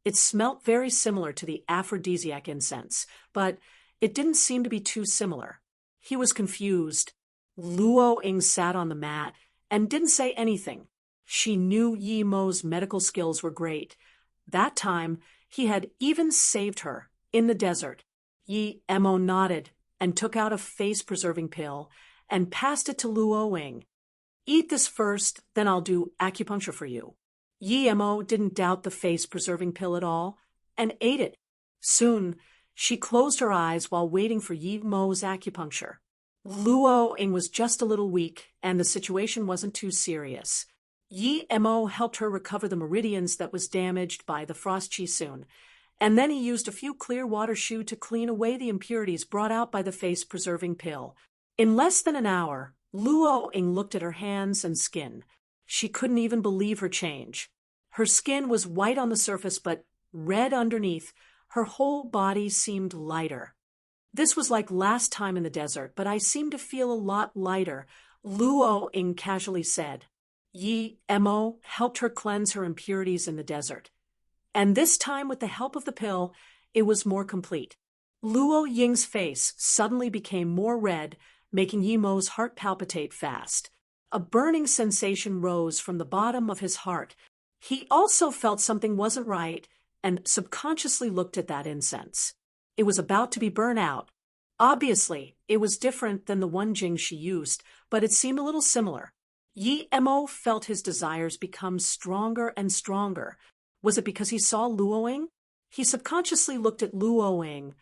It smelt very similar to the aphrodisiac incense, but it didn't seem to be too similar. He was confused. Luo Ying sat on the mat and didn't say anything. She knew Yimo's medical skills were great. That time, he had even saved her in the desert. Yimo nodded and took out a face-preserving pill and passed it to Luo Ying. "Eat this first, then I'll do acupuncture for you." Yimo didn't doubt the face-preserving pill at all and ate it. Soon, she closed her eyes while waiting for Yimo's acupuncture. Luo Ying was just a little weak, and the situation wasn't too serious. Yimo helped her recover the meridians that was damaged by the frost chisun, and then he used a few clear water shu to clean away the impurities brought out by the face-preserving pill. In less than an hour, Luo Ying looked at her hands and skin. She couldn't even believe her change. Her skin was white on the surface but red underneath. Her whole body seemed lighter. "This was like last time in the desert, but I seem to feel a lot lighter," Luo Ying casually said. Yimo helped her cleanse her impurities in the desert. And this time, with the help of the pill, it was more complete. Luo Ying's face suddenly became more red, making Yimo's heart palpitate fast. A burning sensation rose from the bottom of his heart. He also felt something wasn't right and subconsciously looked at that incense. It was about to be burned out. Obviously, it was different than the one Jing she used, but it seemed a little similar. Yimo felt his desires become stronger and stronger. Was it because he saw Luo Ying? He subconsciously looked at Luo Ying.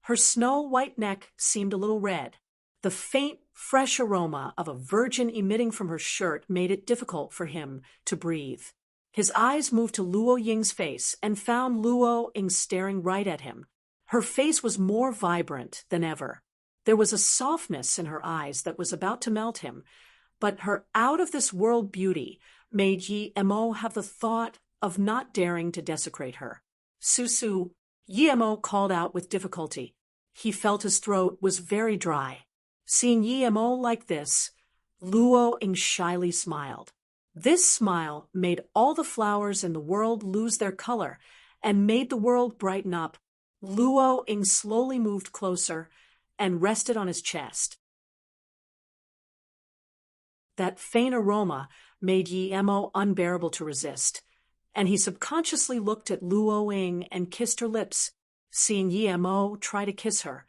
Her snow-white neck seemed a little red. The faint, fresh aroma of a virgin emitting from her shirt made it difficult for him to breathe. His eyes moved to Luo Ying's face and found Luo Ying staring right at him. Her face was more vibrant than ever. There was a softness in her eyes that was about to melt him, but her out-of-this-world beauty made Yi Mo have the thought of not daring to desecrate her. Susu, Yi Mo called out with difficulty. He felt his throat was very dry. Seeing Yi Mo like this, Luo Ying shyly smiled. This smile made all the flowers in the world lose their color and made the world brighten up. Luo Ying slowly moved closer and rested on his chest. That faint aroma made Yi Mo unbearable to resist, and he subconsciously looked at Luo Ying and kissed her lips. Seeing Yi Mo try to kiss her,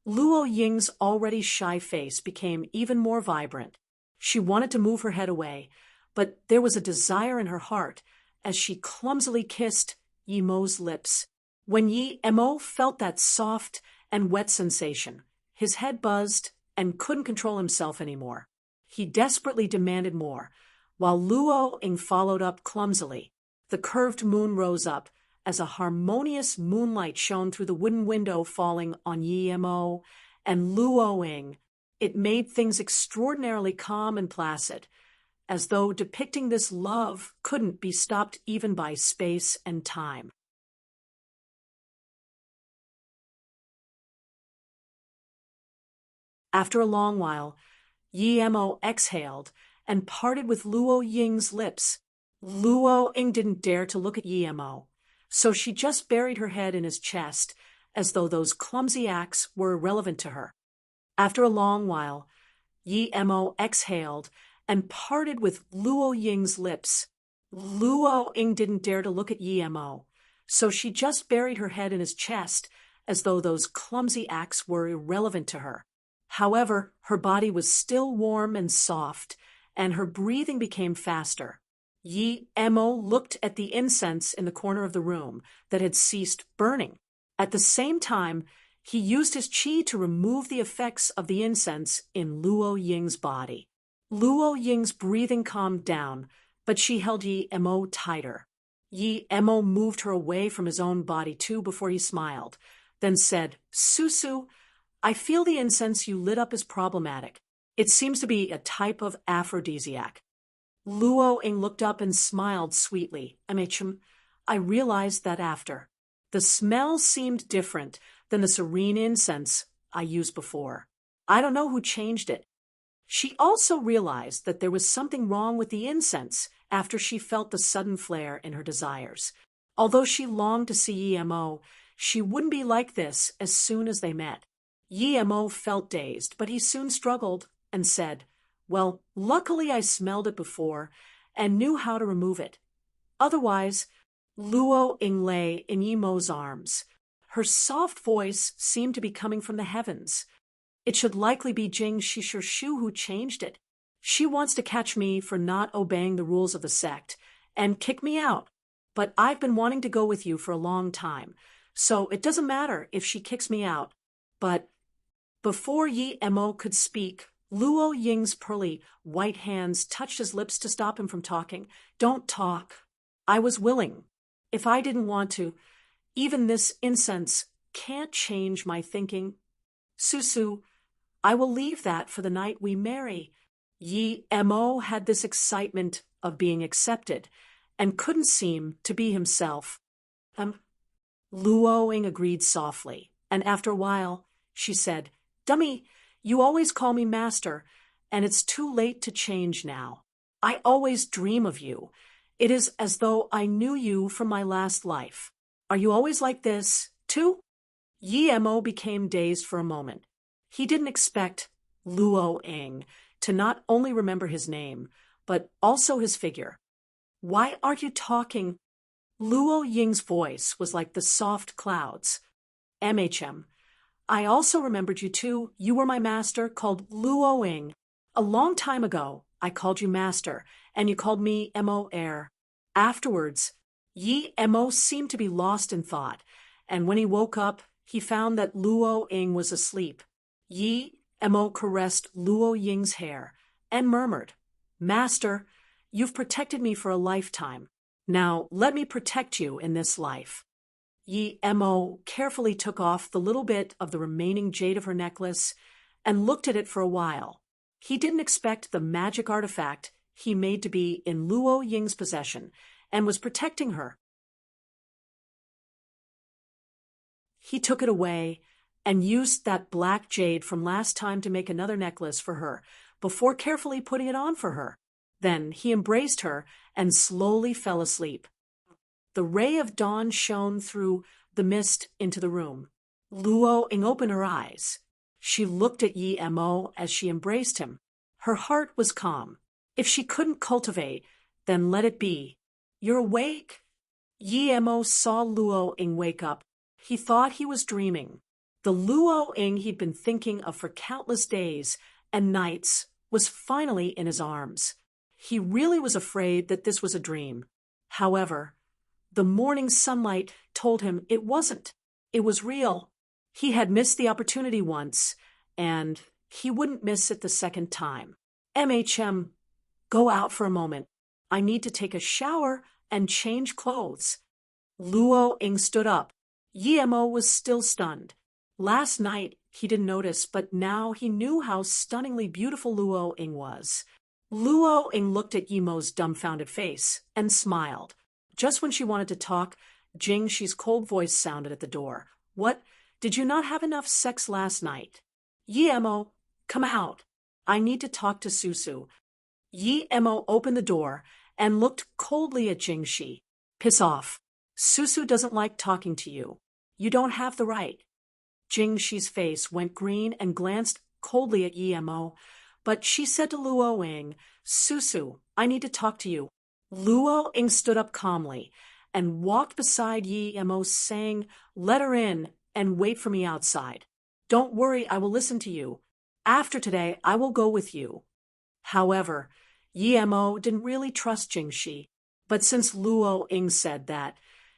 Luo Ying's already shy face became even more vibrant. She wanted to move her head away, but there was a desire in her heart as she clumsily kissed Yi Mo's lips. When Yi Mo felt that soft and wet sensation, his head buzzed and couldn't control himself anymore. He desperately demanded more, while Luo Ying followed up clumsily. The curved moon rose up as a harmonious moonlight shone through the wooden window falling on Yi Mo and Luo Ying. It made things extraordinarily calm and placid, as though depicting this love couldn't be stopped even by space and time. After a long while, Yi Mo exhaled and parted with Luo Ying's lips. Luo Ying didn't dare to look at Yi Mo, so she just buried her head in his chest as though those clumsy acts were irrelevant to her. After a long while, Yi Mo exhaled and parted with Luo Ying's lips. Luo Ying didn't dare to look at Yi Mo, so she just buried her head in his chest as though those clumsy acts were irrelevant to her. However, her body was still warm and soft, and her breathing became faster. Yi Mo looked at the incense in the corner of the room that had ceased burning. At the same time, he used his qi to remove the effects of the incense in Luo Ying's body. Luo Ying's breathing calmed down, but she held Yi Mo tighter. Yi Mo moved her away from his own body too before he smiled, then said, "Susu, I feel the incense you lit up is problematic. It seems to be a type of aphrodisiac." Luo Ying looked up and smiled sweetly. I realized that after. The smell seemed different than the serene incense I used before. I don't know who changed it. She also realized that there was something wrong with the incense after she felt the sudden flare in her desires. Although she longed to see Yi Mo, she wouldn't be like this as soon as they met. Yi Mo felt dazed, but he soon struggled and said, "Well, luckily I smelled it before and knew how to remove it. Otherwise," Luo Ying lay in Yi Mo's arms. Her soft voice seemed to be coming from the heavens. "It should likely be Jing Shishu who changed it. She wants to catch me for not obeying the rules of the sect and kick me out. But I've been wanting to go with you for a long time, so it doesn't matter if she kicks me out. But..." Before Yi Mo could speak, Luo Ying's pearly white hands touched his lips to stop him from talking. "Don't talk. I was willing. If I didn't want to, even this incense can't change my thinking. Susu, I will leave that for the night we marry." Yi Mo had this excitement of being accepted and couldn't seem to be himself. Luo Ying agreed softly, and after a while, she said, "Dummy, you always call me master, and it's too late to change now. I always dream of you. It is as though I knew you from my last life. Are you always like this, too?" Yi Mo became dazed for a moment. He didn't expect Luo Ying to not only remember his name, but also his figure. "Why aren't you talking?" Luo Ying's voice was like the soft clouds. "I also remembered you too. You were my master called Luo Ying. A long time ago, I called you master, and you called me Mo heir. Afterwards, Yi Mo seemed to be lost in thought, and when he woke up, he found that Luo Ying was asleep. Yi Mo caressed Luo Ying's hair and murmured, "Master, you've protected me for a lifetime. Now let me protect you in this life. Yi Mo carefully took off the little bit of the remaining jade of her necklace and looked at it for a while. He didn't expect the magic artifact he made to be in Luo Ying's possession and was protecting her. He took it away and used that black jade from last time to make another necklace for her before carefully putting it on for her. Then he embraced her and slowly fell asleep. The ray of dawn shone through the mist into the room. Luo Ying opened her eyes. She looked at Yi Mo as she embraced him. Her heart was calm. If she couldn't cultivate, then let it be. You're awake? Yi Mo saw Luo Ying wake up. He thought he was dreaming. The Luo Ying he'd been thinking of for countless days and nights was finally in his arms. He really was afraid that this was a dream. However, the morning sunlight told him it wasn't. It was real. He had missed the opportunity once, and he wouldn't miss it the second time. Go out for a moment. I need to take a shower and change clothes. Luo Ying stood up. Yi Mo was still stunned. Last night he didn't notice, but now he knew how stunningly beautiful Luo Ying was. Luo Ying looked at Yi Mo's dumbfounded face and smiled. Just when she wanted to talk, Jing Shi's cold voice sounded at the door. What? Did you not have enough sex last night? Yi Mo, come out. I need to talk to Susu. Yi Mo opened the door and looked coldly at Jing Shi. Piss off. Susu doesn't like talking to you. You don't have the right. Jing Shi's face went green and glanced coldly at Yi Mo, but she said to Luo Ying, Susu, I need to talk to you. Luo Ying stood up calmly and walked beside Yi Mo, saying, Let her in and wait for me outside. Don't worry, I will listen to you. After today, I will go with you. However, Yi Mo didn't really trust Jing Shi, but since Luo Ying said that,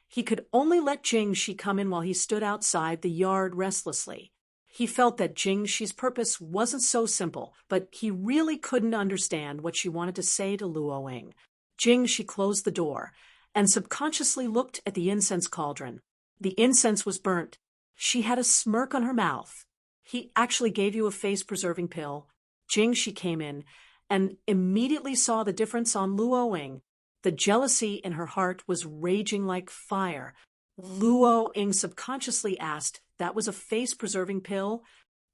he could only let Jing Shi come in while he stood outside the yard restlessly. He felt that Jing Shi's purpose wasn't so simple, but he really couldn't understand what she wanted to say to Luo Ying. Jing Shi closed the door and subconsciously looked at the incense cauldron. The incense was burnt. She had a smirk on her mouth. He actually gave you a face-preserving pill. Jing Shi came in and immediately saw the difference on Luo Ying. The jealousy in her heart was raging like fire. Luo Ying subconsciously asked, that was a face-preserving pill?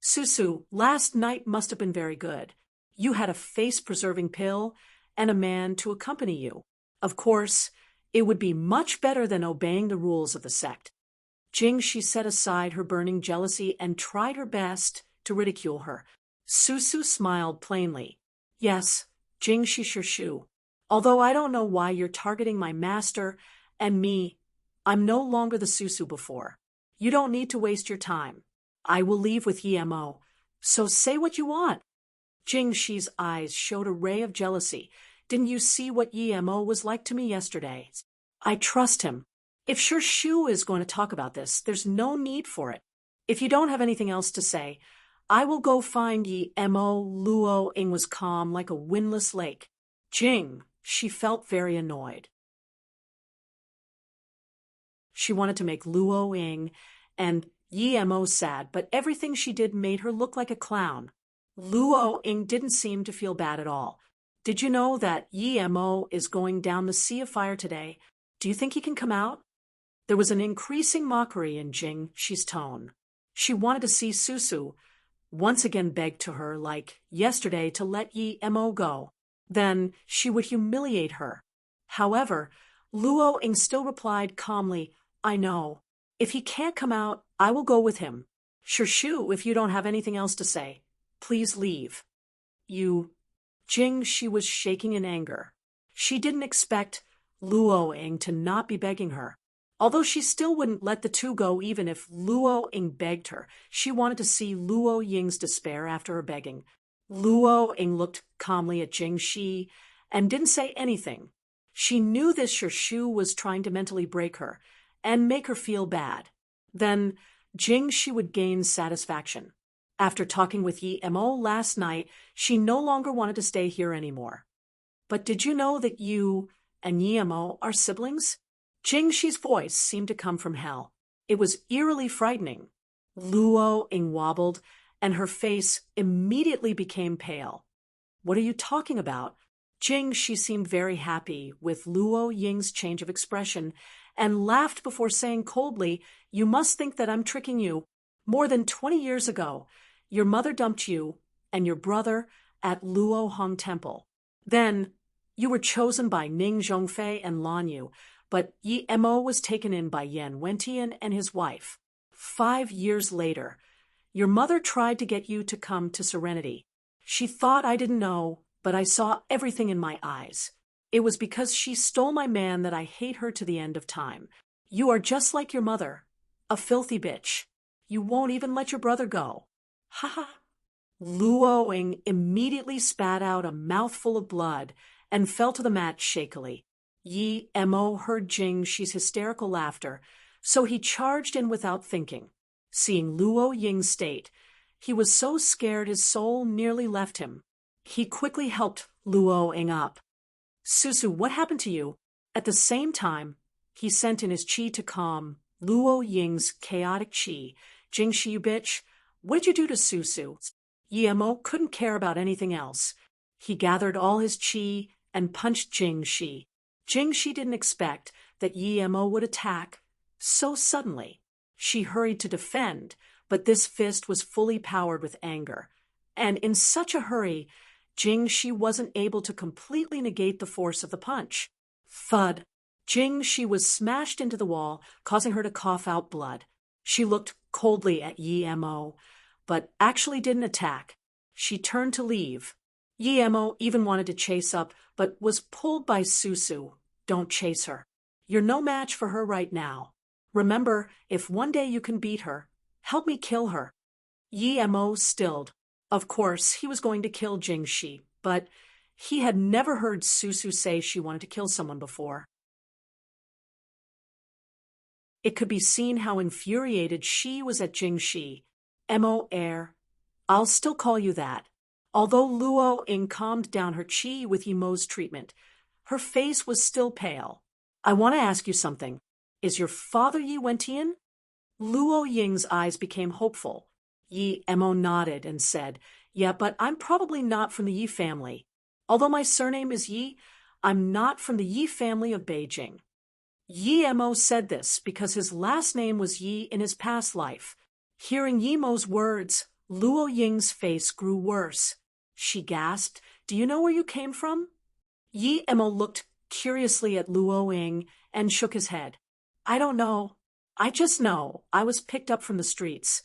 Susu, last night must have been very good. You had a face-preserving pill and a man to accompany you. Of course, it would be much better than obeying the rules of the sect. Jing Shi set aside her burning jealousy and tried her best to ridicule her. Susu smiled plainly. Yes, Jing Shi Shu. Although I don't know why you're targeting my master and me, I'm no longer the Susu before. You don't need to waste your time. I will leave with Yi Mo, so say what you want. Jing Shi's eyes showed a ray of jealousy. Didn't you see what Yi Mo was like to me yesterday? I trust him. If Shu is going to talk about this, there's no need for it. If you don't have anything else to say, I will go find Yi Mo. Luo Ying was calm like a windless lake. Jing, she felt very annoyed. She wanted to make Luo Ying and Yi Mo sad, but everything she did made her look like a clown. Luo Ying didn't seem to feel bad at all. Did you know that Yi Mo is going down the Sea of Fire today? Do you think he can come out? There was an increasing mockery in Jing Shi's tone. She wanted to see Susu, once again begged to her, like yesterday, to let Yi Mo go. Then she would humiliate her. However, Luo Ying still replied calmly, I know. If he can't come out, I will go with him. Shu, if you don't have anything else to say, please leave. Jing Shi was shaking in anger. She didn't expect Luo Ying to not be begging her. Although she still wouldn't let the two go even if Luo Ying begged her, she wanted to see Luo Ying's despair after her begging. Luo Ying looked calmly at Jing Shi and didn't say anything. She knew this Shu was trying to mentally break her and make her feel bad. Then Jing Shi would gain satisfaction. After talking with Yi Mo last night, she no longer wanted to stay here anymore. But did you know that you and Yemo are siblings? Jingxi's voice seemed to come from hell. It was eerily frightening. Luo Ying wobbled, and her face immediately became pale. What are you talking about? Jingxi seemed very happy with Luo Ying's change of expression and laughed before saying coldly, "You must think that I'm tricking you. More than 20 years ago, your mother dumped you and your brother at Luo Hong Temple. Then you were chosen by Ning Zhongfei and Lan Yu, but Yi Mo was taken in by Yan Wentian and his wife. 5 years later, your mother tried to get you to come to Serenity. She thought I didn't know, but I saw everything in my eyes. It was because she stole my man that I hate her to the end of time. You are just like your mother, a filthy bitch. You won't even let your brother go." Ha ha. Luo Ying immediately spat out a mouthful of blood and fell to the mat shakily. Yi Mo heard Jingxi's hysterical laughter, so he charged in without thinking. Seeing Luo Ying's state, he was so scared his soul nearly left him. He quickly helped Luo Ying up. "Susu, what happened to you?" At the same time, he sent in his chi to calm Luo Ying's chaotic chi. "Jingxi, you bitch, what did you do to Susu?" Yemo couldn't care about anything else. He gathered all his chi and punched Jingxi. Jingxi didn't expect that Yemo would attack so suddenly. She hurried to defend, but this fist was fully powered with anger. And in such a hurry, Jingxi wasn't able to completely negate the force of the punch. Thud! Jingxi was smashed into the wall, causing her to cough out blood. She looked coldly at Yemo, but actually didn't attack. She turned to leave. Yemo even wanted to chase up, but was pulled by Susu. "Don't chase her. You're no match for her right now. Remember, if one day you can beat her, help me kill her." Yemo stilled. Of course, he was going to kill Jingxi, but he had never heard Susu say she wanted to kill someone before. It could be seen how infuriated she was at Jingxi. "Mo air, I'll still call you that." Although Luo Ying calmed down her chi with Yemo's treatment, her face was still pale. "I want to ask you something. Is your father Yi Wentian?" Luo Ying's eyes became hopeful. Yi Mo nodded and said, "Yeah, but I'm probably not from the Yi family. Although my surname is Yi, I'm not from the Yi family of Beijing." Yi Mo said this because his last name was Yi in his past life. Hearing Yemo's words, Luo Ying's face grew worse. She gasped, "Do you know where you came from?" Yi Mo looked curiously at Luo Ying and shook his head. "I don't know. I just know I was picked up from the streets."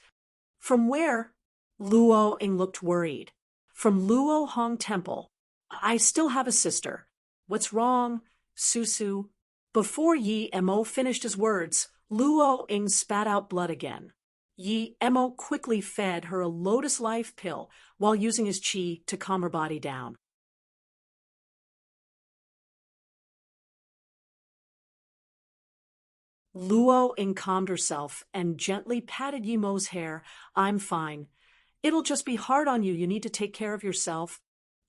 "From where?" Luo Ying looked worried. "From Luo Hong Temple. I still have a sister." "What's wrong, Susu?" Before Yi Mo finished his words, Luo Ying spat out blood again. Yi Mo quickly fed her a Lotus Life pill while using his chi to calm her body down. Luo Ying calmed herself and gently patted Yemo's hair. "I'm fine. It'll just be hard on you. You need to take care of yourself."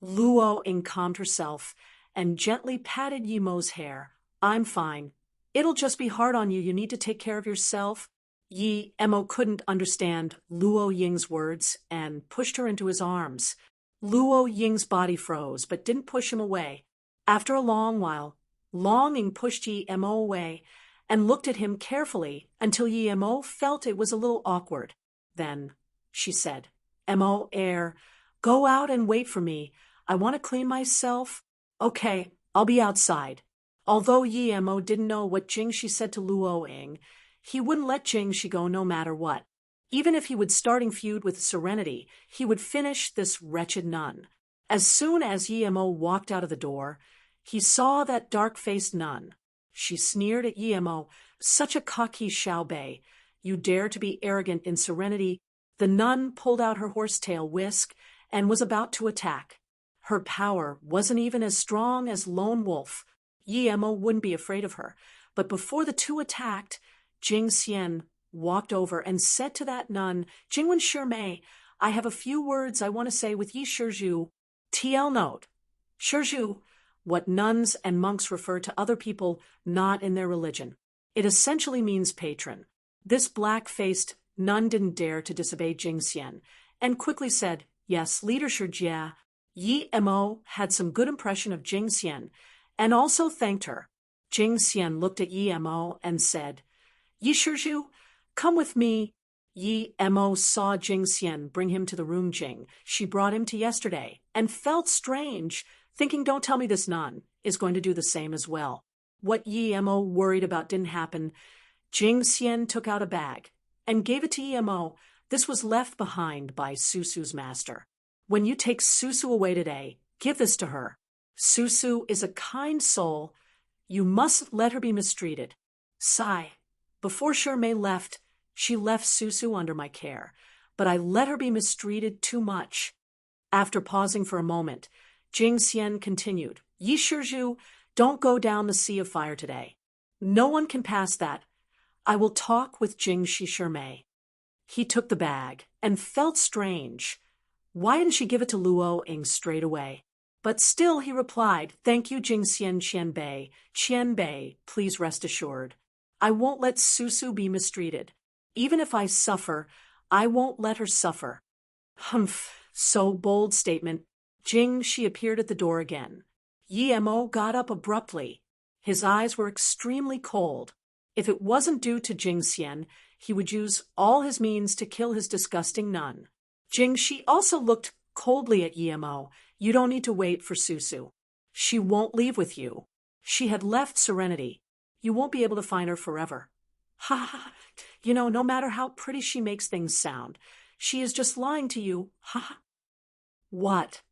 Luo Ying calmed herself and gently patted Yemo's hair. "I'm fine. It'll just be hard on you. You need to take care of yourself." Yi Mo couldn't understand Luo Ying's words and pushed her into his arms. Luo Ying's body froze, but didn't push him away. After a long while, Longing pushed Yi Mo away and looked at him carefully until Yi Mo felt it was a little awkward. Then she said, "Mo air, go out and wait for me. I want to clean myself." "Okay, I'll be outside." Although Yi Mo didn't know what Jingxi said to Luo Ying, he wouldn't let Jingxi go no matter what. Even if he would starting feud with Serenity, he would finish this wretched nun. As soon as Yi Mo walked out of the door, he saw that dark-faced nun. She sneered at Yi Mo, "Such a cocky Xiaobei. You dare to be arrogant in Serenity." The nun pulled out her horsetail whisk and was about to attack. Her power wasn't even as strong as Lone Wolf. Yi Mo wouldn't be afraid of her, but before the two attacked, Jing Xian walked over and said to that nun, "Jingwen Shimei, I have a few words I want to say with Yi Shizhu." TL note: Shizhu, what nuns and monks refer to other people not in their religion. It essentially means patron. This black-faced nun didn't dare to disobey Jingxian, and quickly said, "Yes, leader Jia." Yi Mo had some good impression of Jingxian, and also thanked her. Jingxian looked at Yi Mo and said, "Yi Shizhu, come with me." Yi Mo saw Jingxian bring him to the room she brought him to yesterday, and felt strange, thinking, don't tell me this nun is going to do the same as well. What Yi Mo worried about didn't happen. Jingxian took out a bag and gave it to Yi Mo. This was left behind by Susu's master. "When you take Susu away today, give this to her. Susu is a kind soul. You mustn't let her be mistreated." Sigh. Before Shirmei left, she left Susu under my care, but I let her be mistreated too much. After pausing for a moment, Jingxian continued, "Yi Shizhu, don't go down the sea of fire today. No one can pass that. I will talk with Jingxi Shirmei." He took the bag and felt strange. Why didn't she give it to Luo Ying straight away? But still he replied, "Thank you, Jingxian Qianbei. Qianbei, please rest assured. I won't let Susu be mistreated. Even if I suffer, I won't let her suffer." Humph, so bold statement. Jingxi appeared at the door again. Yi Mo got up abruptly. His eyes were extremely cold. If it wasn't due to Jingxian, he would use all his means to kill his disgusting nun. Jingxi also looked coldly at Yi Mo. "You don't need to wait for Susu. She won't leave with you. She had left Serenity. You won't be able to find her forever." "Ha ha, no matter how pretty she makes things sound, she is just lying to you. Ha ha." "What?"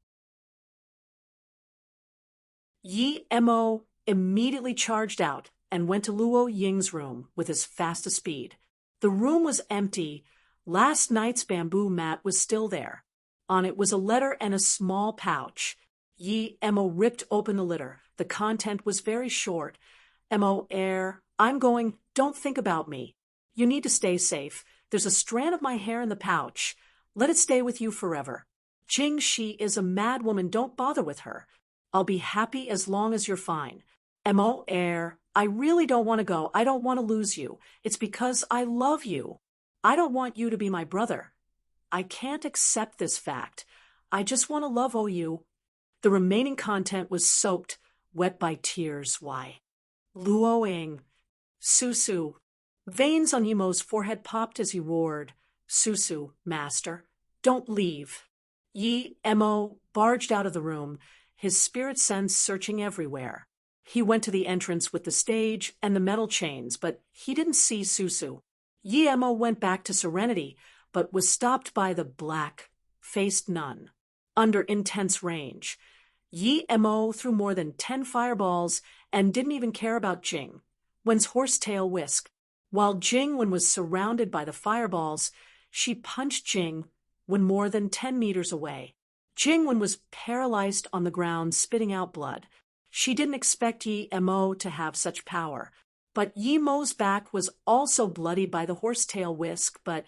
Yi Mo immediately charged out and went to Luo Ying's room with his fastest speed. The room was empty. Last night's bamboo mat was still there. On it was a letter and a small pouch. Yi Mo ripped open the letter. The content was very short. "I'm going, don't think about me. You need to stay safe. There's a strand of my hair in the pouch. Let it stay with you forever. Jingxi is a mad woman, don't bother with her. I'll be happy as long as you're fine. I really don't want to go. I don't want to lose you. It's because I love you. I don't want you to be my brother. I can't accept this fact. I just want to love you." The remaining content was soaked, wet by tears. Why? Luo Ying. "Susu." Veins on Yimo's forehead popped as he roared, "Susu, master, don't leave." Yi Mo barged out of the room, his spirit sense searching everywhere. He went to the entrance with the stage and the metal chains, but he didn't see Susu. Yi Mo went back to Serenity, but was stopped by the black-faced nun. Under intense range, Yi Mo threw more than 10 fireballs and didn't even care about Jing Wen's horsetail whisk. While Jing Wen was surrounded by the fireballs, she punched Jing Wen more than 10 meters away. Jing Wen was paralyzed on the ground, spitting out blood. She didn't expect Yi Mo to have such power. But Yi Mo's back was also bloodied by the horsetail whisk, but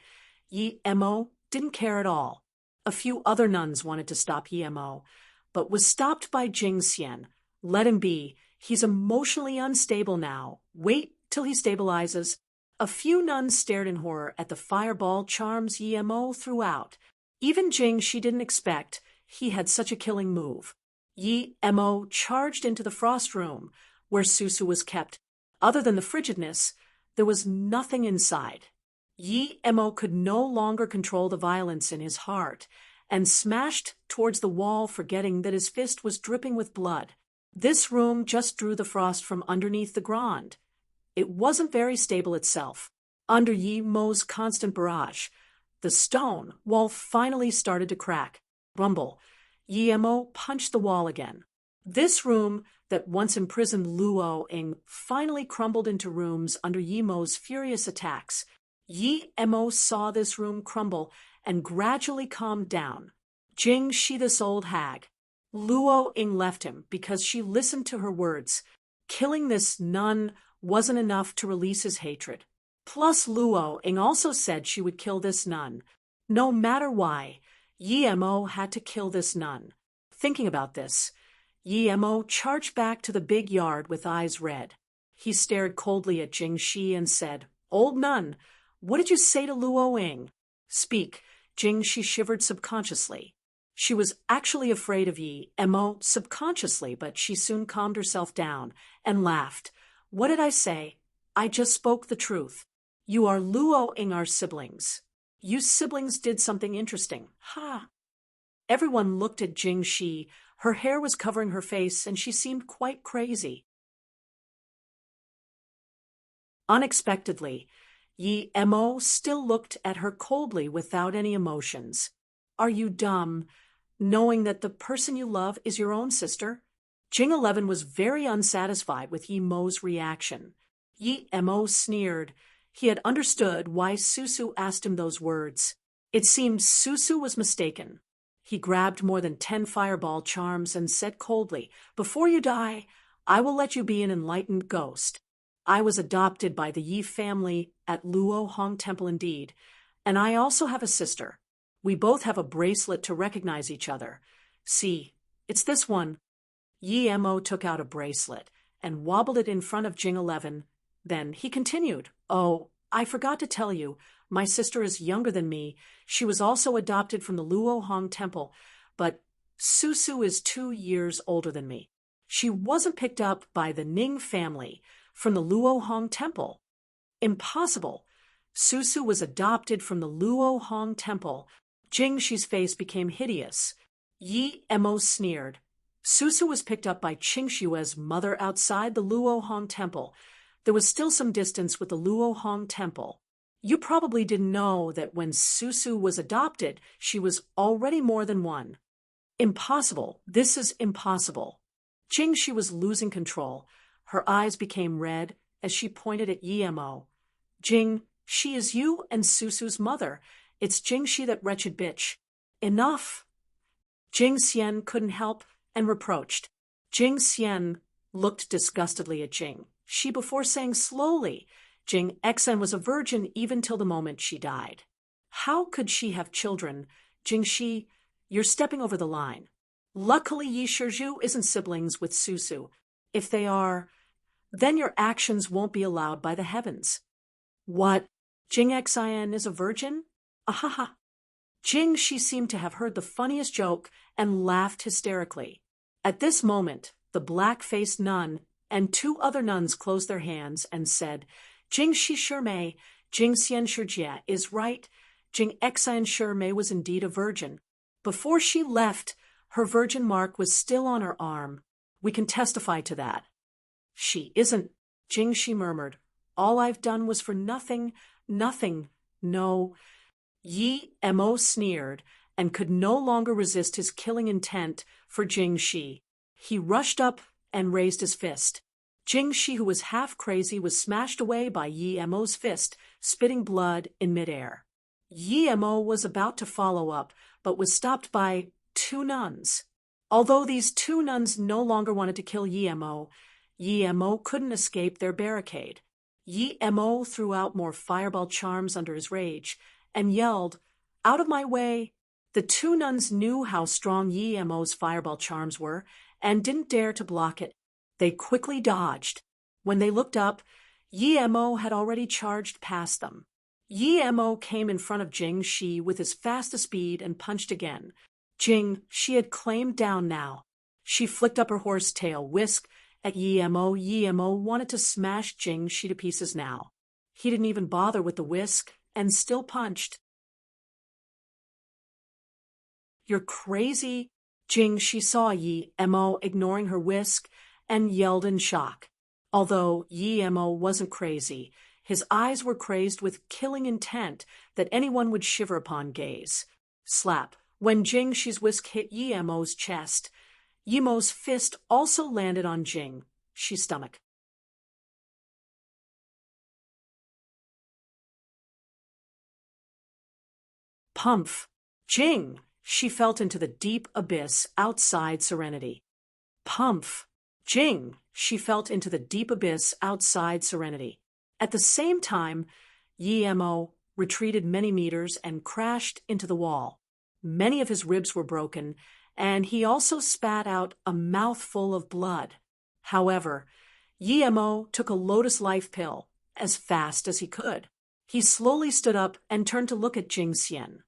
Yi Mo didn't care at all. A few other nuns wanted to stop Yi Mo, but was stopped by Jingxian. "Let him be. He's emotionally unstable now. Wait till he stabilizes." A few nuns stared in horror at the fireball charms Yi Mo threw out. Even Jing she didn't expect he had such a killing move. Yi Mo charged into the frost room, where Susu was kept. Other than the frigidness, there was nothing inside. Yi Mo could no longer control the violence in his heart, and smashed towards the wall, forgetting that his fist was dripping with blood. This room just drew the frost from underneath the ground. It wasn't very stable itself. Under Yi Mo's constant barrage, the stone wall finally started to crack. Rumble. Yi Mo punched the wall again. This room that once imprisoned Luo Ying finally crumbled into rooms under Yi Mo's furious attacks. Yi Mo saw this room crumble and gradually calmed down. Jing she, this old hag. Luo Ying left him because she listened to her words. Killing this nun wasn't enough to release his hatred. Plus Luo Ying also said she would kill this nun. No matter why, Yi Mo had to kill this nun. Thinking about this, Yi Mo charged back to the big yard with eyes red. He stared coldly at Jing Shi and said, "Old nun, what did you say to Luo Ying?" "Speak." Jing Shi shivered subconsciously. She was actually afraid of Yi Mo subconsciously, but she soon calmed herself down and laughed. "What did I say? I just spoke the truth. You are Luo Ying, our siblings. You siblings did something interesting. Ha!" Everyone looked at Jing Shi. Her hair was covering her face, and she seemed quite crazy. Unexpectedly, Yi Mo still looked at her coldly without any emotions. "Are you dumb, knowing that the person you love is your own sister?" Jing 11 was very unsatisfied with Yi Mo's reaction. Yi Mo sneered. He had understood why Susu asked him those words. It seemed Susu was mistaken. He grabbed more than 10 fireball charms and said coldly, "Before you die, I will let you be an enlightened ghost. I was adopted by the Yi family at Luo Hong Temple indeed, and I also have a sister. We both have a bracelet to recognize each other. See, it's this one." Yi Mo took out a bracelet and wobbled it in front of Jing 11. Then he continued, "Oh, I forgot to tell you, my sister is younger than me. She was also adopted from the Luo Hong Temple, but Susu is 2 years older than me. She wasn't picked up by the Ning family from the Luo Hong Temple." "Impossible. Susu was adopted from the Luo Hong Temple." Jing Shi's face became hideous. Yi Mo sneered. "Susu was picked up by Qingshua's mother outside the Luo Hong Temple. There was still some distance with the Luo Hong Temple. You probably didn't know that when Susu was adopted, she was already more than one." "Impossible. This is impossible." Jing Shi was losing control. Her eyes became red as she pointed at Yi Mo. "Jing, she is you and Susu's mother. It's Jing Shi, that wretched bitch." "Enough." Jing Xian couldn't help and reproached. Jing Xian looked disgustedly at Jing Shi before saying slowly, "Jing Xen was a virgin even till the moment she died. How could she have children? Jing Shi, you're stepping over the line. Luckily Yi Shizhu isn't siblings with Susu. If they are, then your actions won't be allowed by the heavens." "What? Jing Xian is a virgin? Ahaha." Jing Shi seemed to have heard the funniest joke and laughed hysterically. At this moment, the black-faced nun and 2 other nuns closed their hands and said, "Jing Shi Shimei, Jing Xian Shijie is right. Jing Xian Shimei was indeed a virgin. Before she left, her virgin mark was still on her arm. We can testify to that." "She isn't," Jing Shi murmured. "All I've done was for nothing, nothing, no." Yi Mo sneered and could no longer resist his killing intent for Jing Shi. He rushed up and raised his fist. Jing Shi, who was half crazy, was smashed away by Yi Mo's fist, spitting blood in midair. Yi Mo was about to follow up, but was stopped by 2 nuns. Although these 2 nuns no longer wanted to kill Yi Mo couldn't escape their barricade. Yi Mo threw out more fireball charms under his rage and yelled, "Out of my way!" The 2 nuns knew how strong Yi Mo's fireball charms were and didn't dare to block it. They quickly dodged. When they looked up, Yi Mo had already charged past them. Yi Mo came in front of Jing Shi with his fastest speed and punched again. Jing Shi had claimed down now. She flicked up her horse tail whisk at Yi Mo. Yi Mo wanted to smash Jing Shi to pieces now. He didn't even bother with the whisk and still punched. "You're crazy." Jing Shi saw Yi Mo ignoring her whisk and yelled in shock. Although Yi Mo wasn't crazy, his eyes were crazed with killing intent that anyone would shiver upon gaze. Slap. When Jing Shi's whisk hit Yi Mo's chest, Yi Mo's fist also landed on Jing Shi's stomach. Pumph. Jing Shi felt into the deep abyss outside Serenity. Pumph. Jing Shi felt into the deep abyss outside Serenity. At the same time, Yi Mo retreated many meters and crashed into the wall. Many of his ribs were broken, and he also spat out a mouthful of blood. However, Yi-Mo took a Lotus Life pill as fast as he could. He slowly stood up and turned to look at Jing Xian.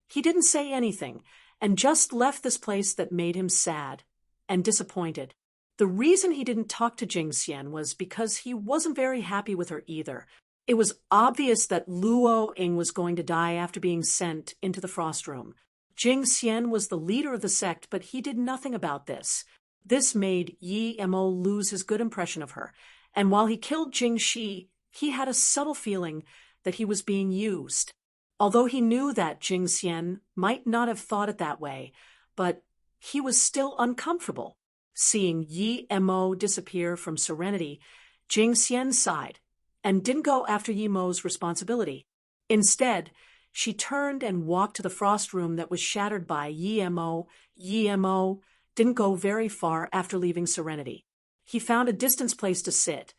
He didn't say anything and just left this place that made him sad and disappointed. The reason he didn't talk to Jing Xian was because he wasn't very happy with her either. It was obvious that Luo Ying was going to die after being sent into the frost room. Jing Xian was the leader of the sect, but he did nothing about this. This made Yi-Mo lose his good impression of her, and while he killed Jing Shi, he had a subtle feeling that he was being used. Although he knew that Jing Xian might not have thought it that way, but he was still uncomfortable. Seeing Yi-Mo disappear from Serenity, Jing Xian sighed and didn't go after Yi-Mo's responsibility. Instead, she turned and walked to the frost room that was shattered by Yi-Mo. Yi-Mo didn't go very far after leaving Serenity. He found a distant place to sit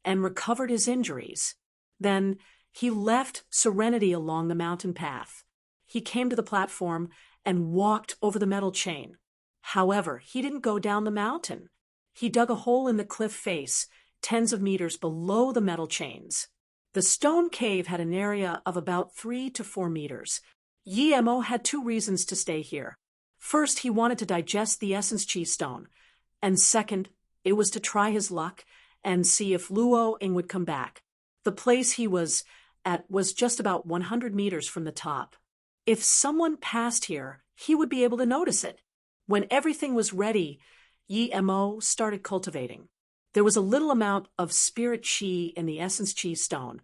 and recovered his injuries. Then he left Serenity along the mountain path. He came to the platform and walked over the metal chain. However, he didn't go down the mountain. He dug a hole in the cliff face, tens of meters below the metal chains. The stone cave had an area of about 3 to 4 meters. Yi-Mo had 2 reasons to stay here. First, he wanted to digest the essence chi stone, and second, it was to try his luck and see if Luo Ying would come back. The place he was at was just about 100 meters from the top. If someone passed here, he would be able to notice it. When everything was ready, Yi-Mo started cultivating. There was a little amount of spirit chi in the essence chi stone,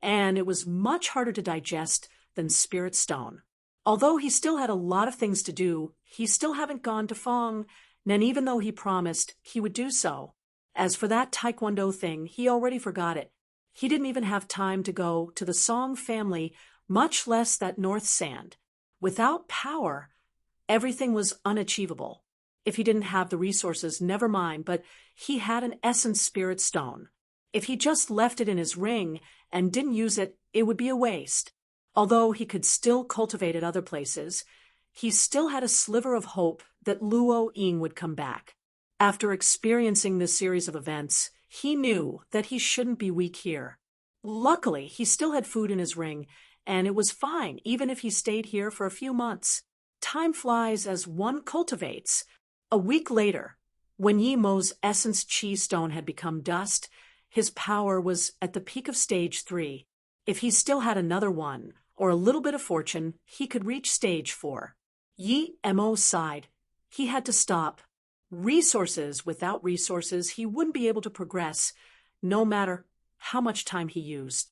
and it was much harder to digest than spirit stone. Although he still had a lot of things to do, he still hadn't gone to Fong, and even though he promised he would do so. As for that Taekwondo thing, he already forgot it. He didn't even have time to go to the Song family, much less that North Sand. Without power, everything was unachievable. If he didn't have the resources, never mind, but he had an essence spirit stone. If he just left it in his ring and didn't use it, it would be a waste. Although he could still cultivate at other places, he still had a sliver of hope that Luo Ying would come back. After experiencing this series of events, he knew that he shouldn't be weak here. Luckily, he still had food in his ring, and it was fine even if he stayed here for a few months. Time flies as one cultivates. A week later, when Yi-Mo's essence chi stone had become dust, his power was at the peak of stage 3. If he still had another one, or a little bit of fortune, he could reach stage 4. Yi-Mo sighed. He had to stop. Without resources, he wouldn't be able to progress, no matter how much time he used.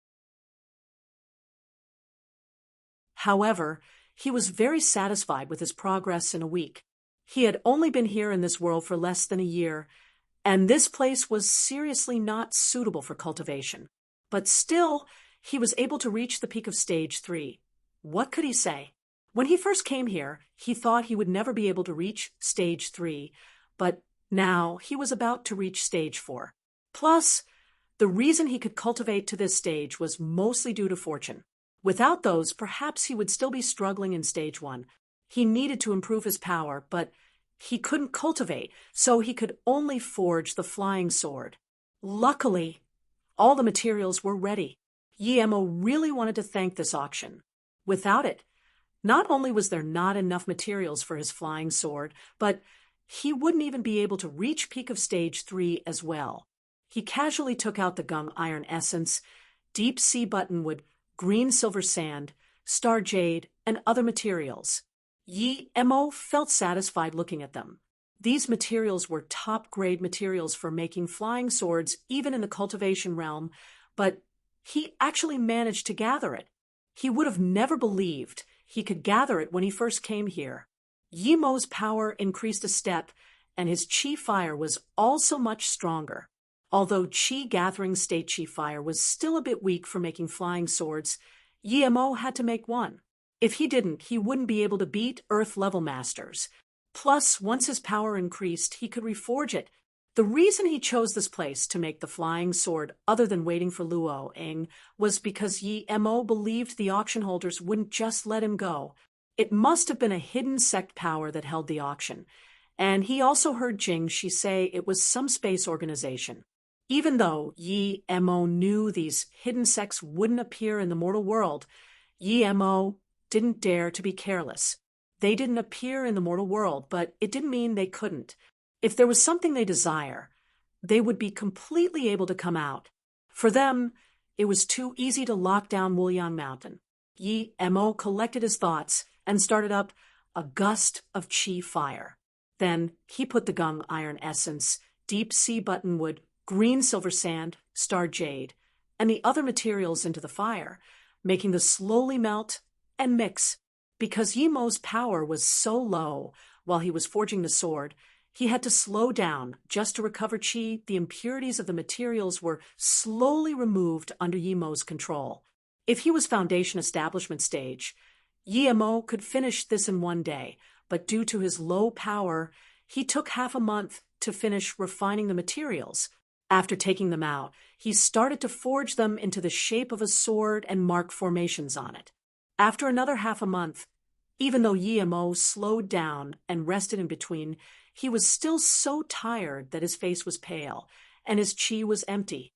However, he was very satisfied with his progress in a week. He had only been here in this world for less than a year, and this place was seriously not suitable for cultivation. But still, he was able to reach the peak of stage 3. What could he say? When he first came here, he thought he would never be able to reach stage 3, but now he was about to reach stage 4. Plus, the reason he could cultivate to this stage was mostly due to fortune. Without those, perhaps he would still be struggling in stage 1. He needed to improve his power, but he couldn't cultivate, so he could only forge the flying sword. Luckily, all the materials were ready. Yi-Mo really wanted to thank this auction. Without it, not only was there not enough materials for his flying sword, but he wouldn't even be able to reach peak of stage 3 as well. He casually took out the gung iron essence, deep sea buttonwood, green silver sand, star jade, and other materials. Yi-Mo felt satisfied looking at them. These materials were top-grade materials for making flying swords even in the cultivation realm, but he actually managed to gather it. He would have never believed he could gather it when he first came here. Yi-Mo's power increased a step, and his chi fire was also much stronger. Although chi gathering state chi fire was still a bit weak for making flying swords, Yi-Mo had to make one. If he didn't, he wouldn't be able to beat Earth-level masters. Plus, once his power increased, he could reforge it. The reason he chose this place to make the flying sword other than waiting for Luo Ying was because Yi-Mo believed the auction holders wouldn't just let him go. It must have been a hidden sect power that held the auction, and he also heard Jingxi say it was some space organization. Even though Yi Mo knew these hidden sects wouldn't appear in the mortal world, Yi Mo didn't dare to be careless. They didn't appear in the mortal world, but it didn't mean they couldn't. If there was something they desire, they would be completely able to come out. For them, it was too easy to lock down Wuliang Mountain. Yi Mo collected his thoughts and started up a gust of chi fire. Then he put the gung iron essence, deep sea buttonwood, green silver sand, star jade, and the other materials into the fire, making them slowly melt and mix. Because Yi Mo's power was so low while he was forging the sword, he had to slow down just to recover chi. The impurities of the materials were slowly removed under Yi Mo's control. If he was foundation establishment stage, Yi Mo could finish this in one day, but due to his low power, he took half a month to finish refining the materials. After taking them out, he started to forge them into the shape of a sword and mark formations on it. After another half a month, even though Yi Mo slowed down and rested in between, he was still so tired that his face was pale and his chi was empty.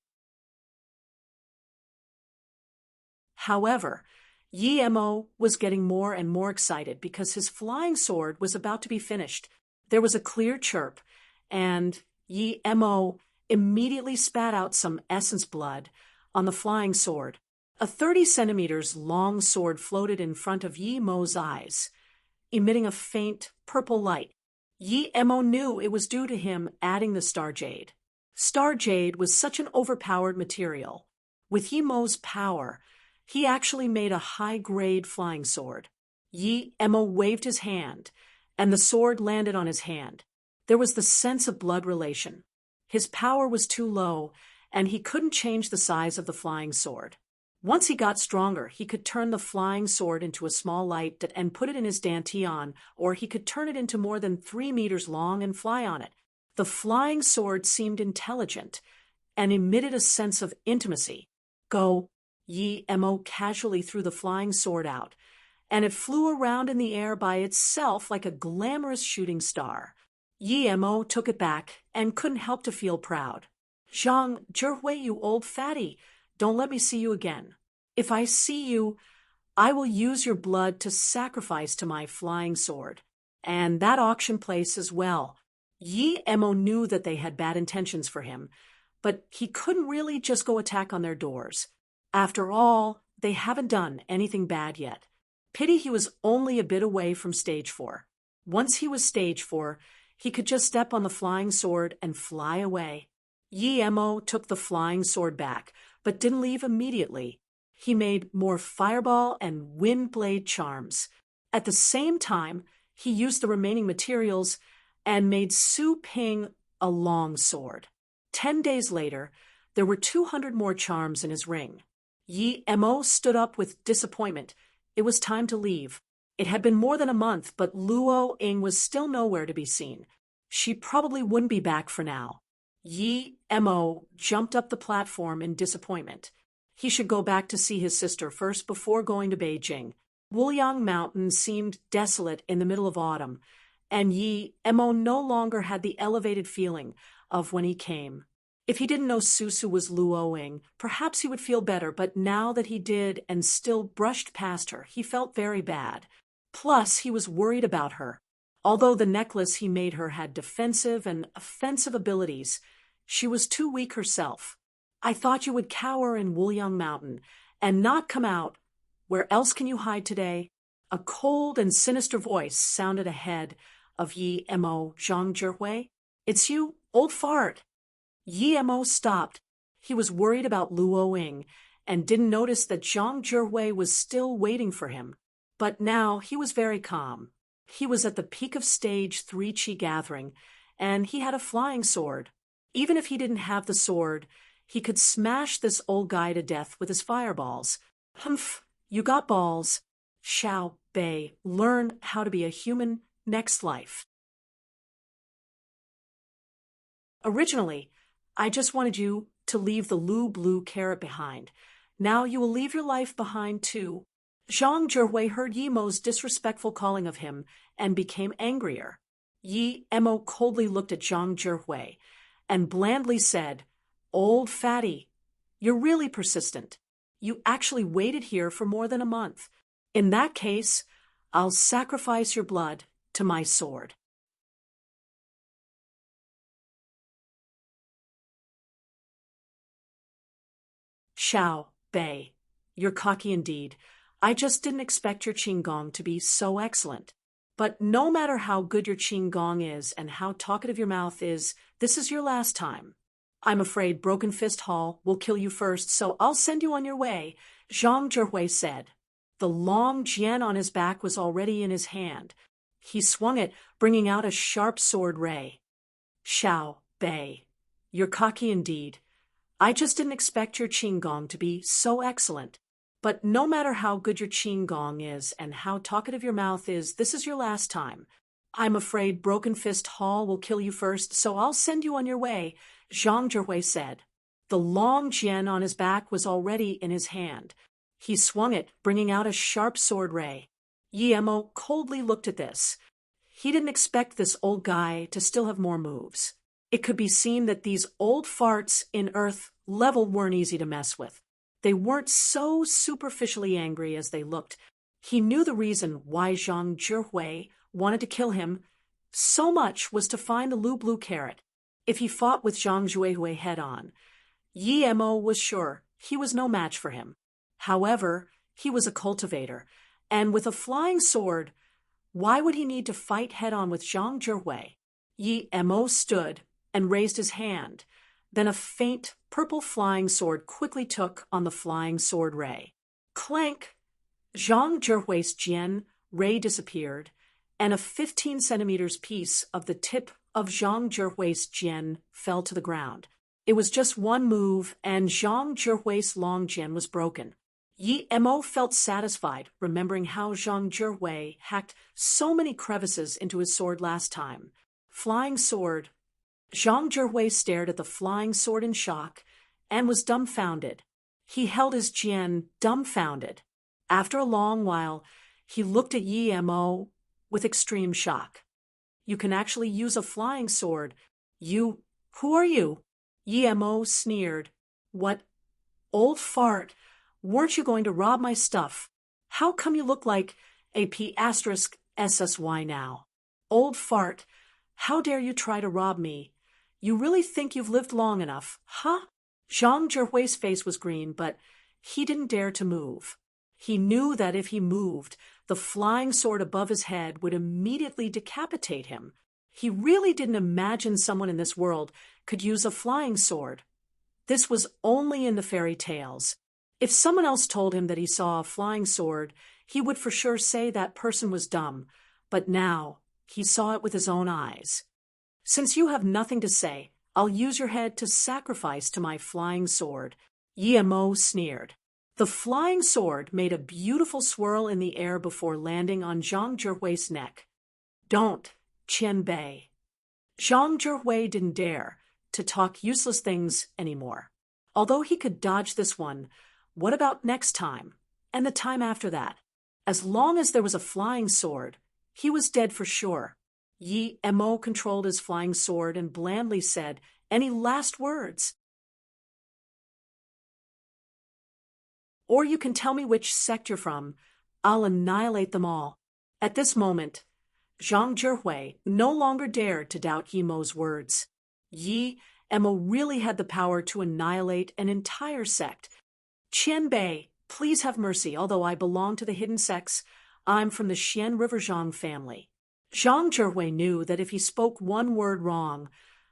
However, Yi Mo was getting more and more excited because his flying sword was about to be finished. There was a clear chirp, and Yi Mo immediately spat out some essence blood on the flying sword. A 30 centimeters long sword floated in front of Yi Mo's eyes, emitting a faint purple light. Yi Mo knew it was due to him adding the star jade. Star jade was such an overpowered material. With Yi Mo's power, he actually made a high-grade flying sword. Yi Mo waved his hand, and the sword landed on his hand. There was the sense of blood relation. His power was too low, and he couldn't change the size of the flying sword. Once he got stronger, he could turn the flying sword into a small light and put it in his dantian, or he could turn it into more than 3 meters long and fly on it. The flying sword seemed intelligent and emitted a sense of intimacy. Go, Yi Mo casually threw the flying sword out, and it flew around in the air by itself like a glamorous shooting star. Yi Mo took it back and couldn't help to feel proud. Zhang Zhihui, you old fatty, don't let me see you again. If I see you, I will use your blood to sacrifice to my flying sword, and that auction place as well. Yi Mo knew that they had bad intentions for him, but he couldn't really just go attack on their doors. After all, they haven't done anything bad yet. Pity he was only a bit away from stage 4. Once he was stage 4, he could just step on the flying sword and fly away. Yi Mo took the flying sword back, but didn't leave immediately. He made more fireball and wind blade charms. At the same time, he used the remaining materials and made Su Ping a long sword. 10 days later, there were 200 more charms in his ring. Yi Mo stood up with disappointment. It was time to leave. It had been more than a month, but Luo Ying was still nowhere to be seen. She probably wouldn't be back for now. Yi Mo jumped up the platform in disappointment. He should go back to see his sister first before going to Beijing. Wuliang Mountain seemed desolate in the middle of autumn, and Yi Mo no longer had the elevated feeling of when he came. If he didn't know Susu was Luo Ying, perhaps he would feel better, but now that he did and still brushed past her, he felt very bad. Plus, he was worried about her. Although the necklace he made her had defensive and offensive abilities, she was too weak herself. I thought you would cower in Wuliang Mountain and not come out. Where else can you hide today? A cold and sinister voice sounded ahead of Yi Mo. Zhang Zhihui? It's you, old fart. Yi Mo stopped. He was worried about Luo Ying and didn't notice that Zhang Zhihui was still waiting for him. But now he was very calm. He was at the peak of stage 3 Qi gathering, and he had a flying sword. Even if he didn't have the sword, he could smash this old guy to death with his fireballs. Humph, you got balls. Xiao Bei, learn how to be a human next life. Originally, I just wanted you to leave the Lu Blue carrot behind. Now you will leave your life behind too. Zhang Zhihui heard Yi Mo's disrespectful calling of him and became angrier. Yi Mo coldly looked at Zhang Zhihui and blandly said, "Old fatty, you're really persistent. You actually waited here for more than a month. In that case, I'll sacrifice your blood to my sword." Xiao Bei, you're cocky indeed. I just didn't expect your qigong to be so excellent. But no matter how good your qigong is and how talkative your mouth is, this is your last time. I'm afraid Broken Fist Hall will kill you first, so I'll send you on your way, Zhang Zhihui said. The long jian on his back was already in his hand. He swung it, bringing out a sharp sword ray. Xiao Bei, you're cocky indeed. I just didn't expect your qigong to be so excellent. But no matter how good your qigong is and how talkative your mouth is, this is your last time. I'm afraid Broken Fist Hall will kill you first, so I'll send you on your way, Zhang Zhihui said. The long jian on his back was already in his hand. He swung it, bringing out a sharp sword ray. Yi Mo coldly looked at this. He didn't expect this old guy to still have more moves. It could be seen that these old farts in Earth level weren't easy to mess with. They weren't so superficially angry as they looked. He knew the reason why Zhang Zhihui wanted to kill him so much was to find the Lu Blue Carrot. If he fought with Zhang Zhihui head-on, Yi Mo was sure he was no match for him. However, he was a cultivator, and with a flying sword, why would he need to fight head-on with Zhang Zhihui? Yi Mo stood and raised his hand. Then a faint purple flying sword quickly took on the flying sword ray. Clank! Zhang Zhihui's jian ray disappeared, and a 15 centimeters piece of the tip of Zhang Zhihui's jian fell to the ground. It was just one move, and Zhang Zhihui's long jian was broken. Yi Mo felt satisfied, remembering how Zhang Zhihui hacked so many crevices into his sword last time. Flying sword. Zhang Zhihui stared at the flying sword in shock and was dumbfounded. He held his jian dumbfounded. After a long while, he looked at Yi Mo with extreme shock. You can actually use a flying sword. Who are you? Yi Mo sneered. What? Old fart, weren't you going to rob my stuff? How come you look like a P***SSY now? Old fart, how dare you try to rob me? You really think you've lived long enough, huh? Zhang Zhihui's face was green, but he didn't dare to move. He knew that if he moved, the flying sword above his head would immediately decapitate him. He really didn't imagine someone in this world could use a flying sword. This was only in the fairy tales. If someone else told him that he saw a flying sword, he would for sure say that person was dumb. But now, he saw it with his own eyes. Since you have nothing to say, I'll use your head to sacrifice to my flying sword, Yi Mo sneered. The flying sword made a beautiful swirl in the air before landing on Zhang Zhihui's neck. Don't, Qian Bei. Zhang Zhihui didn't dare to talk useless things anymore. Although he could dodge this one, what about next time, and the time after that? As long as there was a flying sword, he was dead for sure. Yi Mo controlled his flying sword and blandly said, "Any last words? Or you can tell me which sect you're from. I'll annihilate them all." At this moment, Zhang Zhihui no longer dared to doubt Yi Mo's words. Yi Mo really had the power to annihilate an entire sect. Qian Bei, please have mercy. Although I belong to the hidden sects, I'm from the Xian River Zhang family. Zhang Zhihui knew that if he spoke one word wrong,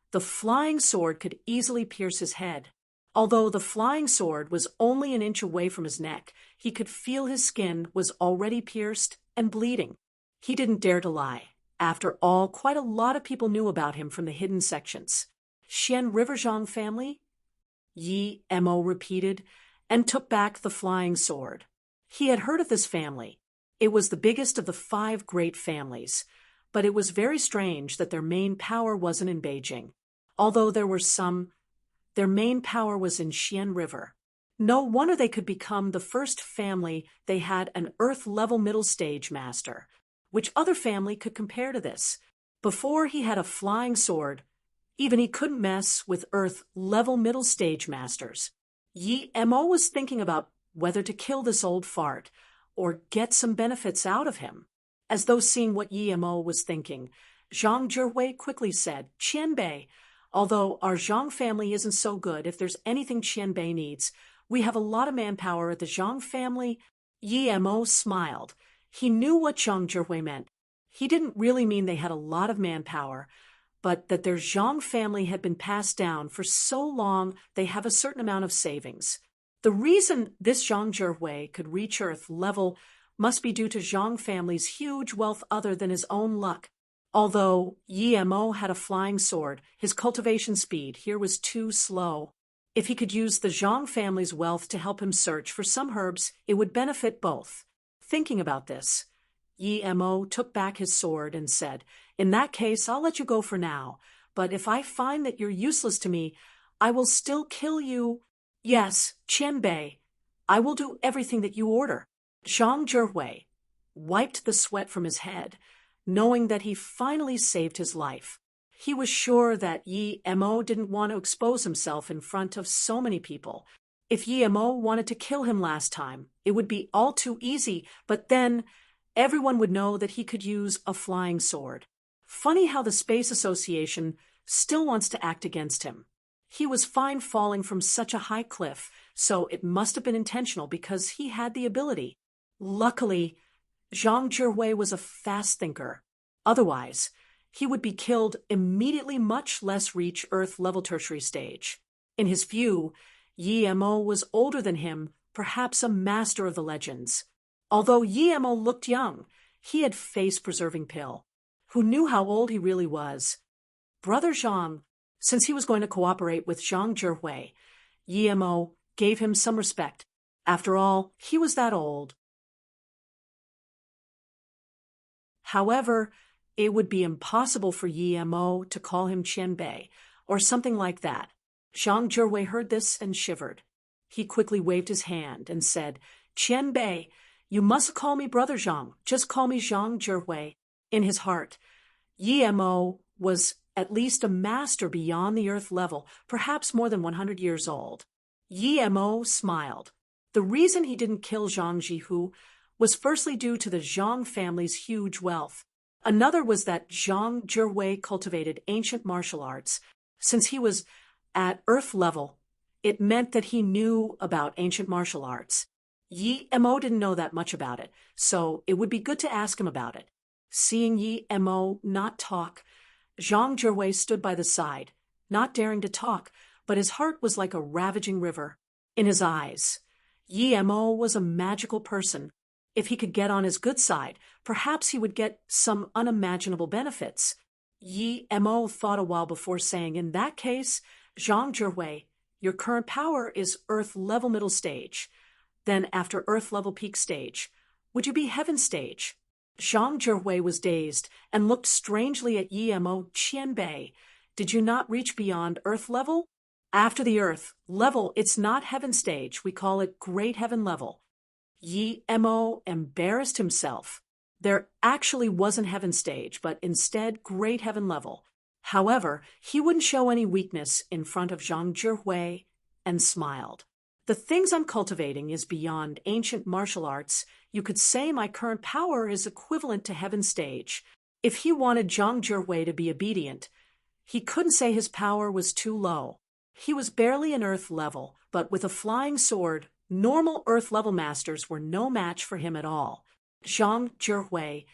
the flying sword could easily pierce his head. Although the flying sword was only an inch away from his neck, he could feel his skin was already pierced and bleeding. He didn't dare to lie. After all, quite a lot of people knew about him from the hidden sections. Xian River Zhang family? Yi Mo repeated, and took back the flying sword. He had heard of this family. It was the biggest of the 5 great families. But it was very strange that their main power wasn't in Beijing. Although there were some, their main power was in Xian River. No wonder they could become the first family they had an Earth-level middle stage master. Which other family could compare to this? Before he had a flying sword, even he couldn't mess with Earth-level middle stage masters. Yi Mo was thinking about whether to kill this old fart or get some benefits out of him. As though seeing what Yi Mo was thinking, Zhang Zhihui quickly said, "Qianbei, although our Zhang family isn't so good, if there's anything Qianbei needs, we have a lot of manpower at the Zhang family." Yi Mo smiled. He knew what Zhang Zhihui meant. He didn't really mean they had a lot of manpower, but that their Zhang family had been passed down for so long they have a certain amount of savings. The reason this Zhang Zhihui could reach Earth level must be due to Zhang family's huge wealth other than his own luck. Although Yi Mo had a flying sword, his cultivation speed here was too slow. If he could use the Zhang family's wealth to help him search for some herbs, it would benefit both. Thinking about this, Yi Mo took back his sword and said, "In that case, I'll let you go for now, but if I find that you're useless to me, I will still kill you. Yes, Qianbei, I will do everything that you order." Zhang Zhihui wiped the sweat from his head, knowing that he finally saved his life. He was sure that Yi Mo didn't want to expose himself in front of so many people. If Yi Mo wanted to kill him last time, it would be all too easy, but then everyone would know that he could use a flying sword. Funny how the Space Association still wants to act against him. He was fine falling from such a high cliff, so it must have been intentional because he had the ability. Luckily, Zhang Zhihui was a fast thinker. Otherwise, he would be killed immediately, much less reach Earth-level tertiary stage. In his view, Yi Mo was older than him, perhaps a master of the legends. Although Yi Mo looked young, he had face-preserving pill. Who knew how old he really was? Brother Zhang, since he was going to cooperate with Zhang Zhihui, Yi Mo gave him some respect. After all, he was that old. However, it would be impossible for Yi Mo to call him Qianbei, or something like that. Zhang Zhihui heard this and shivered. He quickly waved his hand and said, "Qianbei, you mustn't call me Brother Zhang, just call me Zhang Zhihui." In his heart, Yi Mo was at least a master beyond the Earth level, perhaps more than 100 years old. Yi Mo smiled. The reason he didn't kill Zhang Zhihu was firstly due to the Zhang family's huge wealth. Another was that Zhang Zhihui cultivated ancient martial arts. Since he was at Earth level, it meant that he knew about ancient martial arts. Yi Mo didn't know that much about it, so it would be good to ask him about it. Seeing Yi Mo not talk, Zhang Zhihui stood by the side, not daring to talk, but his heart was like a ravaging river. In his eyes, Yi Mo was a magical person. If he could get on his good side, perhaps he would get some unimaginable benefits. Yi Mo thought a while before saying, "In that case, Zhang Zhihui, your current power is Earth-level middle stage. Then after Earth-level peak stage, would you be heaven stage?" Zhang Zhihui was dazed and looked strangely at Yi Mo. "Qianbei, did you not reach beyond Earth level?" "After the Earth level, it's not heaven stage. We call it great heaven level." Yi Mo embarrassed himself. There actually wasn't heaven stage, but instead great heaven level. However, he wouldn't show any weakness in front of Zhang Zhihui and smiled. "The things I'm cultivating is beyond ancient martial arts. You could say my current power is equivalent to heaven stage." If he wanted Zhang Zhihui to be obedient, he couldn't say his power was too low. He was barely an Earth level, but with a flying sword, normal Earth level masters were no match for him at all. Zhang Zhihui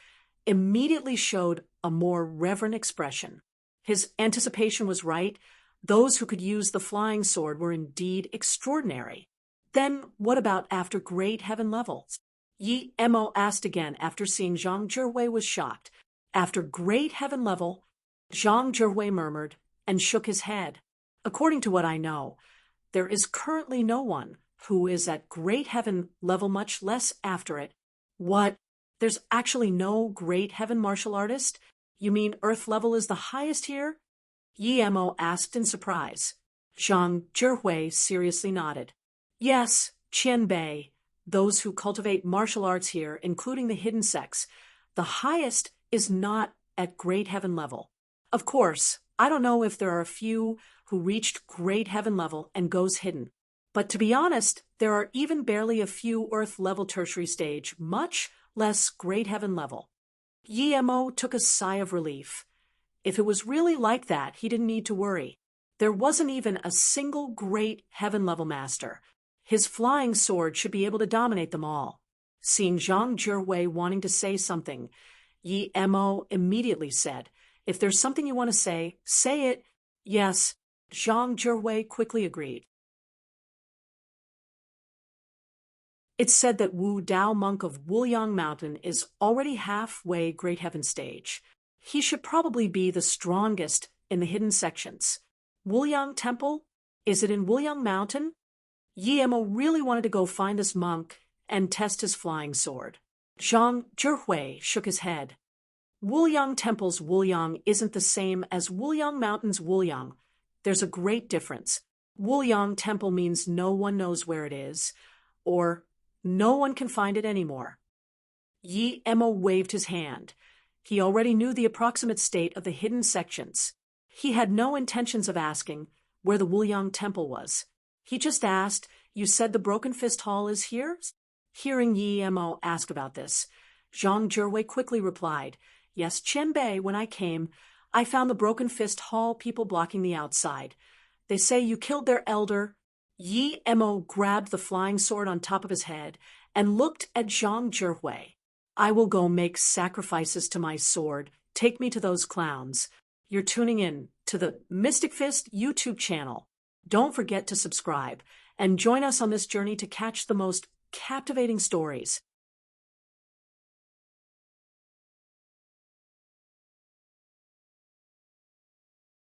immediately showed a more reverent expression. His anticipation was right. Those who could use the flying sword were indeed extraordinary. Then what about after great heaven levels? Yi Mo asked again after seeing Zhang Zhihui was shocked. "After great heaven level," Zhang Zhihui murmured and shook his head. "According to what I know, there is currently no one who is at great heaven level, much less after it." "What? There's actually no great heaven martial artist? You mean Earth level is the highest here?" Yi Mo asked in surprise. Zhang Zhihui seriously nodded. Yes, Qianbei, those who cultivate martial arts here, including the hidden sects, the highest is not at great heaven level. Of course, I don't know if there are a few who reached great heaven level and goes hidden. But to be honest, there are even barely a few earth level tertiary stage, much less great heaven level. Yi Mo took a sigh of relief. If it was really like that, he didn't need to worry. There wasn't even a single great heaven level master. His flying sword should be able to dominate them all. Seeing Zhang Zhihui wanting to say something, Yi Mo immediately said, "If there's something you want to say it." Yes, Zhang Zhihui quickly agreed. It's said that Wu Dao monk of Wuliang Mountain is already halfway Great Heaven stage. He should probably be the strongest in the hidden sections. Wuliang Temple? Is it in Wuliang Mountain? Yi Mo really wanted to go find this monk and test his flying sword. Zhang Zhihui shook his head. Wuliang Temple's Wuliang isn't the same as Wuliang Mountain's Wuliang. There's a great difference. Wuliang Temple means no one knows where it is, or no one can find it anymore. Yi Mo waved his hand. He already knew the approximate state of the hidden sections. He had no intentions of asking where the Wuliang Temple was. He just asked, "You said the Broken Fist Hall is here?" Hearing Yi Mo ask about this, Zhang Zhihui quickly replied, "Yes, Qianbei, when I came, I found the Broken Fist Hall people blocking the outside. They say you killed their elder." Yi Mo grabbed the flying sword on top of his head and looked at Zhang Zhihui. "I will go make sacrifices to my sword. Take me to those clowns." You're tuning in to the Mystic Fist YouTube channel. Don't forget to subscribe and join us on this journey to catch the most captivating stories.